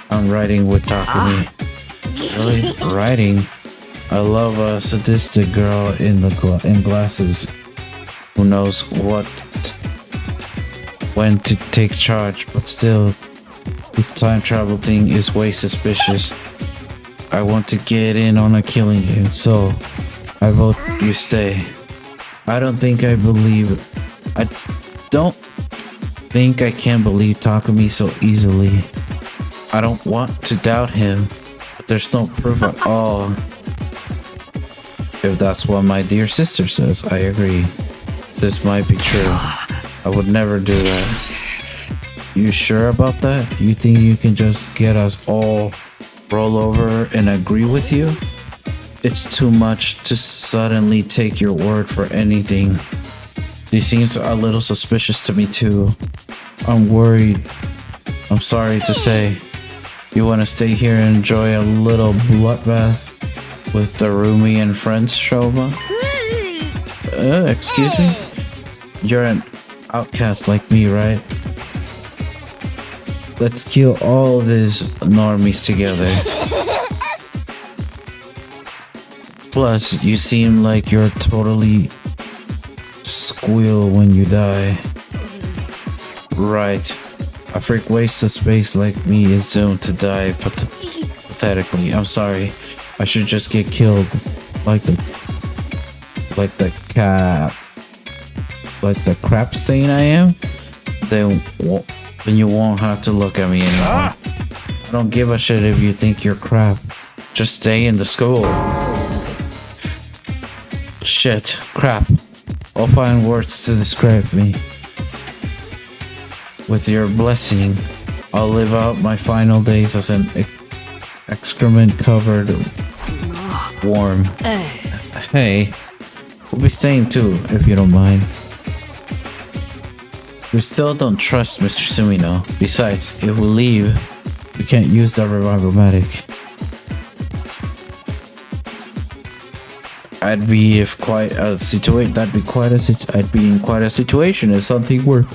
I'm riding with Takumi. Really? Riding? I love a sadistic girl in glasses who knows when to take charge, but still, this time travel thing is way suspicious. I want to get in on a killing you, so I vote you stay. I don't think I can believe Takumi so easily. I don't want to doubt him, but there's no proof at all. If that's what my dear sister says, I agree. This might be true. I would never do that. You sure about that? You think you can just get us all roll over and agree with you? It's too much to suddenly take your word for anything. This seems a little suspicious to me too. I'm worried. I'm sorry to say. You want to stay here and enjoy a little bloodbath with the Rumi and friends, Shoma? Excuse me? You're an outcast like me, right? Let's kill all these normies together. Plus, you seem like you're totally squeal when you die. Right. A freak waste of space like me is doomed to die pathetically. I'm sorry. I should just get killed like the crap stain I am. Then you won't have to look at me anymore. I don't give a shit if you think you're crap. Just stay in the school. Shit, crap. I'll find words to describe me. With your blessing, I'll live out my final days as an excrement-covered worm. Hey, we'll be staying too, if you don't mind. We still don't trust Mr. Sumino. Besides, if we leave, we can't use the revival-matic. I'd be in quite a situation if something were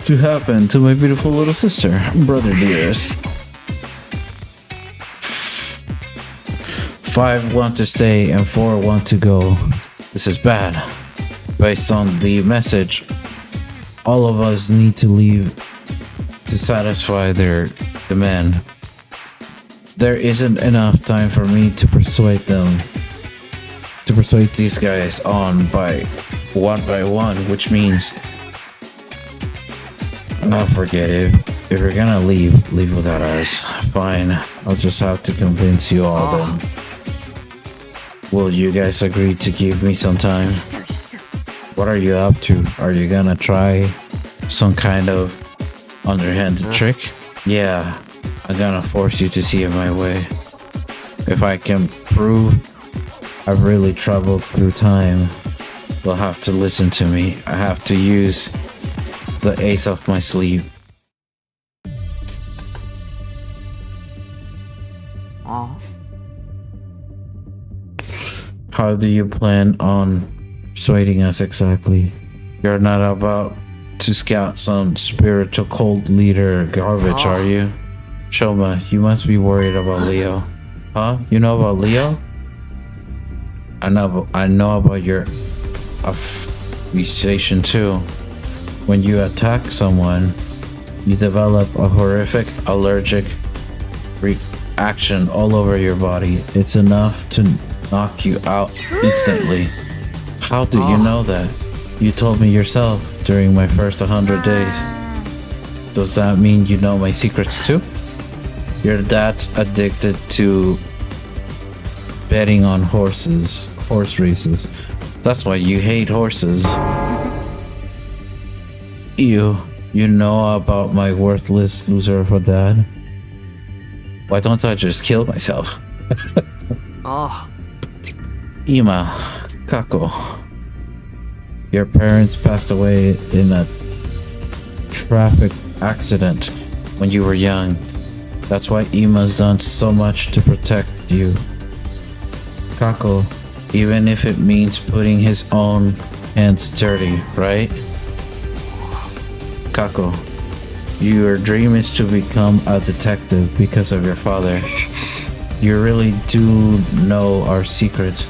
to happen to my beautiful little sister, brother dearest. 5 want to stay and 4 want to go. This is bad. Based on the message, all of us need to leave to satisfy their demand. There isn't enough time for me to persuade these guys on by one, which means I'll forget it. If you're gonna leave without us. Fine, I'll just have to convince you all then. Will you guys agree to give me some time? What are you up to? Are you gonna try some kind of underhanded trick? Yeah, I'm gonna force you to see it my way. If I can prove I've really traveled through time, you'll have to listen to me. I have to use the ace of my sleeve. How do you plan on persuading us exactly? You're not about to scout some spiritual cult leader garbage, are you? Shoma, you must be worried about Leo. Huh? You know about Leo? I know about your mutation too. When you attack someone, you develop a horrific allergic reaction all over your body. It's enough to knock you out instantly. How do you know that? You told me yourself during my first 100 days. Does that mean you know my secrets too? Your dad's addicted to betting on horse races. That's why you hate horses. You know about my worthless loser of a dad? Why don't I just kill myself? Ima, Kako, your parents passed away in a traffic accident when you were young. That's why Ima's done so much to protect you. Kako, even if it means putting his own hands dirty, right? Kako, your dream is to become a detective because of your father. You really do know our secrets,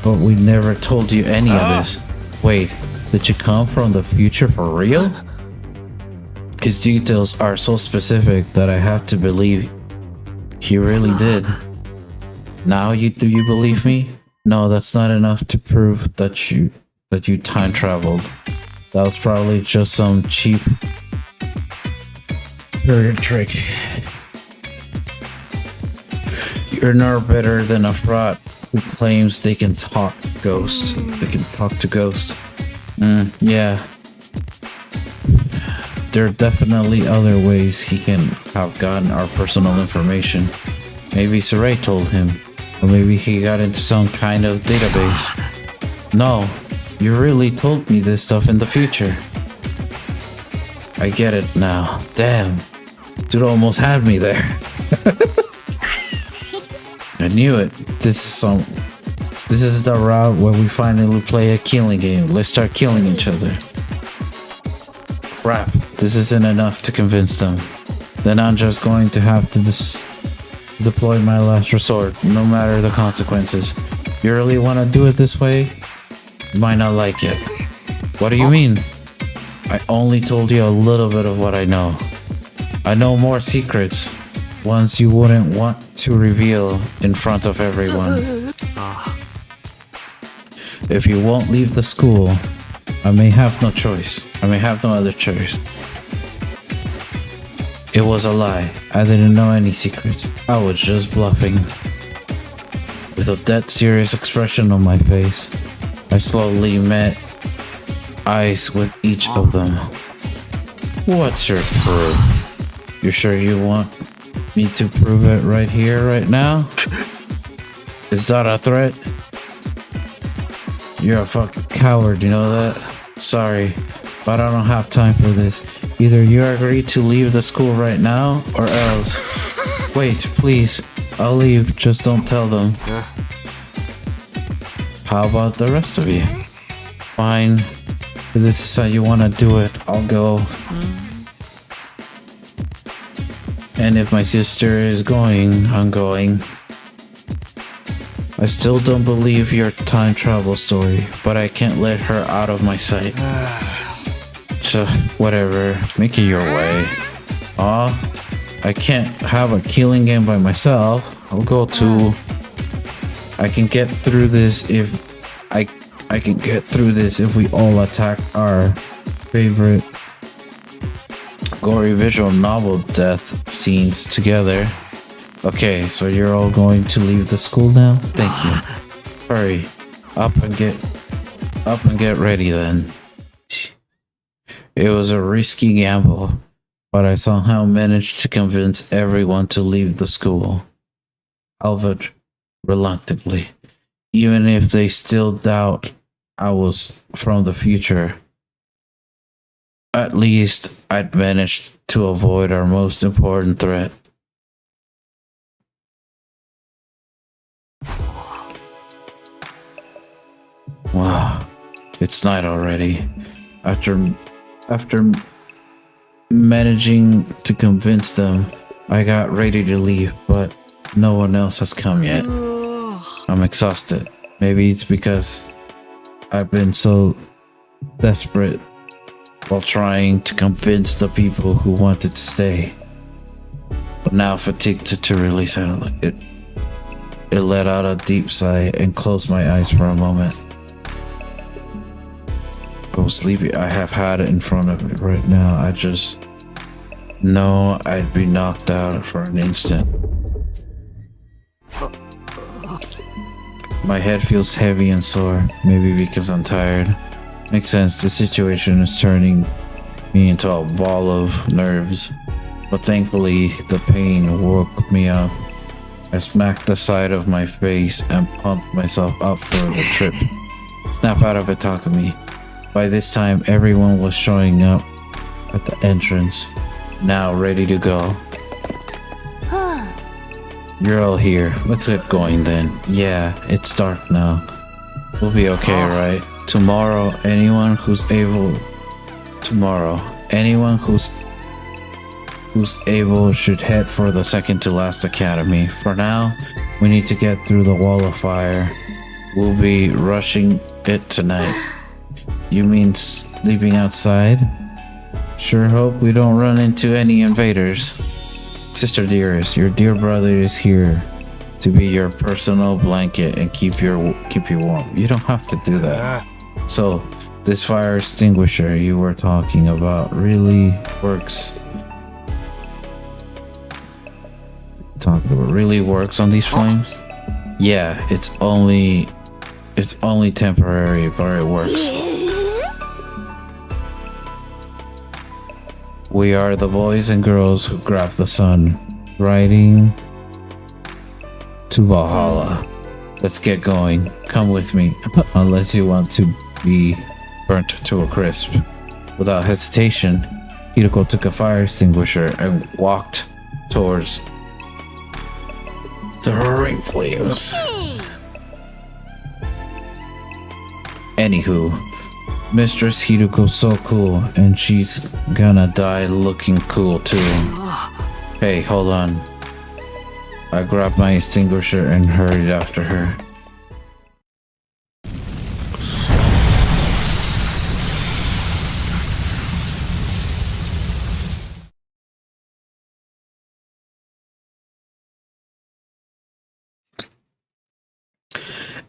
but we never told you any of this. Wait, did you come from the future for real? His details are so specific that I have to believe he really did. Now do you believe me? No, that's not enough to prove that you time traveled. That was probably just some cheap period trick. You're no better than a fraud who claims they can talk ghosts. They can talk to ghosts. Yeah. There are definitely other ways he can have gotten our personal information. Maybe Saray told him. Or maybe he got into some kind of database. No, you really told me this stuff in the future. I get it now. Damn. Dude almost had me there. I knew it. This is the route where we finally play a killing game. Let's start killing each other. Crap, this isn't enough to convince them. Then I'm just going to have to deploy my last resort, no matter the consequences. You really want to do it this way? You might not like it. What do you mean? I only told you a little bit of what I know. I know more secrets, ones you wouldn't want to reveal in front of everyone. If you won't leave the school, I may have no choice. I may have no other choice. It was a lie. I didn't know any secrets. I was just bluffing. With a dead serious expression on my face, I slowly met eyes with each of them. What's your proof? You sure you want me to prove it right here, right now? Is that a threat? You're a fucking coward, you know that? Sorry, but I don't have time for this. Either you agree to leave the school right now, or else. Wait, please. I'll leave, just don't tell them. How about the rest of you? Fine. If this is how you want to do it, I'll go. And if my sister is going, I'm going. I still don't believe your time travel story, but I can't let her out of my sight. So, whatever, make it your way. I can't have a killing game by myself. I'll go too. I can get through this if I can get through this if we all attack our favorite gory visual novel death scenes together. Okay, so you're all going to leave the school now? Thank you. Hurry, up and get ready then. It was a risky gamble, but I somehow managed to convince everyone to leave the school. Albeit reluctantly, even if they still doubt I was from the future. At least I'd managed to avoid our most important threat. Wow, it's night already. After managing to convince them, I got ready to leave, but no one else has come yet. I'm exhausted. Maybe it's because I've been so desperate while trying to convince the people who wanted to stay. But now fatigued to release it. It let out a deep sigh and closed my eyes for a moment. I was sleepy. I have had it in front of me right now. I just know I'd be knocked out for an instant. My head feels heavy and sore, maybe because I'm tired. Makes sense, the situation is turning me into a ball of nerves. But thankfully, the pain woke me up. I smacked the side of my face and pumped myself up for the trip. Snap out of it, Takumi. By this time, everyone was showing up at the entrance, now ready to go. You're all here. Let's get going then. Yeah, it's dark now. We'll be okay, right? Tomorrow, anyone who's able should head for the second to last academy. For now, we need to get through the wall of fire. We'll be rushing it tonight. You mean sleeping outside? Sure hope we don't run into any invaders. Sister dearest, your dear brother is here to be your personal blanket and keep you warm. You don't have to do that. So, this fire extinguisher you were talking about really works. Really works on these flames? Yeah, it's only temporary, but it works. We are the boys and girls who grabbed the sun, riding to Valhalla. Let's get going. Come with me, unless you want to be burnt to a crisp. Without hesitation, Hiroko took a fire extinguisher and walked towards the roaring flames. Anywho, Mistress Hiruko's so cool, and she's gonna die looking cool too. Hey, hold on. I grabbed my extinguisher and hurried after her.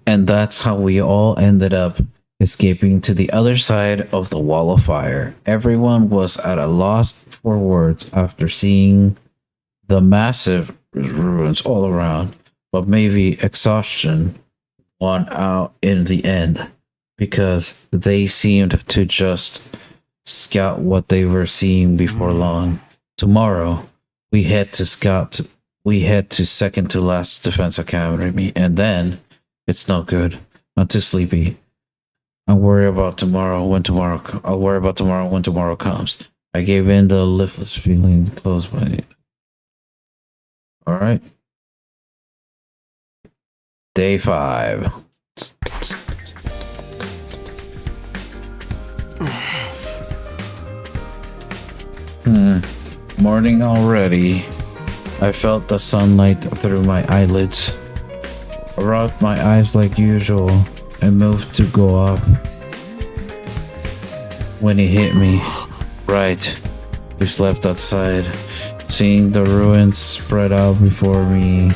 And that's how we all ended up escaping to the other side of the wall of fire. Everyone was at a loss for words after seeing the massive ruins all around, but maybe exhaustion won out in the end because they seemed to just scout what they were seeing before long. Tomorrow, we head to second to last defense academy, and then it's no good. I'm too sleepy. I'll worry about tomorrow when tomorrow comes. I gave in the liftless feeling to close my. All right. Day 5. Morning already. I felt the sunlight through my eyelids. I rubbed my eyes like usual and moved to go up when it hit me. Right, we slept outside, seeing the ruins spread out before me.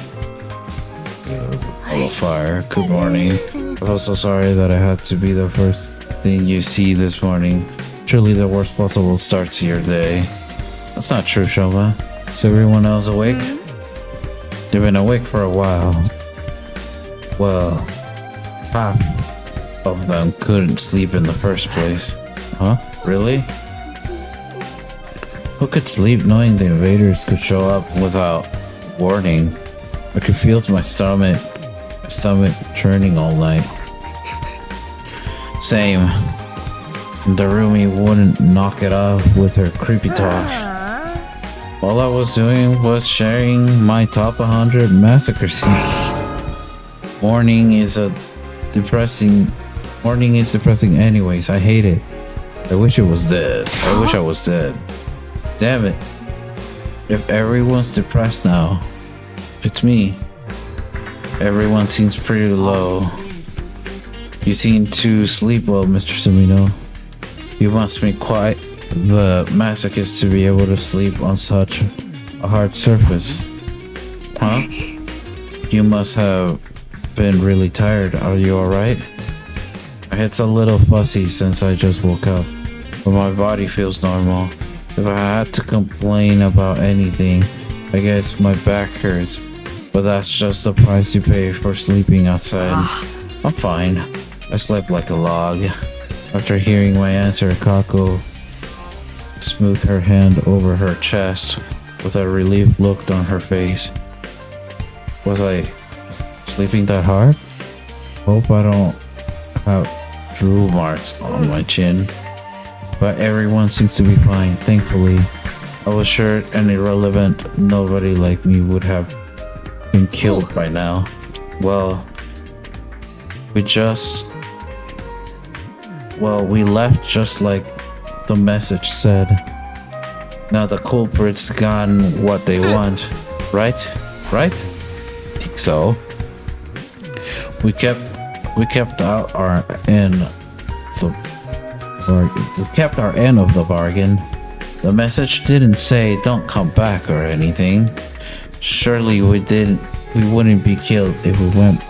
Oh, fire. Good morning. I'm so sorry that I had to be the first thing you see this morning. Truly the worst possible start to your day. That's not true, Shova. Is everyone else awake? They've been awake for a while. Well, half of them couldn't sleep in the first place. Huh? Really? Who could sleep knowing the invaders could show up without warning? I could feel my stomach churning all night. Same. The roomie wouldn't knock it off with her creepy talk. All I was doing was sharing my top 100 massacre scene. Morning is a depressing Morning is depressing anyways. I hate it. I wish it was dead. I wish I was dead. Damn it. If everyone's depressed now, it's me. Everyone seems pretty low. You seem to sleep well, Mr. Sumino. You must be quite the masochist to be able to sleep on such a hard surface. Huh? You must have been really tired. Are you alright? My head's a little fuzzy since I just woke up, but my body feels normal. If I had to complain about anything, I guess my back hurts, but that's just the price you pay for sleeping outside. I'm fine. I slept like a log. After hearing my answer, Kako smoothed her hand over her chest with a relieved look on her face. Was I sleeping that hard? Hope I don't have drool marks on my chin. But everyone seems to be fine, thankfully. I was sure an irrelevant nobody like me would have been killed by now. Well, we left just like the message said. Now the culprit's gotten what they want, right? Right? I think so. We kept our end of the bargain. The message didn't say don't come back or anything. Surely we wouldn't be killed if we went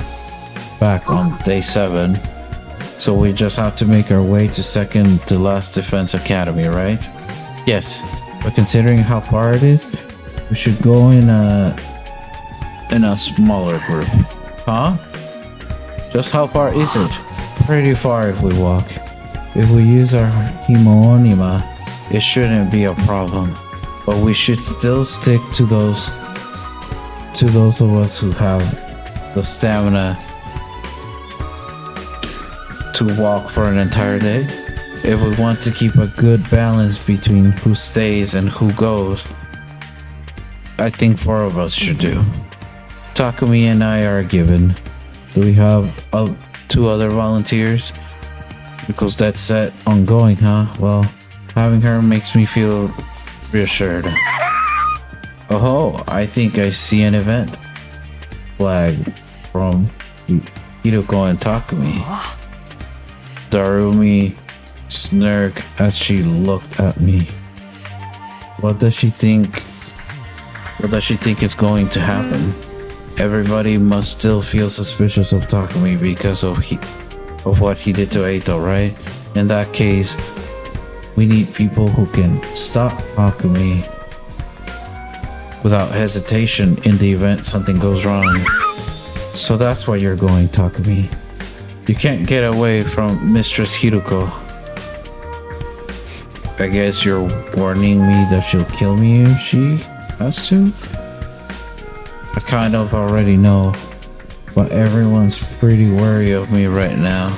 back on day 7. So we just have to make our way to second to last defense academy, right? Yes, but considering how far it is, we should go in a smaller group. Huh? Just how far is it? Pretty far if we walk. If we use our Himoonima, it shouldn't be a problem. But we should still stick to those of us who have the stamina to walk for an entire day. If we want to keep a good balance between who stays and who goes, I think 4 of us should do. Takumi and I are given. Do we have 2 other volunteers? Because that's set on going, huh? Well, having her makes me feel reassured. Oh, I think I see an event flag from Hiroko and Takumi. Darumi smirked as she looked at me. What does she think is going to happen? Everybody must still feel suspicious of Takumi because of what he did to Eito, right? In that case, we need people who can stop Takumi without hesitation in the event something goes wrong. So that's why you're going, Takumi. You can't get away from Mistress Hiroko. I guess you're warning me that she'll kill me if she has to? I kind of already know, but everyone's pretty wary of me right now.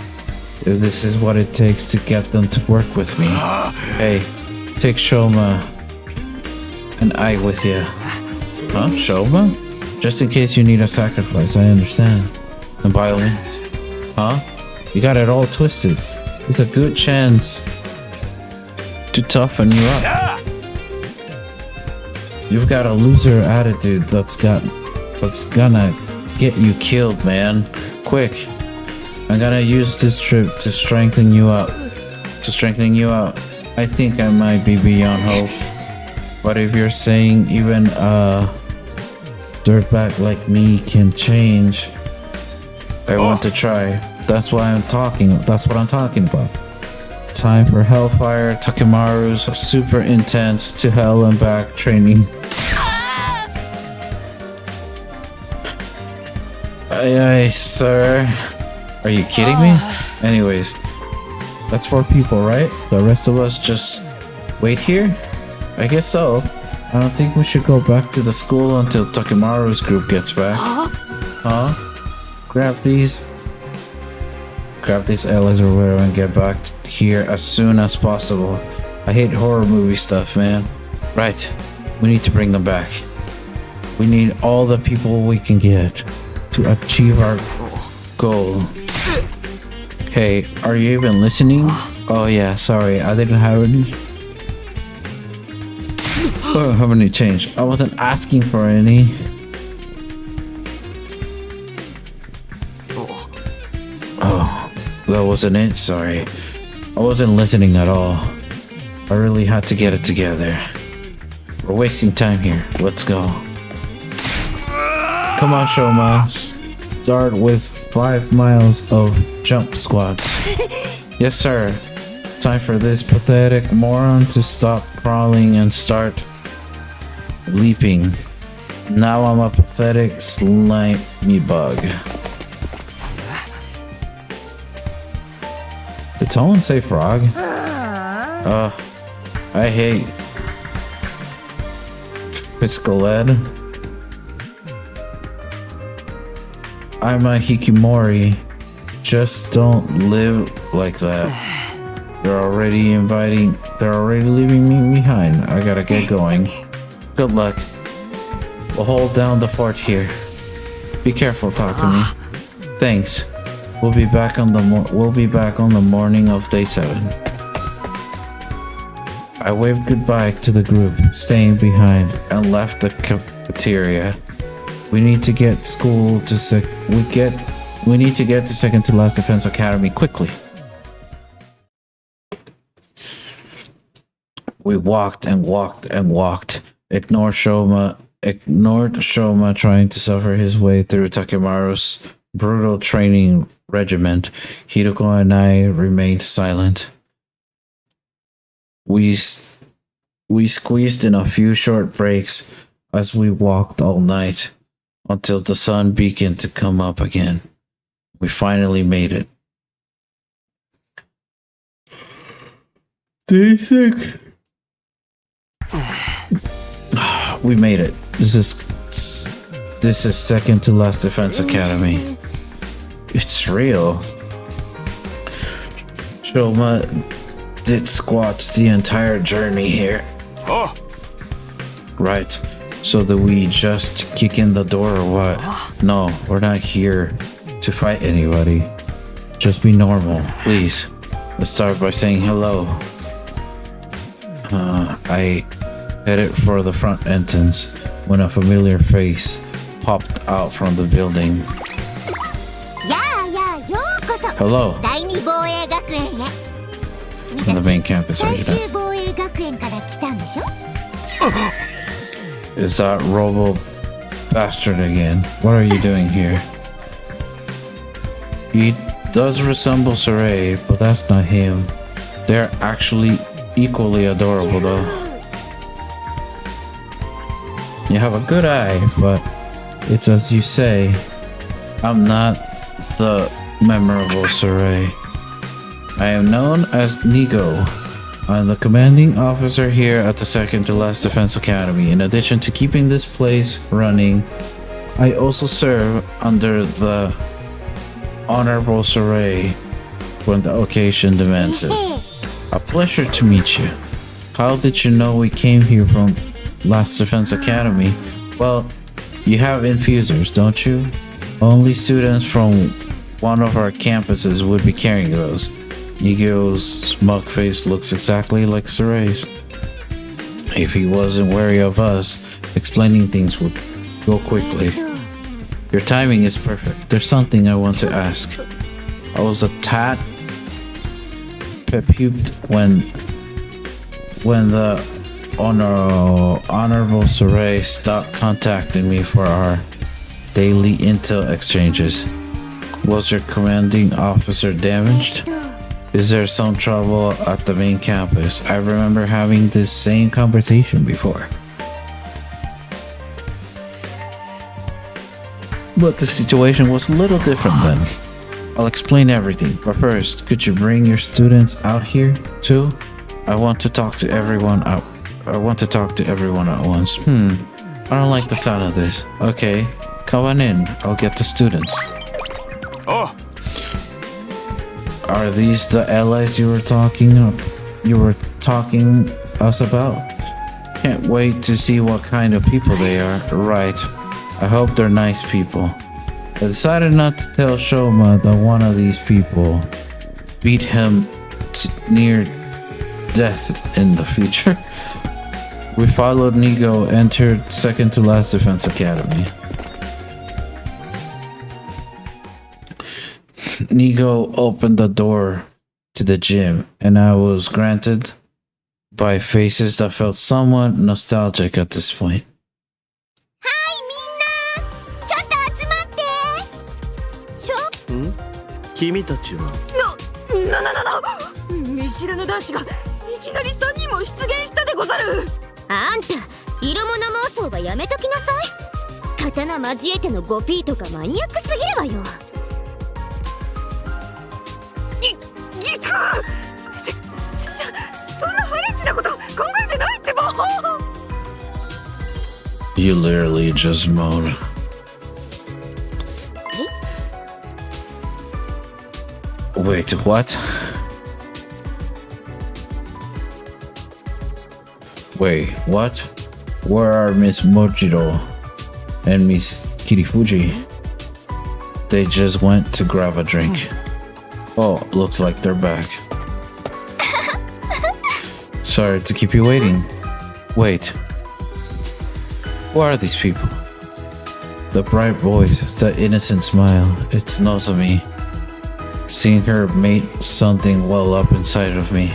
If this is what it takes to get them to work with me. Hey, take Shoma and I with you. Huh? Shoma? Just in case you need a sacrifice, I understand. And by all means. Huh? You got it all twisted. It's a good chance to toughen you up. You've got a loser attitude that's gonna get you killed, man. Quick. I'm gonna use this trip to strengthen you up. I think I might be beyond hope. But if you're saying even a dirtbag like me can change, I want to try. That's what I'm talking about. Time for Hellfire Takemaru's super intense to hell and back training. Aye, sir. Are you kidding me? Anyways, that's 4 people, right? The rest of us just wait here? I guess so. I don't think we should go back to the school until Takemaru's group gets back. Huh? Grab these allies or whatever and get back here as soon as possible. I hate horror movie stuff, man. Right. We need to bring them back. We need all the people we can get to achieve our goal. Hey, are you even listening? Oh yeah, sorry, I didn't have any. I don't have any change. I wasn't asking for any. Oh, that wasn't it. Sorry, I wasn't listening at all. I really had to get it together. We're wasting time here. Let's go. Come on, Shoma. Start with 5 miles of jump squats. Yes, sir. Time for this pathetic moron to stop crawling and start leaping. Now I'm a pathetic slimy bug. Did someone say frog? I hate physical ed. I'm a hikikomori. Just don't live like that. They're already leaving me behind. I gotta get going. Good luck. We'll hold down the fort here. Be careful, Takumi. Thanks. We'll be back on the morning of day 7. I waved goodbye to the group, staying behind, and left the cafeteria. We need to get to second to last defense academy quickly. We walked and walked and walked. Ignored Shoma trying to suffer his way through Takemaru's brutal training regiment. Hideko and I remained silent. We squeezed in a few short breaks as we walked all night until the sun began to come up again. We finally made it. Day 6. We made it. This is second to last defense academy. It's real. Shoma did squats the entire journey here. Oh, Right. So do we just kick in the door or what? No, we're not here to fight anybody. Just be normal, please. Let's start by saying hello. I headed for the front entrance when a familiar face popped out from the building. Hello. On the main campus, are you there? Is that Robo bastard again? What are you doing here? He does resemble Sarai, but that's not him. They're actually equally adorable though. You have a good eye, but it's as you say. I'm not the memorable Sarai. I am known as Nigo. I'm the commanding officer here at the second to last defense academy. In addition to keeping this place running, I also serve under the Honorable Sarai when the occasion demands it. A pleasure to meet you. How did you know we came here from Last Defense Academy? Well, you have infusers, don't you? Only students from one of our campuses would be carrying those. Nigo's smug face looks exactly like Sarai's. If he wasn't wary of us, explaining things would go quickly. Your timing is perfect. There's something I want to ask. I was a tad peeved when the Honorable Sarai stopped contacting me for our daily intel exchanges. Was your commanding officer damaged? Is there some trouble at the main campus? I remember having this same conversation before. But the situation was a little different then. I'll explain everything, but first, could you bring your students out here too? I want to talk to everyone at once. I don't like the sound of this. Okay, come on in. I'll get the students. oh, Are these the allies you were talking us about? Can't wait to see what kind of people they are. Right. I hope they're nice people. I decided not to tell Shoma that one of these people beat him to near death in the future. We followed Nigo, entered second to last defense academy. Nigo opened the door to the gym, and I was granted by faces that felt somewhat nostalgic at this point. 君たちは見知らぬ男子がいきなり3人も出現したでござる。あんた色物妄想はやめときなさい。刀交えての 5P とかマニアックすぎるわよ。ギクそんなハレンチなこと考えてないってば。 You literally just moaned. Wait, what? Wait, what? Where are Miss Mojiro and Miss Kirifuji? They just went to grab a drink. Oh, looks like they're back. Sorry to keep you waiting. Wait. Who are these people? The bright voice, the innocent smile, it's Nozomi. Seeing her made something well up inside of me.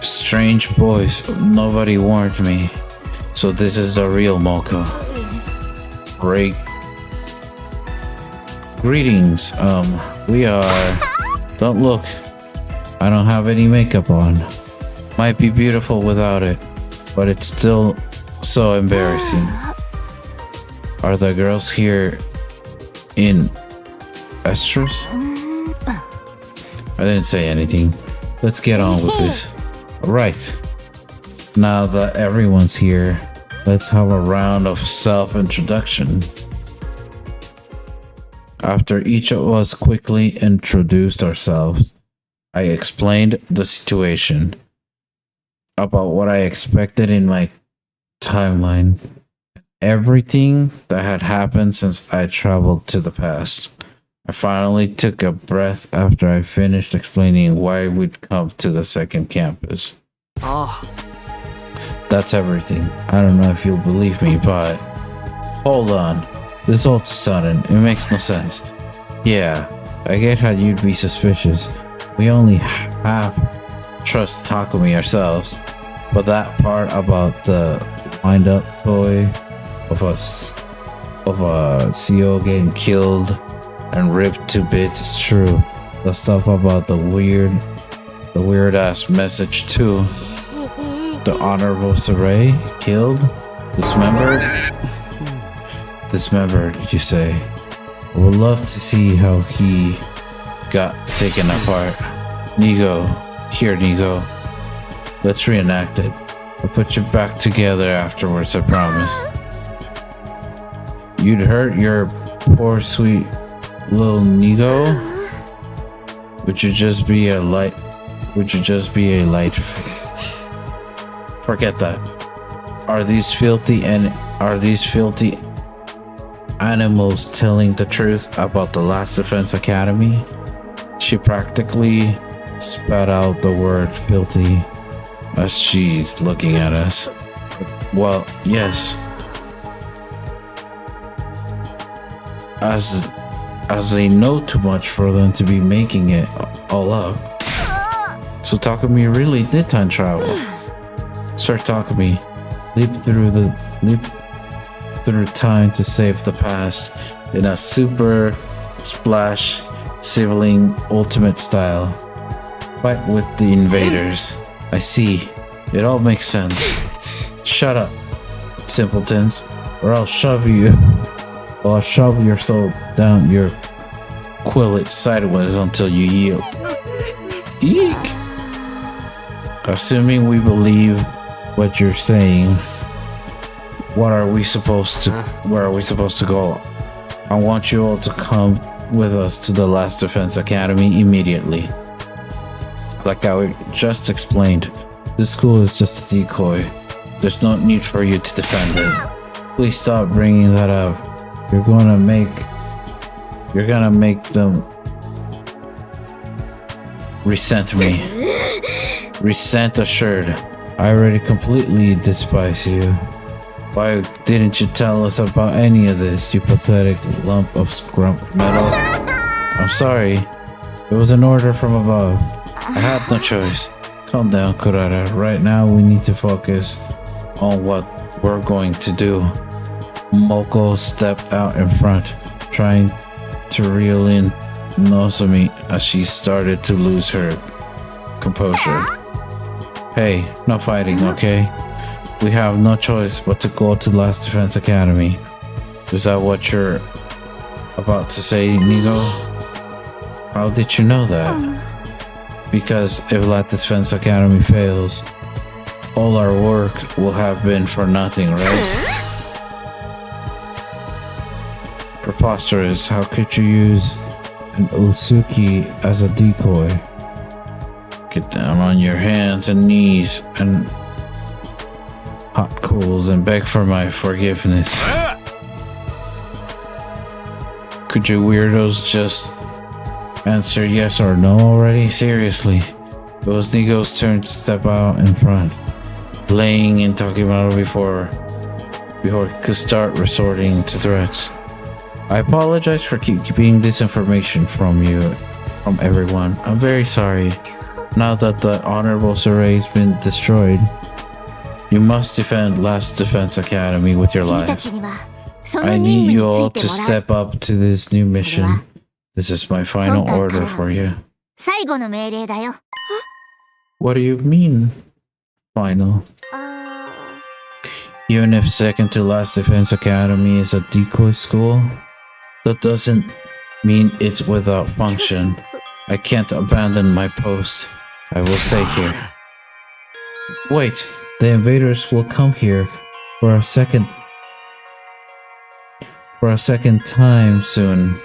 Strange voice, nobody warned me. So this is the real Moko. Ray. Greetings, we are... Don't look. I don't have any makeup on. Might be beautiful without it, but it's still so embarrassing. Are the girls here in Estros? I didn't say anything. Let's get on with this. Alright. Now that everyone's here, let's have a round of self-introduction. After each of us quickly introduced ourselves, I explained the situation about what I expected in my timeline. Everything that had happened since I traveled to the past. I finally took a breath after I finished explaining why we'd come to the second campus. That's everything. I don't know if you'll believe me, but... Hold on. This is all too sudden. It makes no sense. Yeah, I get how you'd be suspicious. We only half trust Takumi ourselves. But that part about the wind-up toy of a CO getting killed and ripped to bits is true. The stuff about the weird ass message too. The Honorable Saray killed, dismembered, you say. I would love to see how he got taken apart. Nigo, let's reenact it. I'll put you back together afterwards, I promise. You'd hurt your poor sweet little Nigo? Would you just be a light? Forget that. Are these filthy animals telling the truth about the Last Defense Academy? She practically spat out the word filthy as she's looking at us. Well, yes. As they know too much for them to be making it all up. So Takumi really did time travel. Sir Takumi, leap through time to save the past in a super splash sibling ultimate style. Fight with the invaders. I see. It all makes sense. Shut up, simpletons, or I'll shove your soul down your quillet sideways until you yield. Eek! Assuming we believe what you're saying, where are we supposed to go? I want you all to come with us to the Last Defense Academy immediately. Like I just explained, this school is just a decoy. There's no need for you to defend it. Please stop bringing that up. You're gonna make You're gonna make them resent me. Resent assured. I already completely despise you. Why didn't you tell us about any of this, you pathetic lump of scrump metal? I'm sorry. It was an order from above. I had no choice. Calm down, Kurata. Right now we need to focus on what we're going to do. Moko stepped out in front, trying to reel in Nozomi as she started to lose her composure. Hey, no fighting, okay? We have no choice but to go to Last Defense Academy. Is that what you're about to say, Nigo? How did you know that? Because if Last Defense Academy fails, all our work will have been for nothing, right? Preposterous. How could you use an Usuki as a decoy? Get down on your hands and knees and hot coals and beg for my forgiveness. Could you weirdos just answer yes or no already? Seriously. It was Nigo's turn to step out in front, laying and talking about it before he could start resorting to threats. I apologize for keeping this information from everyone. I'm very sorry. Now that the Honorable Survey has been destroyed, you must defend Last Defense Academy with your lives. I need you all to step up to this new mission. This is my final order for you. What do you mean, final? Even if second to Last Defense Academy is a decoy school, that doesn't mean it's without function. I can't abandon my post. I will stay here. Wait, the invaders will come here for a second time soon.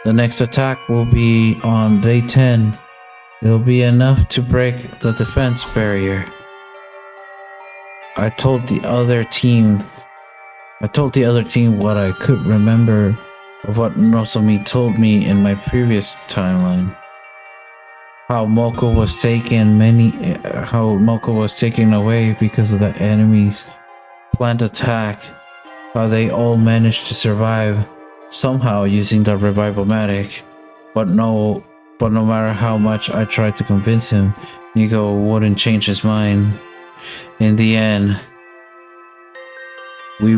The next attack will be on day 10. It'll be enough to break the defense barrier. I told the other team what I could remember of what Nozomi told me in my previous timeline. How Moko was taken away because of the enemy's planned attack. How they all managed to survive somehow using the revival medic. But no matter how much I tried to convince him, Nigo wouldn't change his mind. In the end, we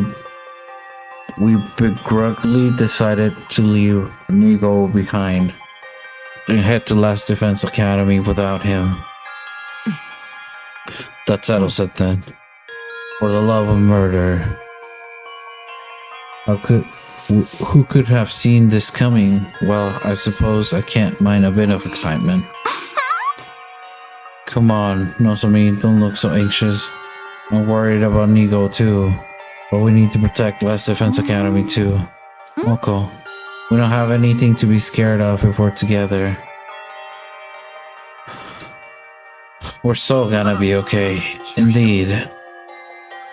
begrudgingly decided to leave Nigo behind and head to Last Defense Academy without him. That settles it then. For the love of murder. Who could have seen this coming? Well, I suppose I can't mind a bit of excitement. Come on, Nozomi, don't look so anxious. I'm worried about Nigo too. But we need to protect Last Defense Academy too. Moko, we don't have anything to be scared of if we're together. We're so gonna be okay. Indeed.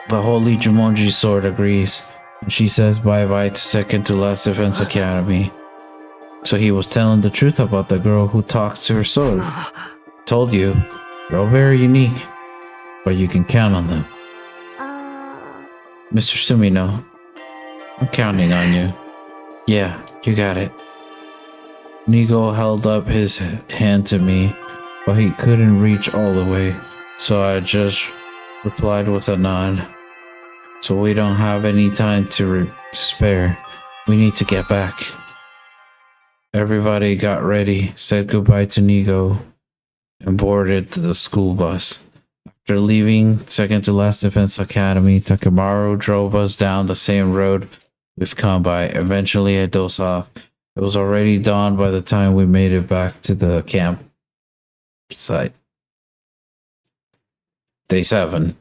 The Holy Jumonji sword agrees. And she says bye-bye to second to Last Defense Academy. So he was telling the truth about the girl who talks to her sword. Told you. They're all very unique. But you can count on them. Mr. Sumino, I'm counting on you. Yeah, you got it. Nigo held up his hand to me, but he couldn't reach all the way, so I just replied with a nod. So we don't have any time to spare. We need to get back. Everybody got ready, said goodbye to Nigo, and boarded the school bus. After leaving second to Last Defense Academy, Takemaru drove us down the same road we've come by. Eventually I dozed off. It was already dawn by the time we made it back to the camp site. Day 7.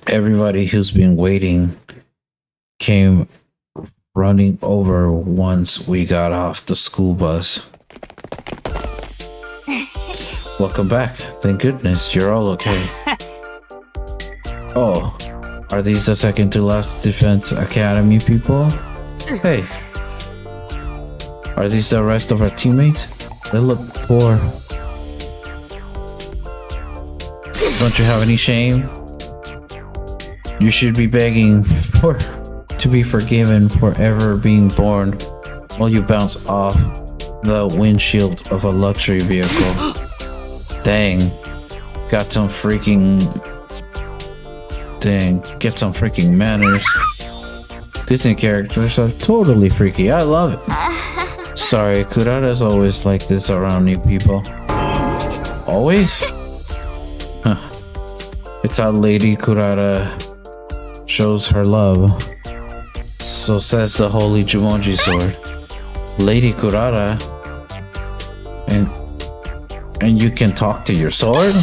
Everybody who's been waiting came running over once we got off the school bus. Welcome back. Thank goodness you're all okay. Oh, are these the second to Last Defense Academy people? Hey. Are these the rest of our teammates? They look poor. Don't you have any shame? You should be begging to be forgiven for ever being born while you bounce off the windshield of a luxury vehicle. Dang. Get some freaking manners. Disney characters are totally freaky. I love it. Sorry, Kurata's always like this around new people. Always? Huh. It's how Lady Kurata shows her love. So says the holy Jumonji sword. Lady Kurata? And you can talk to your sword?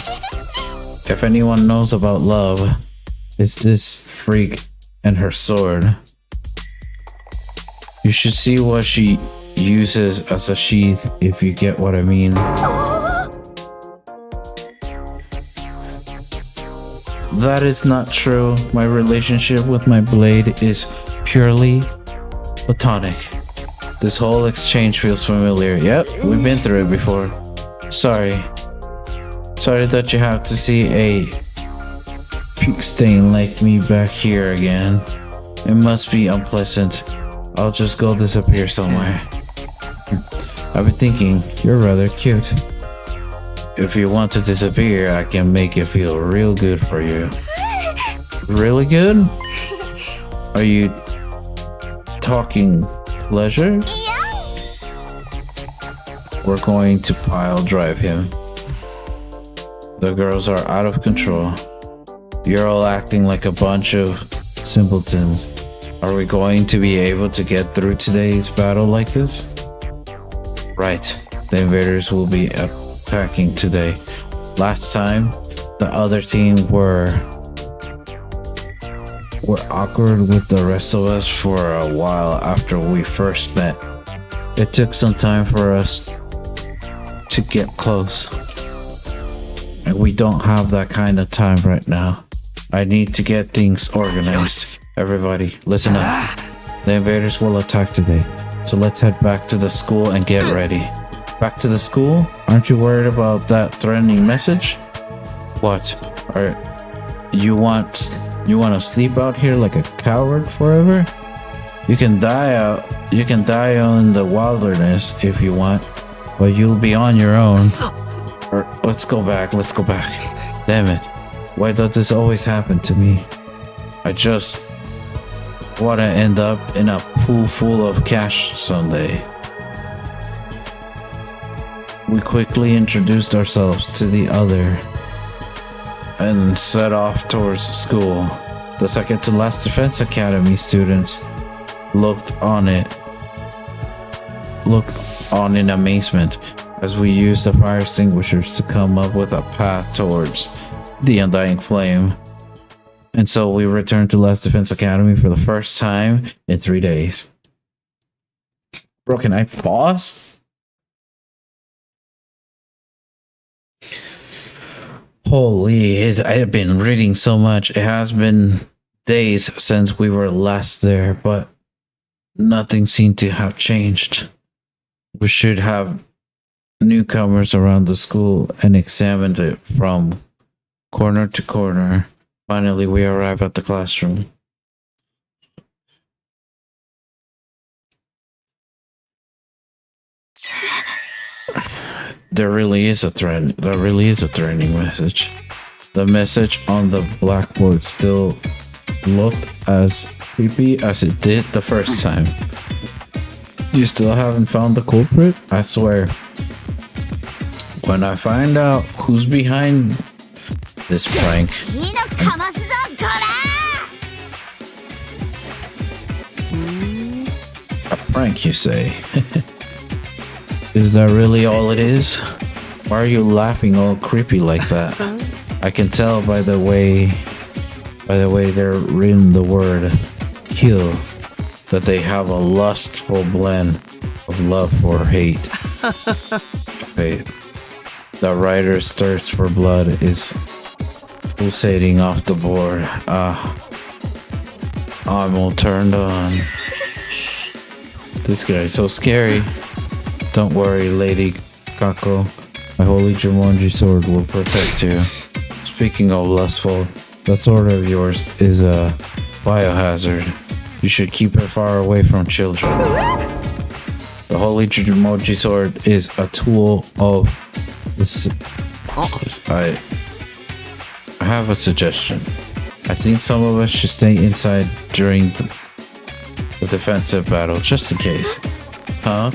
If anyone knows about love, it's this freak and her sword. You should see what she uses as a sheath, if you get what I mean. That is not true. My relationship with my blade is purely platonic. This whole exchange feels familiar. Yep, we've been through it before. Sorry that you have to see a puke stain like me back here again. It must be unpleasant. I'll just go disappear somewhere. I've been thinking, you're rather cute. If you want to disappear, I can make it feel real good for you. Really good? Are you talking pleasure? We're going to pile drive him. The girls are out of control. You're all acting like a bunch of simpletons. Are we going to be able to get through today's battle like this? Right. The invaders will be attacking today. Last time, the other team were awkward with the rest of us for a while after we first met. It took some time for us to get close. And we don't have that kind of time right now. I need to get things organized. Everybody, listen up. The invaders will attack today. So let's head back to the school and get ready. Back to the school? Aren't you worried about that threatening message? What? You want to sleep out here like a coward forever? You can die in the wilderness if you want, but you'll be on your own. Let's go back. Damn it. Why does this always happen to me? I just want to end up in a pool full of cash someday. We quickly introduced ourselves to the other and set off towards the school. The second to last Defense Academy students looked on in amazement as we used the fire extinguishers to come up with a path towards the undying flame. And so we returned to Last Defense Academy for the first time in 3 days. Bro, can I pause? Holy, I have been reading so much. It has been days since we were last there, but nothing seemed to have changed. We should have newcomers around the school and examined it from corner to corner. Finally, we arrive at the classroom. There really is a threatening message. The message on the blackboard still looked as creepy as it did the first time. You still haven't found the culprit? I swear. When I find out who's behind this prank. A prank, you say? Is that really all it is? Why are you laughing all creepy like that? I can tell by the way they're written the word kill that they have a lustful blend of love or hate. Wait. The writer's thirst for blood is pulsating off the board. I'm all turned on. This guy is so scary. Don't worry, Lady Kako. My holy Jumonji sword will protect you. Speaking of lustful, that sword of yours is a biohazard. You should keep it far away from children. The holy Jumonji sword is a tool of the... I have a suggestion. I think some of us should stay inside during the defensive battle, just in case. Huh?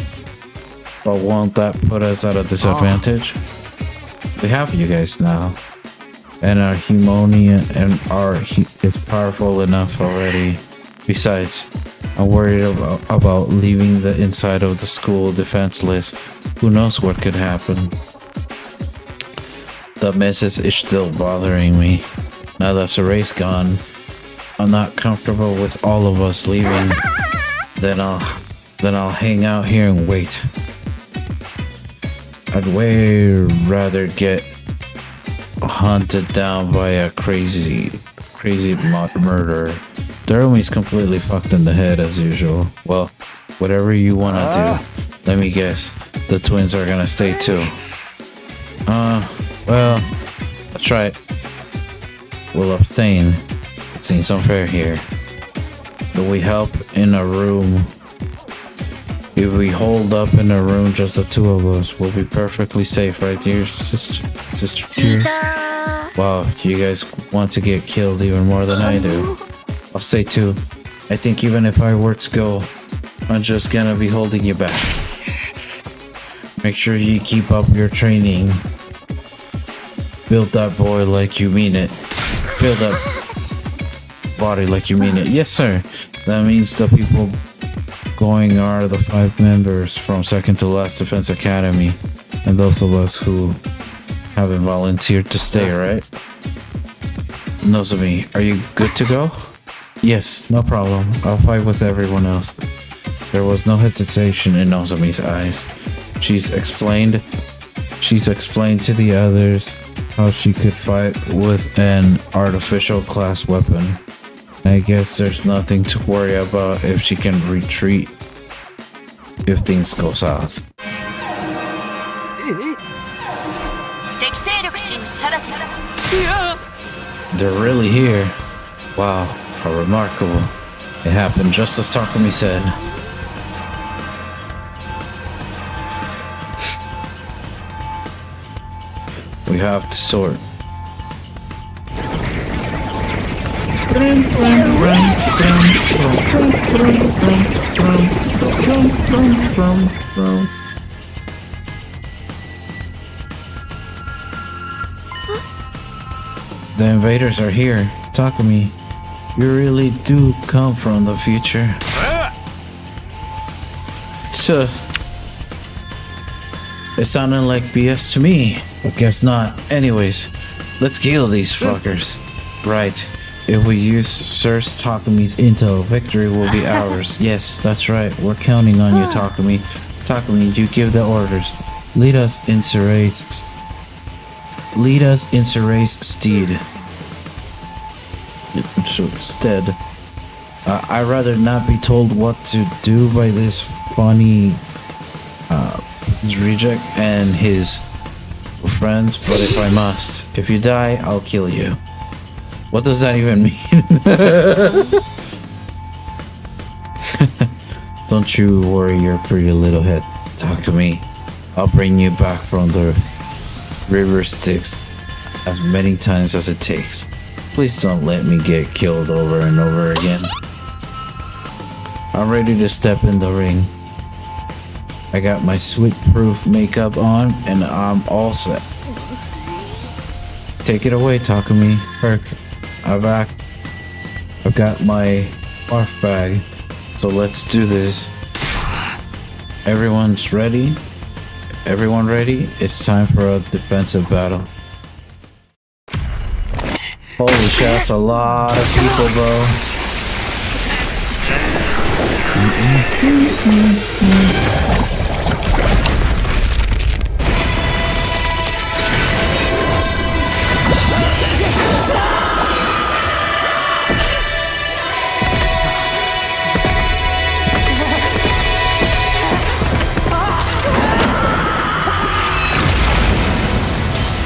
But won't that put us at a disadvantage? We have you guys now. And our Humonian is powerful enough already. Besides, I'm worried about leaving the inside of the school defenseless. Who knows what could happen? The message is still bothering me. Now that Saray's gone, I'm not comfortable with all of us leaving. Then I'll hang out here and wait. I'd way rather get hunted down by a crazy murderer. Darumi's completely fucked in the head as usual. Well, whatever you wanna do. Let me guess, the twins are gonna stay too. Well, that's right. We'll abstain. It seems unfair here. But we help in a room. If we hold up in a room, just the two of us, we'll be perfectly safe, right, dear sister? Cheers. Wow, you guys want to get killed even more than I do. I'll stay too. I think even if I were to go, I'm just gonna be holding you back. Make sure you keep up your training. Build that boy like you mean it. Build that body like you mean it. Yes, sir. That means the people going are the 5 members from second to last Defense Academy, and those of us who haven't volunteered to stay, right? Nozomi, are you good to go? Yes, no problem. I'll fight with everyone else. There was no hesitation in Nozomi's eyes. She's explained to the others how she could fight with an artificial class weapon. I guess there's nothing to worry about if she can retreat if things go south. They're really here. Wow, how remarkable. It happened just as Takumi said. We have to sort. The invaders are here. Takumi, you really do come from the future. It sounded like BS to me, but guess not. Anyways, let's kill these fuckers. Right. If we use Sir Takumi's intel, victory will be ours. Yes, that's right. We're counting on you, Takumi. Takumi, you give the orders. Lead us in Saray's stead. I'd rather not be told what to do by this funny reject and his friends, but if I must, if you die, I'll kill you. What does that even mean? Don't you worry your pretty little head, Takumi. I'll bring you back from the river Styx as many times as it takes. Please don't let me get killed over and over again. I'm ready to step in the ring. I got my sweat-proof makeup on and I'm all set. Take it away, Takumi. Herc, I've got my barf bag, so let's do this. Everyone's ready? Everyone ready? It's time for a defensive battle. Holy shit, that's a lot of people, bro.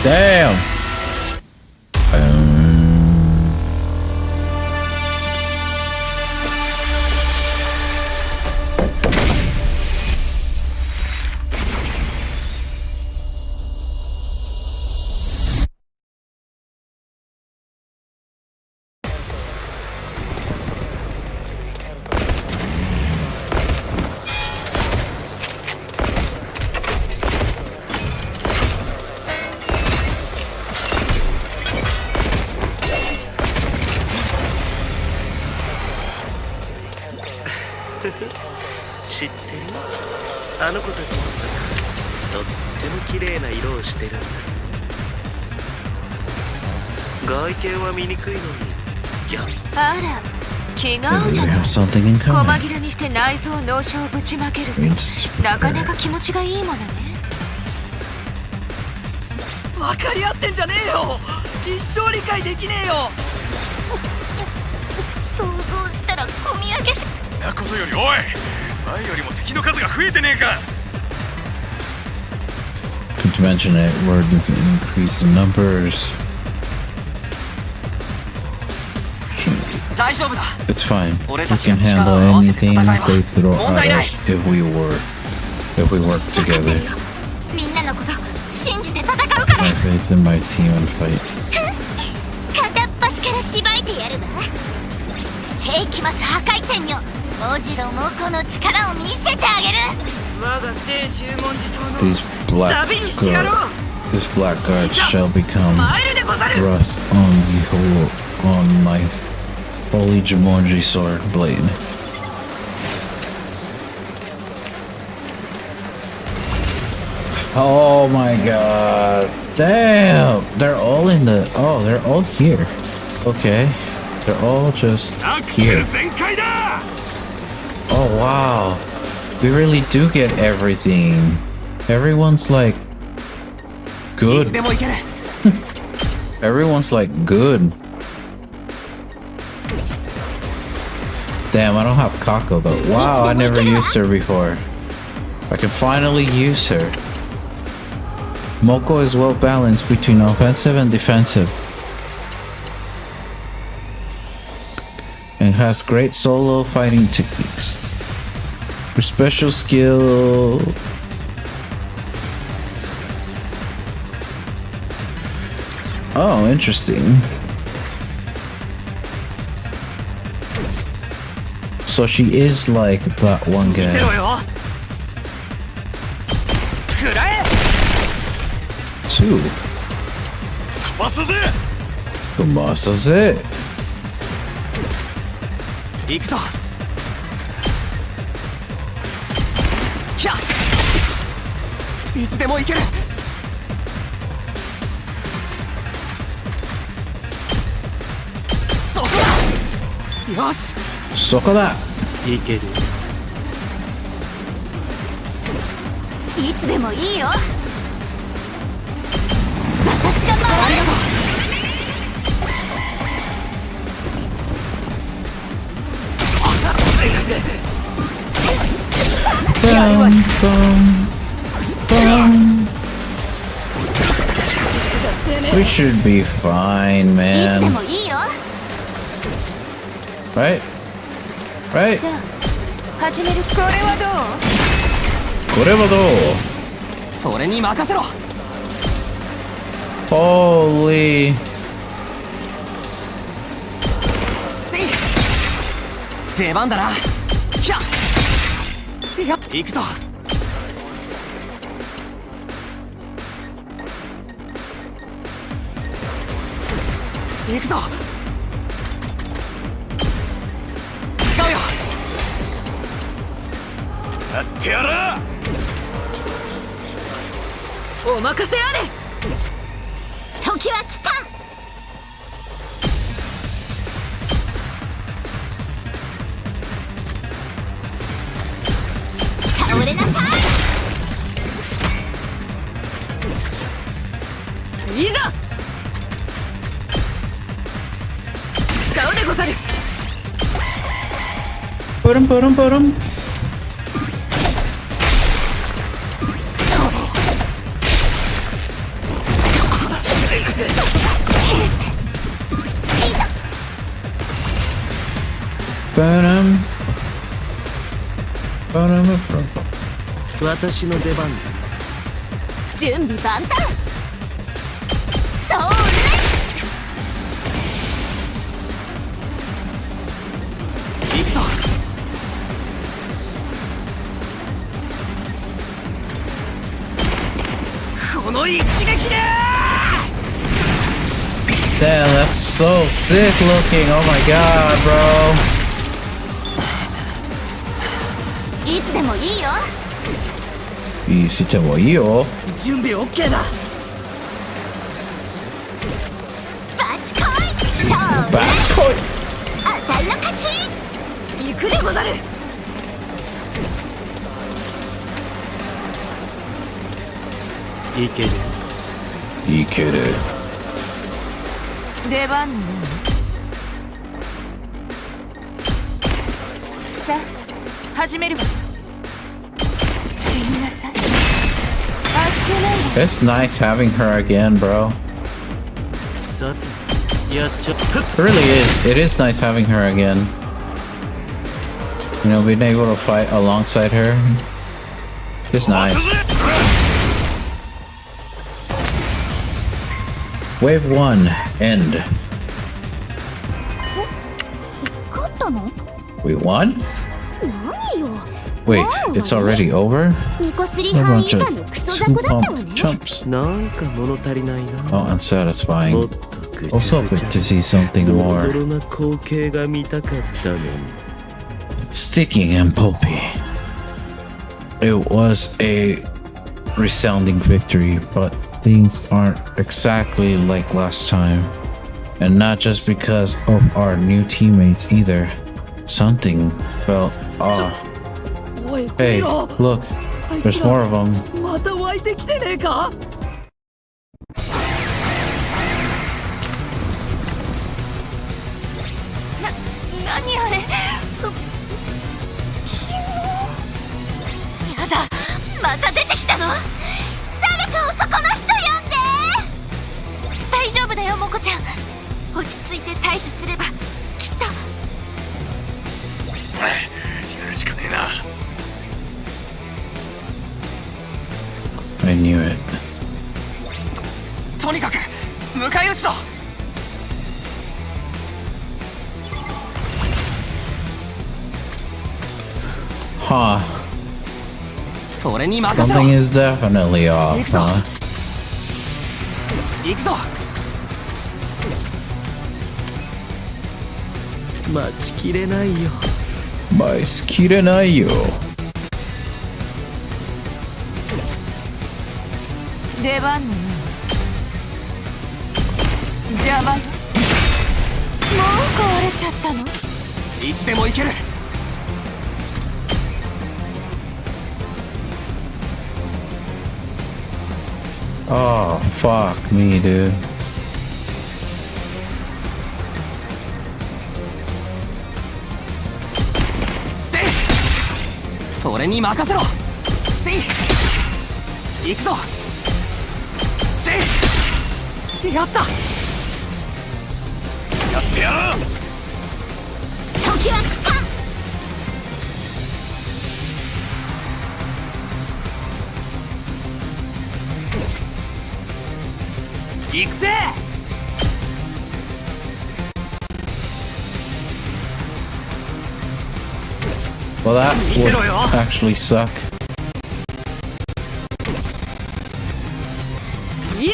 Damn.知ってる？あの子たちの中、とっても綺麗な色をしてるんだ。外見は醜いのに、あら、気が合うじゃない。something in 細 common. 切れにして内臓脳症をぶちまけるって It's なかなか気持ちがいいものね。分かり合ってんじゃねえよ。一生理解できねえよ。想像したらこみ上げて。なことよりおい、前よりも敵の数が増えてねえか。Could you mention it word to increase the numbers? 大丈夫だ。 It's fine. 俺 We たち can が力 handle を合わせて anything 戦えば they throw 問題 at ない。 us if we work together. みんなのこと信じて戦うから。 My faith in my team and fight. 片っ端からしばいてやるわ。世紀末破壊戦よ。オジロもこの力を見せてあげる。我が聖十文字島の These black サビにしてやろう。 This black guard shall become 参るでござる。 rust on my holy Jumonji sword blade. Oh my god. Damn! They're all in the... Oh, they're all here. Okay. They're all just here. Oh wow. We really do get everything. Everyone's like... い good. つでもいける。 Everyone's like good. Damn, I don't have Kako though. Wow, I never used her before. I can finally use her. Moko is well balanced between offensive and defensive. And has great solo fighting techniques. Her special skill... Oh, interesting. So she is like that one 見てろ guy. よ。食らえ。 Two. 飛ばすぜ。 Kumasa it. 行くぞ。ひゃ。いつでもいける。そこだ。よし。 Sokoda. いける。いつでもいいよ。私が守る。 Boom, boom, boom. We should be fine, いつで man. もいいよ。 Right? Right? さあ始める。これはどう？ Korevado. 俺に任せろ。 Holy. せい。出番だな。ひゃ。いや、行くぞ。行くぞ。使うよ。やってやら。お任せあれ。時は来た。倒れなさい。いざ。使うでござる。 Put him, put him, put him. Ba-dum. Ba-dum. 私の出番だ。準備万端。そ行くぞ。この一撃で Damn, that's so sick looking. Oh my god, bro. れいつでもいいよ。いいしてもいいよ。準備 OK だ。バチコイ。そうバツコイ。あたいの勝ち。行くでござる。いける。いける。出番ね。さあ始めるわ。死になさい。あっけない。 It's nice having her again, bro. さて、やっちゃ。 It really is. It is nice having her again. You know, being able to fight alongside her. It's nice. Wave 1, end. 勝ったの？ We won? 何よ。 Wait, it's already over? ミコスリ A ハン bunch 以 of 下のクソ two 雑魚だったわ pump ね。 chumps. なんか物足りないな。 Oh, unsatisfying. もっとぐち I was ゃぐ hoping ちゃ to see something ドロ more ドロな光景が見たかったのに。 sticking and pulpy. It was a resounding victory, but things aren't exactly like last time. And not just because of our new teammates either. Something felt off. おい、 Hey, 見ろ。 look, あいつ there's more of them. また湧いてきてねえか。何あれ。やだ。また出てきたの。誰か男の人呼んで。大丈夫だよモコちゃん。落ち着いて対処すればきっと。やるしかねえな。 I knew it. とにかく迎え撃つぞ。 Huh. 俺に任せろ。 Something is definitely off, huh? 行くぞ。待ちきれないよ。 Mais kirenayo. 出番ね。邪魔よ。もう壊れちゃったの？いつでも行ける。 Oh, fuck me, dude. せい。俺に任せろ。せい。行くぞ。せい。やった。やってやろう。時は来た。行くぜ。 Well, that would actually suck. いざ。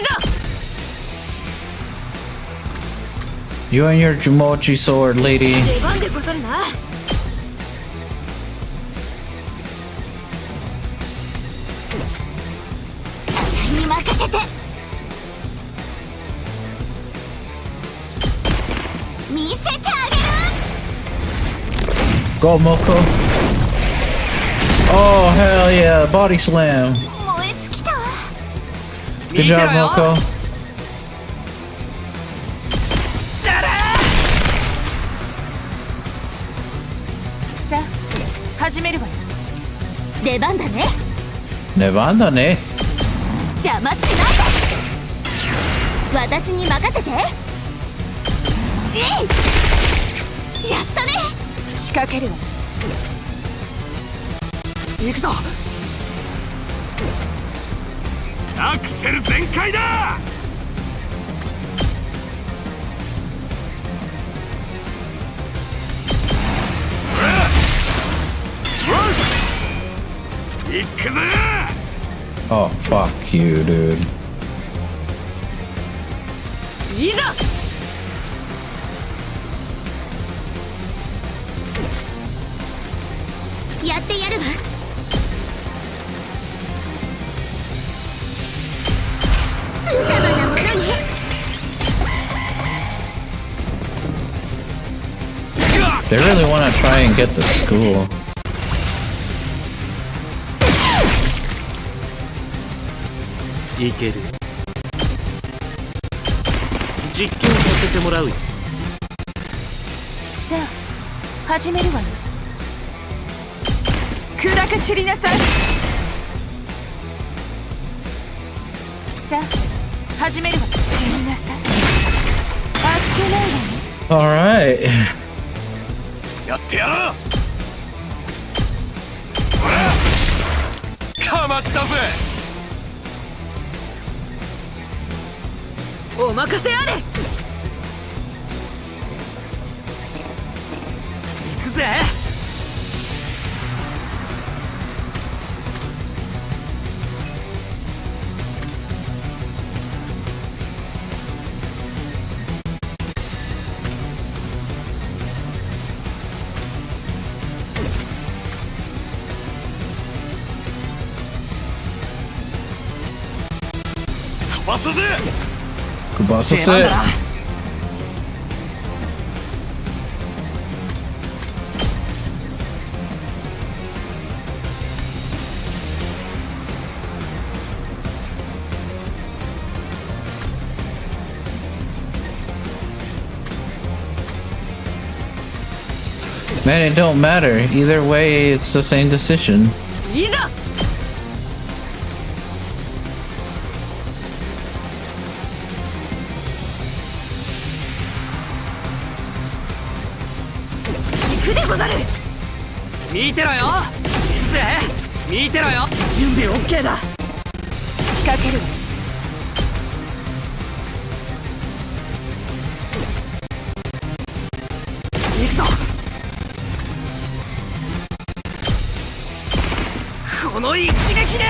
You and your Jumochi sword, lady. 出番でござるな。に任せて。見せてあげる。 Go, Moko. Oh, hell yeah. Body slam. 燃え尽きたわ。 Good job, Moko. さあ始めるわよ。出番だね。 Nevada ne? 邪魔しないで。私に任せて。えい。やったね。仕掛けるわ。行くぞ。アクセル全開だ。行くぜ。 Oh, fuck you, dude. いざ。やってやるわ。無様なものね。They really want to try and get the school. いける。実験させてもらうよ。さあ始めるわよ。砕け散りなさい。さあ始めるわ。死になさい。あっけないわね。 All right. やってやろう。かましたぜ。お任せあれ。行くぜ。飛ばすぜ。 Goodbye, 出番だな。 Man, it don't matter. Either way, it's the same decision. いざ。行くでござる。見てろよ。行くぜ。見てろよ。準備 OK だ。仕掛けるわ。行くぞ。この一撃で。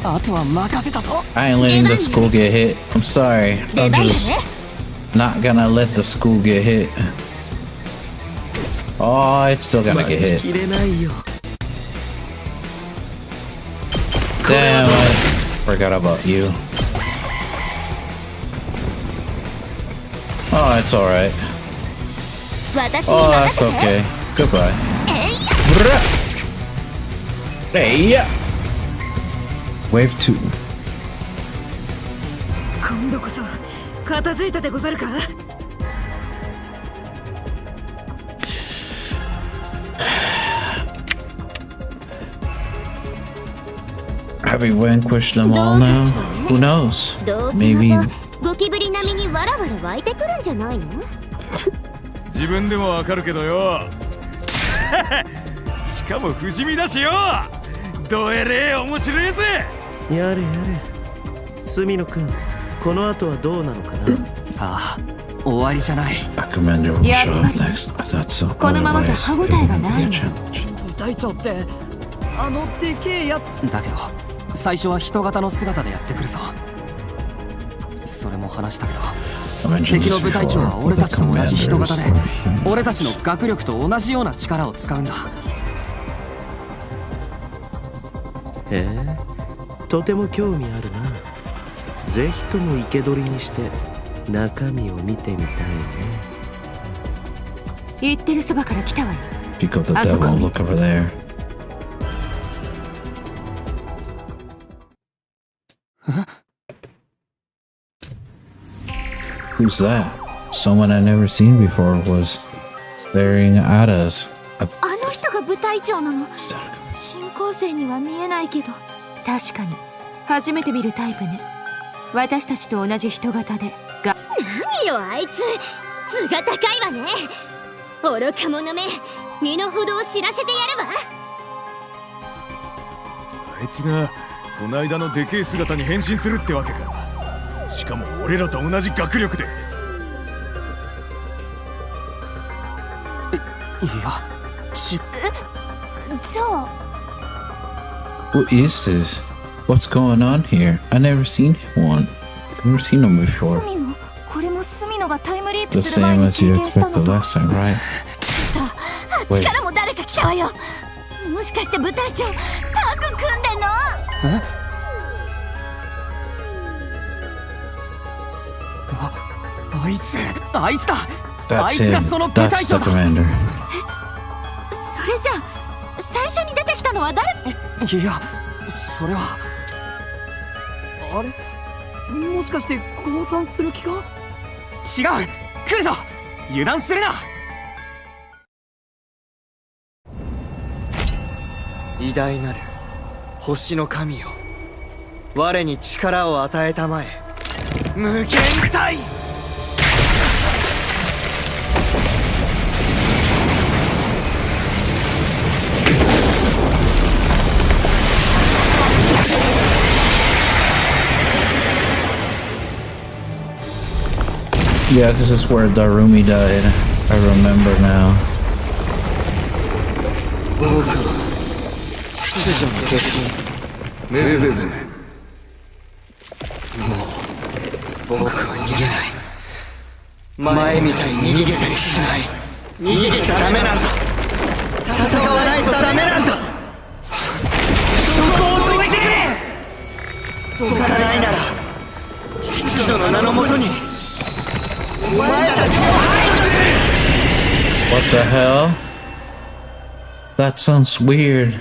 あとは任せたぞ。 I ain't letting the school get hit. I'm sorry. 出 I'm 番よ just ね。 not gonna let the school get hit. Oh, it's still gonna get 待ち hit. きれないよ。 Damn, I forgot about you. Oh, it's alright. 私に Oh, 任 that's せて。 okay. Goodbye. えいや。 Hey, yeah. Wave 2. 今度こそ片付いたでござるか。 Have we vanquished them all now? Who knows? どうせ Maybe. またゴキブリ並みにわらわら湧いてくるんじゃないの。自分でもわかるけどよ。しかも不死身だしよ。どえれえ面白いぜ。やれやれ。住野くん、この後はどうなのかな。ああ、終わりじゃない。 A commander will Yeah, show up next. I thought so. このままじゃ歯応えがない Otherwise, it would be a challenge. 部隊長ってあのでけえやつだけど、最初は人型の姿でやってくるぞ。それも話したけど、 I mentioned 敵 this の部隊長 before, は but 俺 the たちと同じ commanders 人型で are human. 俺たちの学力と同じような力を使うんだ。へえ、とても興味あるな。ぜひとも生け捕りにして中身を見てみたいね。言ってるそばから来たわよ。 Pick up the あそこ devil. に。 Look over there. Who's that? Someone I've never seen before was staring at us. あの人が部隊長なの。新校生には見えないけど。確かに初めて見るタイプね。私たちと同じ人型でが何よあいつ、図が高いわね。愚か者め、身の程を知らせてやるわ。あいつがこの間のでけえ姿に変身するってわけか。しかも俺らと同じ学力で。いや、じゃあ What is this? What's going on here? I never seen one. Never seen them before. スミノ、これもスミノがタイムリー The プする前 same に as you 経験した expect の the と。 last time, right? あっちからも誰か来たわよ。もしかして部隊長タッグ組んでんの？あいつだ。あ That's いつが him. その部隊 That's 長 the だ。 commander. それじゃあ最初に出てきたのは誰？いや、それはあれ、もしかして降参する気か？違う、来るぞ、油断するな。偉大なる星の神よ、我に力を与えたまえ。無限体。Yeah, this is where Darumi died. I remember now. 僕は秩序の化身ムーブム。もう僕は逃げない。前みたいに逃げたりしない。逃げちゃダメなんだ。戦わないとダメなんだ。そこを止めてくれ。どかないなら秩序の名のもとにお前たちを排除する。 What the hell? That sounds weird.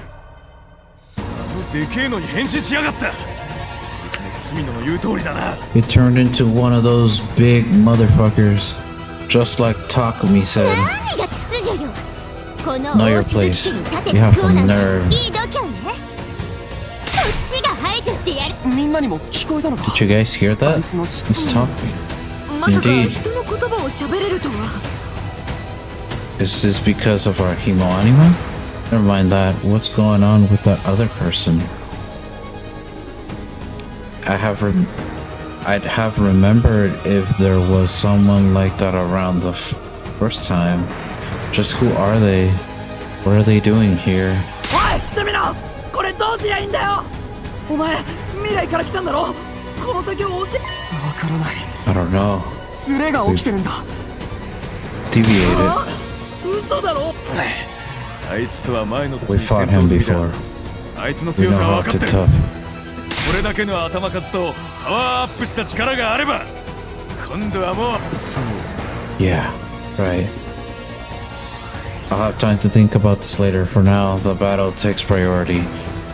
でけえのに変身しやがった。隅野の言う通りだな。 It turned into one of those big motherfuckers. Just like Takumi said. 何が秩序よ。この Know your 大鈴 place. 木に盾 You have 突く some なんて nerve. いい度胸ね。こっちが排除してやる。みんなにも聞こえたのか？ Did you guys hear that? He's talking. まさか Indeed. 人の言葉を喋れるとは。 Is this because of our Himo anima? Never mind that. What's going on with that other person? I'd have remembered if there was someone like that around the first time. Just who are they? What are they doing here? おい、セミナー、これどうすりゃいいんだよ。お前、未来から来たんだろ。この先を教え。わからない。 I don't know. ズレが起きてるんだ。 Deviated. 嘘だろ。あいつとは前の時 We に戦 fought 闘 him 済みだ。 before. あいつの We 強 know さは how 分かって to る。 tough. これだけの頭数とパワーアップした力があれば今度はもう。そう。 Yeah, right. I'll have time to think about this later. For now, the battle takes priority.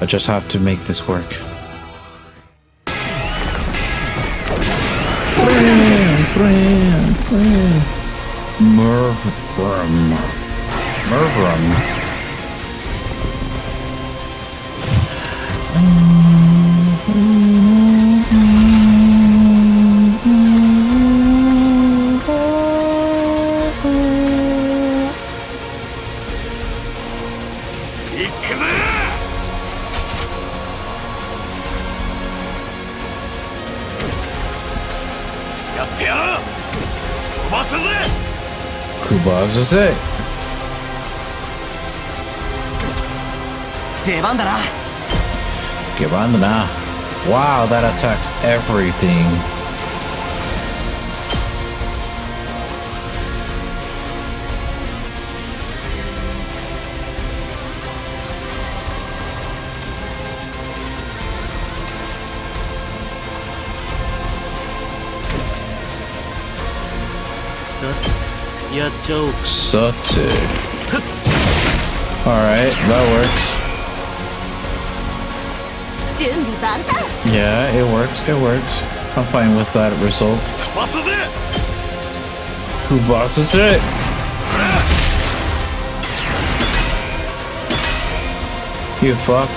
I just have to make this work. Mervrum. Kubazuze. 出番だな。 Give on the now. Wow, that attacks everything. Sute. Alright, that works. 準備万端。 Yeah, it works, it works. I'm fine with that result. 飛ばすぜ。 Who bosses it? You fuck.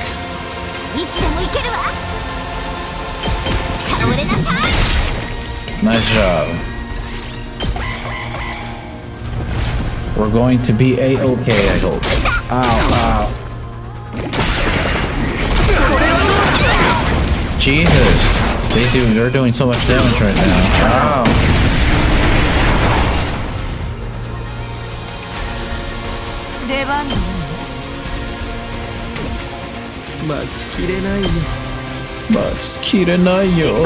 いつでも行けるわ。倒れなさい。Nice job. We're going to be A-okay, I hope. Ow, ow. Jesus. They're doing so much damage right now. Ow. Matsukirenayo.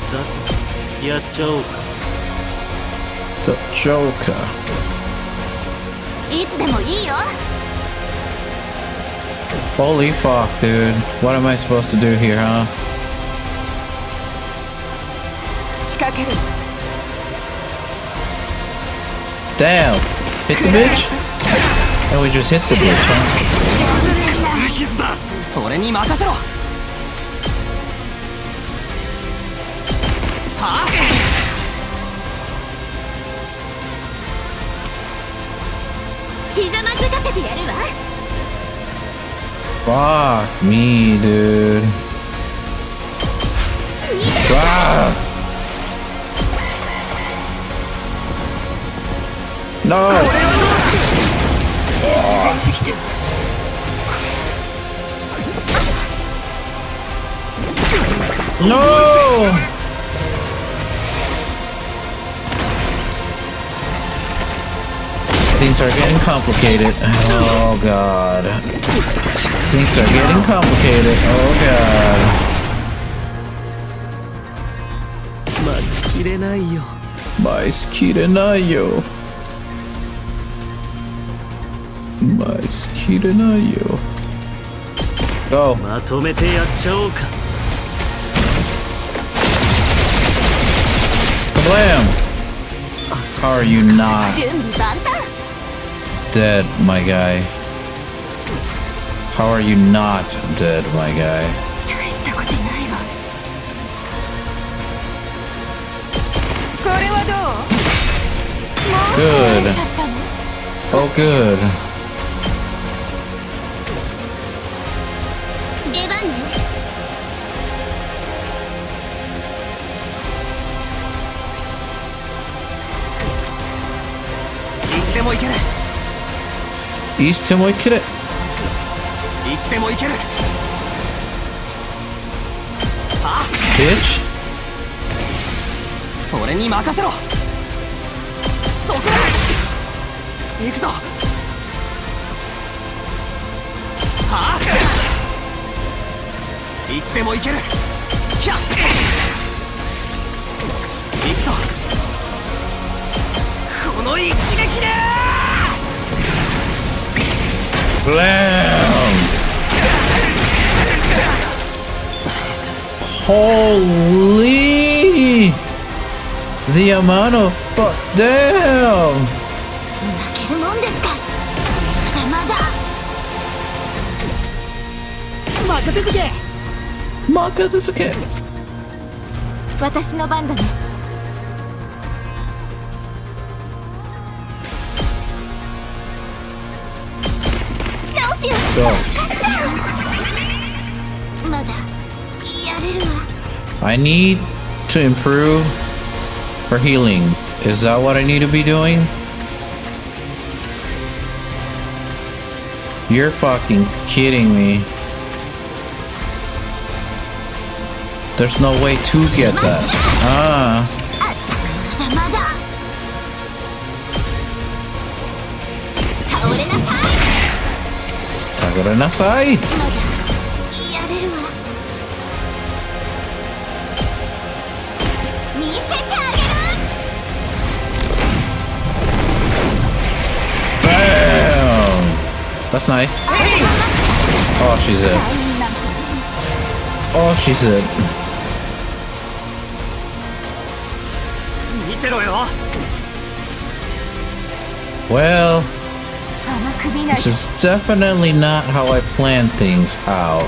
さてやっちゃおうか。 The Joker. いつでもいいよ。 Holy fuck, dude. What am I supposed to do here, huh? 仕掛ける。 Damn! Hit the bitch? And we just hit the bitch, huh? 俺に任せろ。はあ。ひざまずかせてやるわ。 Fuck me, dude. Ah! No! No! Things are getting complicated. Oh god. Things are getting complicated. Oh god. 待ちきれないよ。 Maiskirenayo. Maiskirenayo. Go. まとめてやっちゃおうか。 Kablam! How are you not 準備万端。 dead, my guy? How are you not dead, my guy? 大したことないわ。これはどう？ Good. ちゃったの。 Oh, good. 出番ね。 いつでも行ける。 East Timoy Kid it. いつでも行ける。はあ。 Bitch. 俺に任せろ。そこだ。行くぞ。はあ。いつでも行ける。ひゃっ。行くぞ。この一撃で。 Blam! Holy! The amount of fuck. Damn! 負けるもんですか。まだまだ。 任せとけ。 Makatsuke. 私の番だね。直すよ。 Go. まだやれるわ。 I need to improve for healing. Is that what I need to be doing? You're fucking kidding me. There's no way to get that. Ah. まだまだ。倒れなさい。 Tagorenasai. まだやれるわ。見せてあげる。 Bam! That's nice. Oh, she's it. Oh, she's it. 見てろよ。 Well, あの首な this is definitely not how I plan things out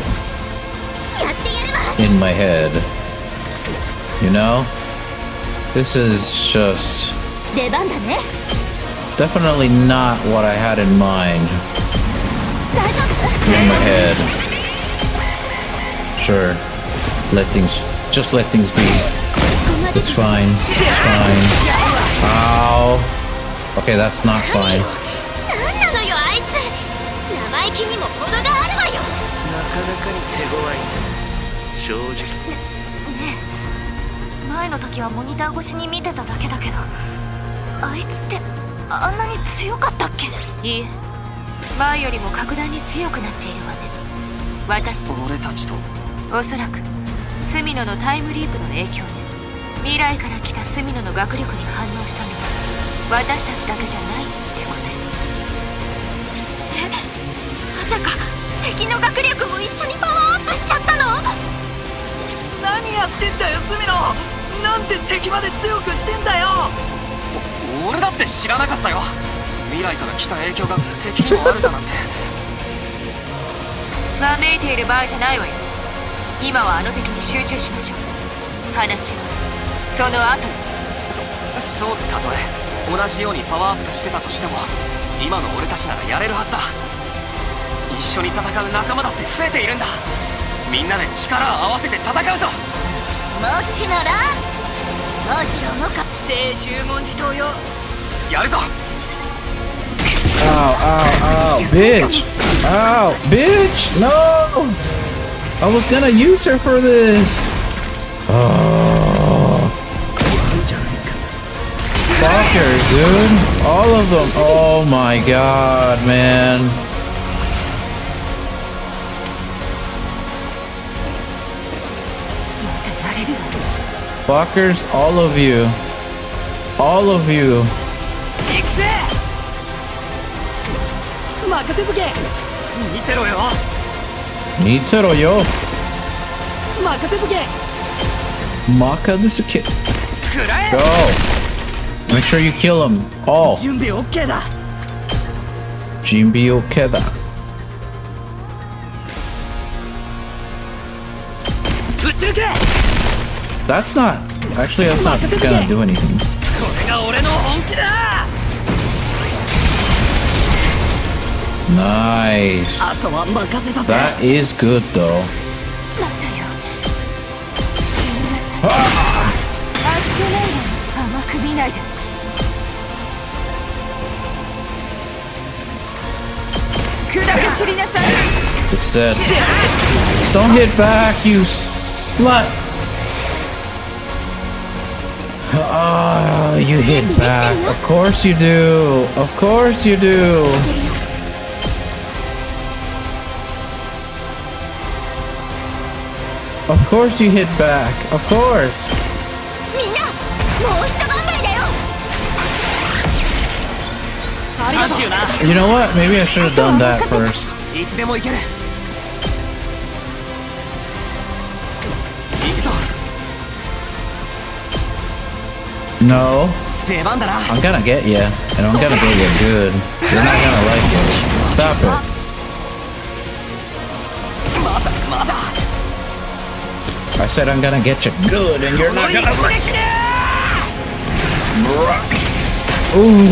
やってやるわ。 in my head. You know? This is just 出番だね。definitely not what I had in mind. 大丈夫？ In my head. Sure. Just let things be. It's fine. It's fine. Ow. Okay, that's not fine. なんなのよあいつ。生意気にも程があるわよ。なかなかに手強いね、正直。ねえ、前の時はモニター越しに見てただけだけど、あいつってあんなに強かったっけ？いいえ、前よりも格段に強くなっているわね。俺たちとおそらくスミノのタイムリープの影響で未来から来たスミノの学力に反応したのは私たちだけじゃないってこと。え、まさか敵の学力も一緒にパワーアップしちゃったの？何やってんだよスミノ。なんで敵まで強くしてんだよ。俺だって知らなかったよ。未来から来た影響が敵にもあるだなんて。わめいている場合じゃないわよ。今はあの敵に集中しましょう。話はその後に。そうたとえ同じようにパワーアップしてたとしても、今の俺たちならやれるはずだ。一緒に戦う仲間だって増えているんだ。みんなで力を合わせて戦うぞ。もちろん。もちろんもか。聖十文字刀よ。やるぞ。Ow, ow, ow, bitch! Ow, bitch! No! I was gonna use her for this! Oh. Fuckers, dude! All of them! Oh my god, man! Fuckers, all of you! All of you! 行くぜ。任せとけ。見てろよ。見てろよ。任せとけ。Maka this a kid. 食らえ。 Go! Make sure you kill them all. 準備 OK だ。準備 OK だ。撃ち抜け。 That's not... Actually, that's not gonna do anything. これが俺の本気だ。 Nice. あとは任せたぜ。 That is good, though. 待ったよ。死になさい。アップレイドに甘く見ないで。砕け散りなさい。 It's dead. Don't hit back, you slut! Oh, you hit back. Of course you do. Of course you do. Of course you hit back. Of course. みんなもう一頑張りだよ。ありがとうな。 You know what? Maybe I should have done that first. いつでも行ける。行くぞ。 No. 出番だな。 I'm gonna get you, and I'm gonna get good. You're not gonna like it. Stop it. まだ。 I said I'm gonna get you good, and you're not gonna like it. Ooh.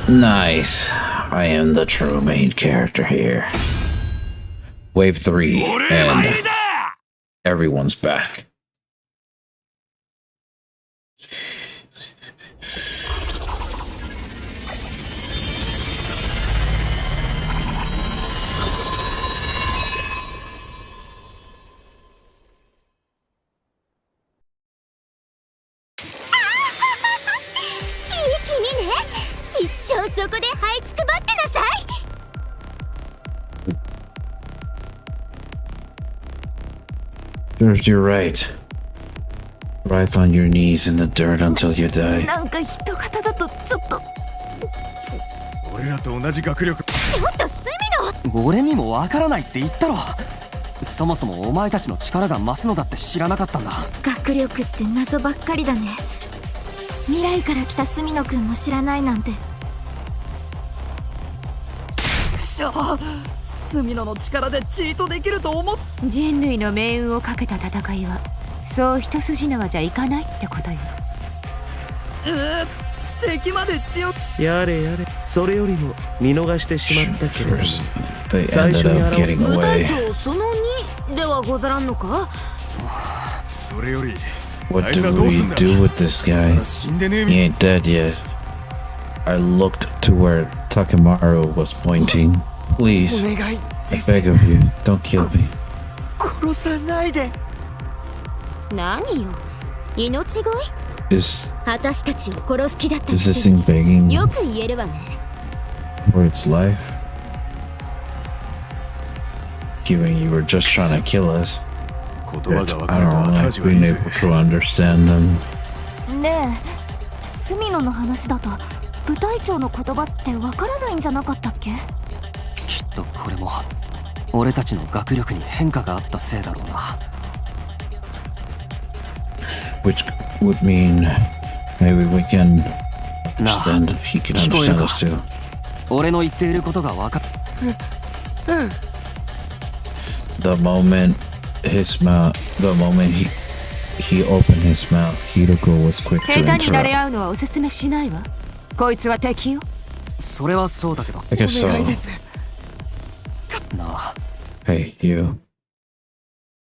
Nice. I am the true main character here. Wave 3, and everyone's back. You're right. Writhe on your knees in the dirt until you die. なんか人型だとちょっと。俺らと同じ学力。ちょっとスミノ。俺にもわからないって言ったろ。そもそもお前たちの力が増すのだって知らなかったんだ。学力って謎ばっかりだね。未来から来たスミノくんも知らないなんて。くしょ。隅野の力でチートできると思っ人類の命運をかけた戦いはそう一筋縄じゃいかないってことよ。敵まで強くやれやれ、それよりも見逃してしまったけれども They 最 ended 初に up 現れ getting 部隊 away. 長その2ではござらんのか。それより What あいつは do どう we すんだ。 do with this guy? まだ死んでねえみ He ain't dead yet. I looked to where Takemaru was pointing. Please, お願い I beg of you, don't kill me. 殺さないで。何よ命乞い Is 私たちを殺す気だった is く this せに thing begging よく言えるわね。 for its life? Given you were just trying to kill us. 言葉 It's, が分か I ると don't 後 like 味はい being いぜ able to understand them. ねえ隅野の話だと部隊長の言葉ってわからないんじゃなかったっけ。きっとこれも俺たちの学力に変化があったせいだろうな。 Which would mean maybe we can なあ understand. He can 聞こえる understand か us too. 俺の言っていることが分かっ The moment he opened his mouth, Hiroko was quick 下 to 手に慣れ interrupt. 合うのはおすすめしないわ。こいつは敵よ。それはそうだけど I guess お so. 願いです。なあ Hey, you.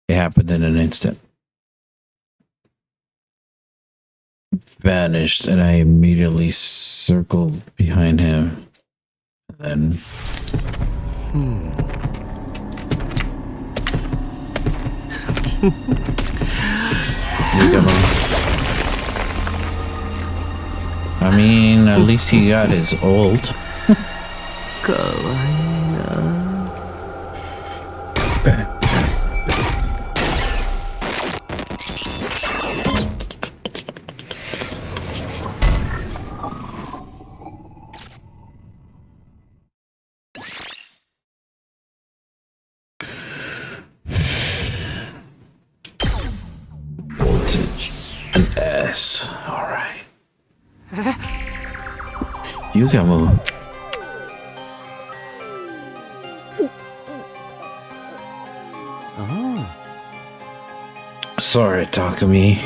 It happened in an instant. Vanished, and I immediately circled behind him. And then. I mean, at least he got his ult. かわいいな。 Voltage and S. Alright. Yugamu. Sorry, Takumi.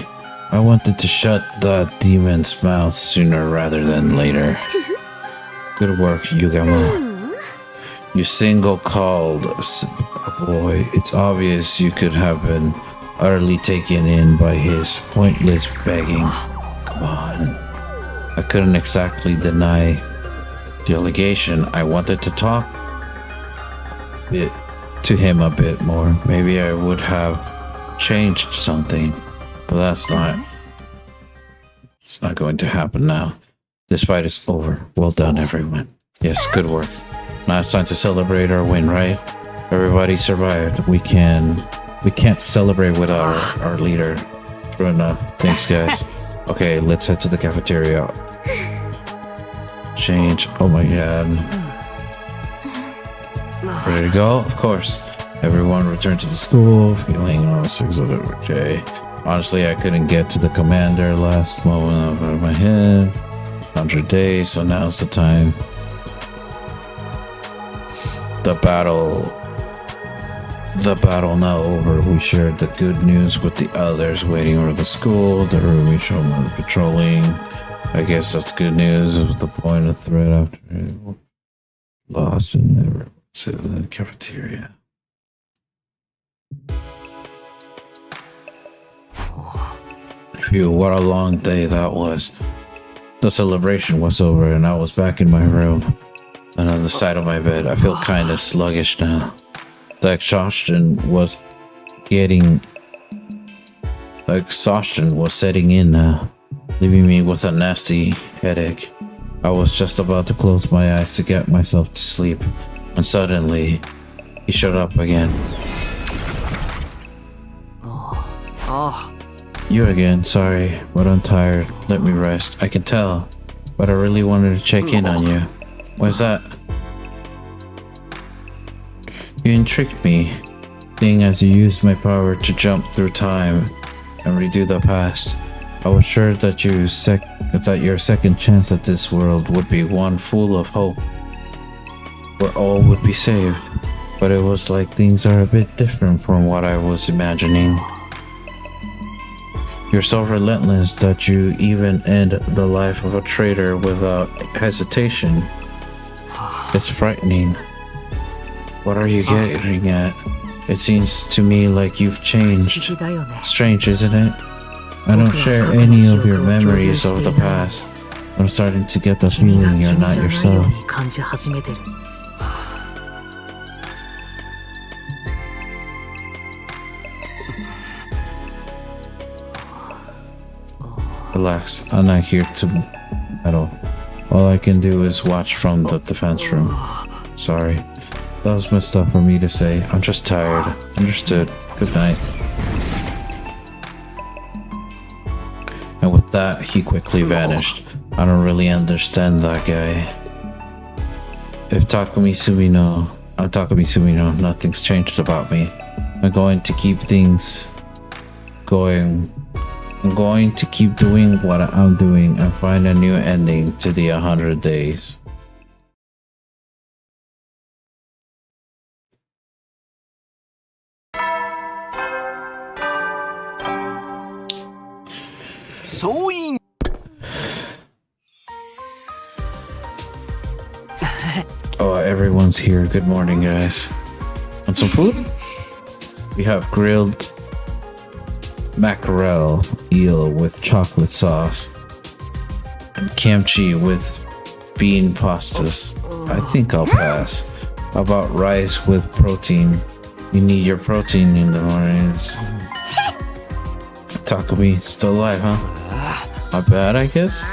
I wanted to shut that demon's mouth sooner rather than later. Good work, Yugamu. You single-called boy. It's obvious you could have been utterly taken in by his pointless begging. Come on. I couldn't exactly deny the allegation. I wanted to talk to him a bit more. Maybe I would have changed something, but it's not going to happen now. This fight is over. Well done, everyone. Yes, good work. Now it's time to celebrate our win, right? Everybody survived. We can't celebrate with our leader. True enough. Thanks, guys. Okay, let's head to the cafeteria. Change. Oh my god. Ready to go? Of course. Everyone returned to the school, feeling all six of it. Okay. Honestly, I couldn't get to the commander last moment of my head. 100 days, so now's the time. The battle now over. We shared the good news with the others waiting over the school. The room we showed them patrolling. I guess that's good news. It was the point of threat after lost and never sit in the cafeteria. Phew, what a long day that was. The celebration was over and I was back in my room and on the side of my bed. I feel kind of sluggish now. The exhaustion was setting in now, leaving me with a nasty headache. I was just about to close my eyes to get myself to sleep when suddenly he showed up again. You again, sorry, but I'm tired. Let me rest. I can tell, but I really wanted to check in on you. Why's that? You intrigued me, seeing as you used my power to jump through time and redo the past. I was sure that your second chance at this world would be one full of hope, where all would be saved. but it was like things are a bit different from what I was imagining. You're so relentless that you even end the life of a traitor without hesitation. It's frightening. What are you getting at? It seems to me like you've changed. Strange, isn't it? I don't share any of your memories of the past. I'm starting to get the feeling you're not yourself. Relax, I'm not here to meddle. All I can do is watch from the defense room. Sorry. That was messed up for me to say. I'm just tired. Understood. Good night. And with that, he quickly vanished. I don't really understand that guy. If I'm Takumi Sumino, nothing's changed about me. I'm going to keep things going. I'm going to keep doing what I'm doing and find a new ending to the 100 days. Oh, everyone's here. Good morning, guys. Want some food? We have grilled mackerel eel with chocolate sauce and kimchi with bean pastas. I think I'll pass. How about rice with protein? You need your protein in the mornings. Takumi, still alive, huh? Not bad, I guess.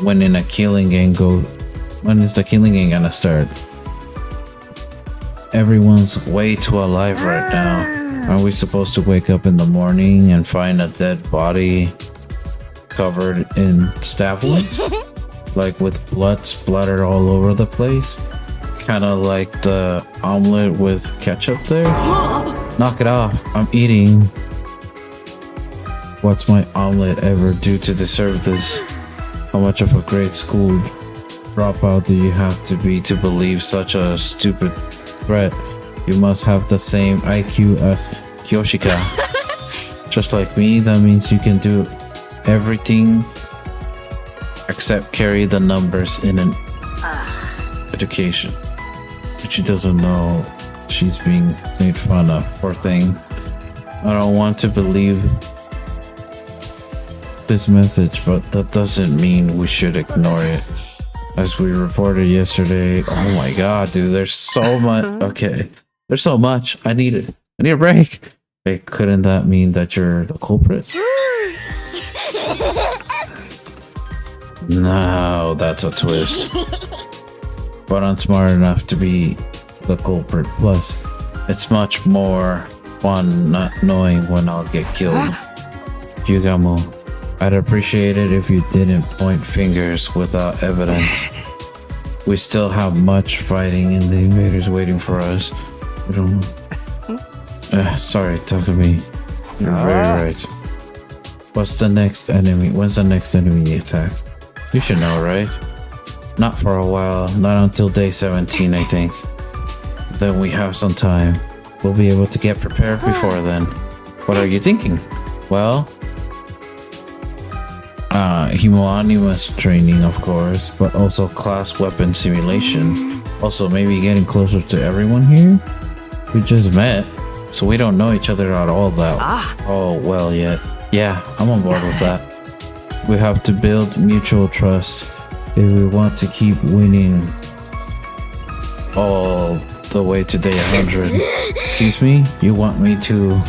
When is the killing gang gonna start? Everyone's way too alive right now. Are we supposed to wake up in the morning and find a dead body covered in stab wounds? Like with blood splattered all over the place? Kinda like the omelet with ketchup there? Knock it off, I'm eating. What's my omelet ever do to deserve this? How much of a grade school dropout do you have to be to believe such a stupid threat? You must have the same IQ as Yoshika. Just like me, that means you can do everything except carry the numbers in an education. But she doesn't know she's being made fun of, poor thing. I don't want to believe this message, but that doesn't mean we should ignore it. As we reported yesterday, oh my god, dude, there's so much. Okay, there's so much. I need a break. Wait, couldn't that mean that you're the culprit? No, that's a twist. But I'm smart enough to be the culprit. Plus, it's much more fun not knowing when I'll get killed. Yugamo, I'd appreciate it if you didn't point fingers without evidence. We still have much fighting and the invaders waiting for us. We don't... sorry, Takumi. You're very right. When's the next enemy attack? You should know, right? Not for a while. Not until day 17, I think. Then we have some time. We'll be able to get prepared before then. What are you thinking? Well... Hemoanimus training, of course, but also class weapon simulation. Also, maybe getting closer to everyone here? We just met, so we don't know each other at all that well yet. Yeah, I'm on board with that. We have to build mutual trust if we want to keep winning all the way to day 100. Excuse me? You want me to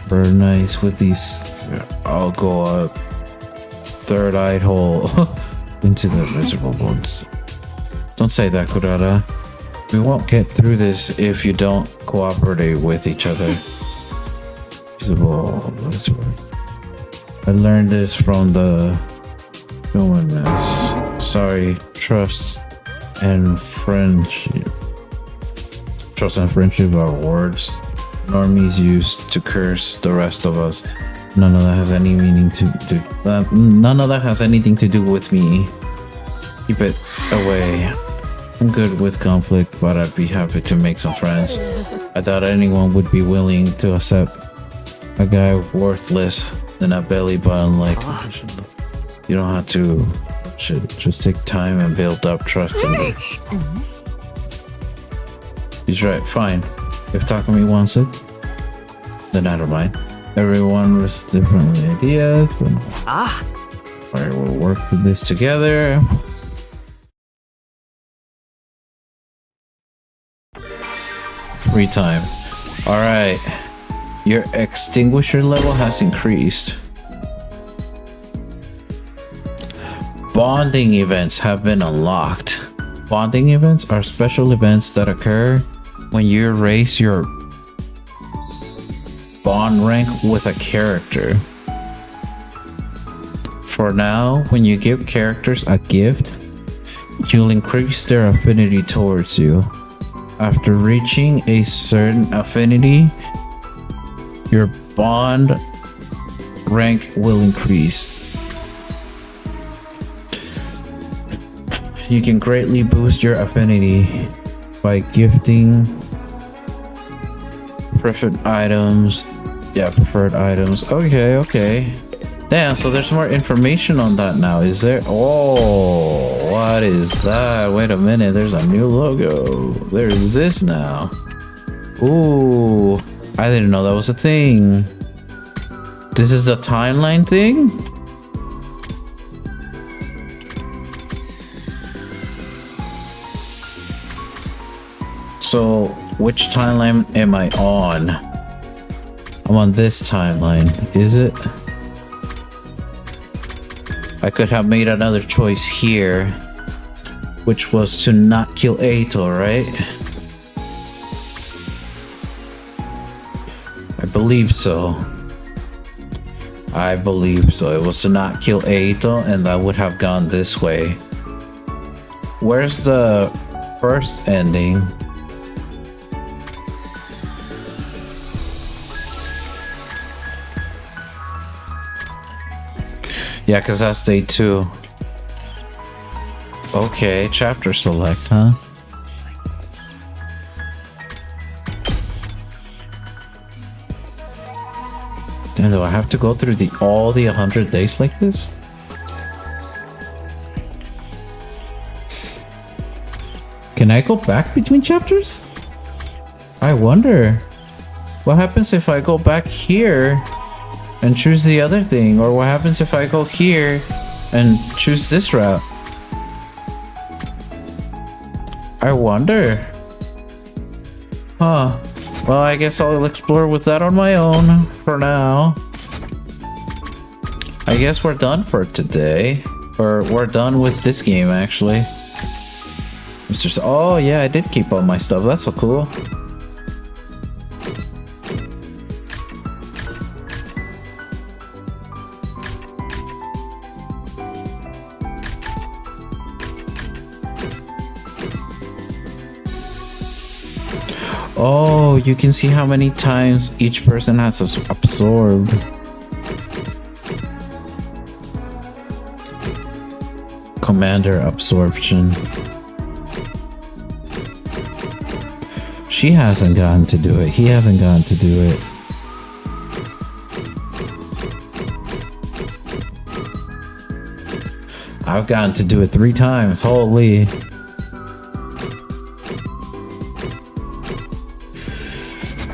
burn nice with these? I'll go up. Third-eyed hole into the miserable ones. Don't say that, Kurara. We won't get through this if you don't cooperate with each other. I learned this from the humanness. Sorry, trust and friendship. Trust and friendship are words normies use to curse the rest of us. None of that has any meaning none of that has anything to do with me. Keep it away. I'm good with conflict, but I'd be happy to make some friends. I thought anyone would be willing to accept a guy worthless than a belly button like. You don't have to. Should just take time and build up trust in me. He's right. Fine. If Takumi wants it, then I don't mind. Everyone with different ideas. Alright, we'll work through this together. Free time. Alright. Your extinguisher level has increased. Bonding events have been unlocked. Bonding events are special events that occur when you raise your bond rank with a character. For now, when you give characters a gift, you'll increase their affinity towards you. After reaching a certain affinity, your bond rank will increase. You can greatly boost your affinity by gifting preferred items. Yeah, preferred items. Okay. Damn, so there's more information on that now, is there? Oh, what is that? Wait a minute, there's a new logo. There's this now. Ooh, I didn't know that was a thing. This is a timeline thing? So, which timeline am I on? I'm on this timeline, is it? I could have made another choice here, which was to not kill Eito, right? I believe so. It was to not kill Eito, and that would have gone this way. Where's the first ending? Yeah, because that's day 2. Okay, chapter select, huh? Damn, do I have to go through all the 100 days like this? Can I go back between chapters? I wonder. What happens if I go back here and choose the other thing? Or what happens if I go here and choose this route? I wonder. Huh. Well, I guess I'll explore with that on my own for now. I guess we're done for today. Or we're done with this game, actually. Oh, yeah, I did keep all my stuff. That's so cool. Oh, you can see how many times each person has absorbed. Commander absorption. She hasn't gotten to do it. He hasn't gotten to do it. I've gotten to do it 3 times. Holy.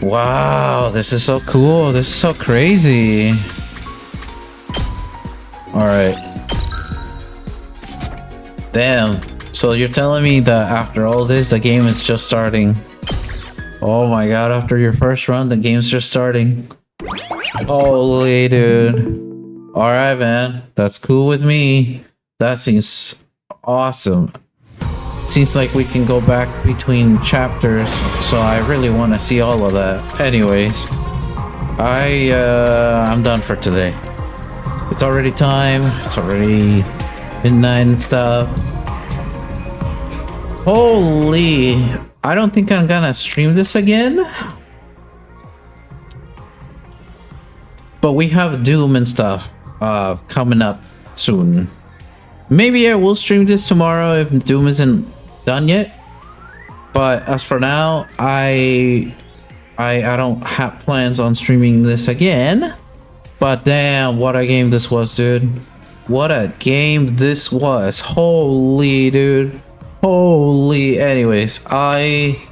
Wow, this is so cool. This is so crazy. Alright. Damn. So you're telling me that after all this, the game is just starting. Oh my god, after your first run, the game's just starting. Holy dude. Alright, man. That's cool with me. That seems awesome. Seems like we can go back between chapters, so I really want to see all of that. Anyways, I'm done for today. It's already time. It's already midnight and stuff. Holy, I don't think I'm gonna stream this again. But we have Doom and stuff coming up soon. Maybe I will stream this tomorrow if Doom isn't done yet. But as for now, I don't have plans on streaming this again. But damn, what a game this was, dude. What a game this was. Holy, dude. Holy. Anyways, I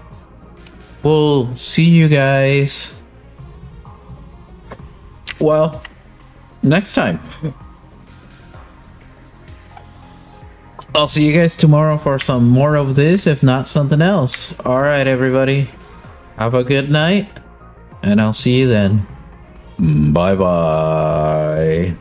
will see you guys, well, next time. I'll see you guys tomorrow for some more of this, if not something else. Alright, everybody. Have a good night, and I'll see you then. Bye-bye.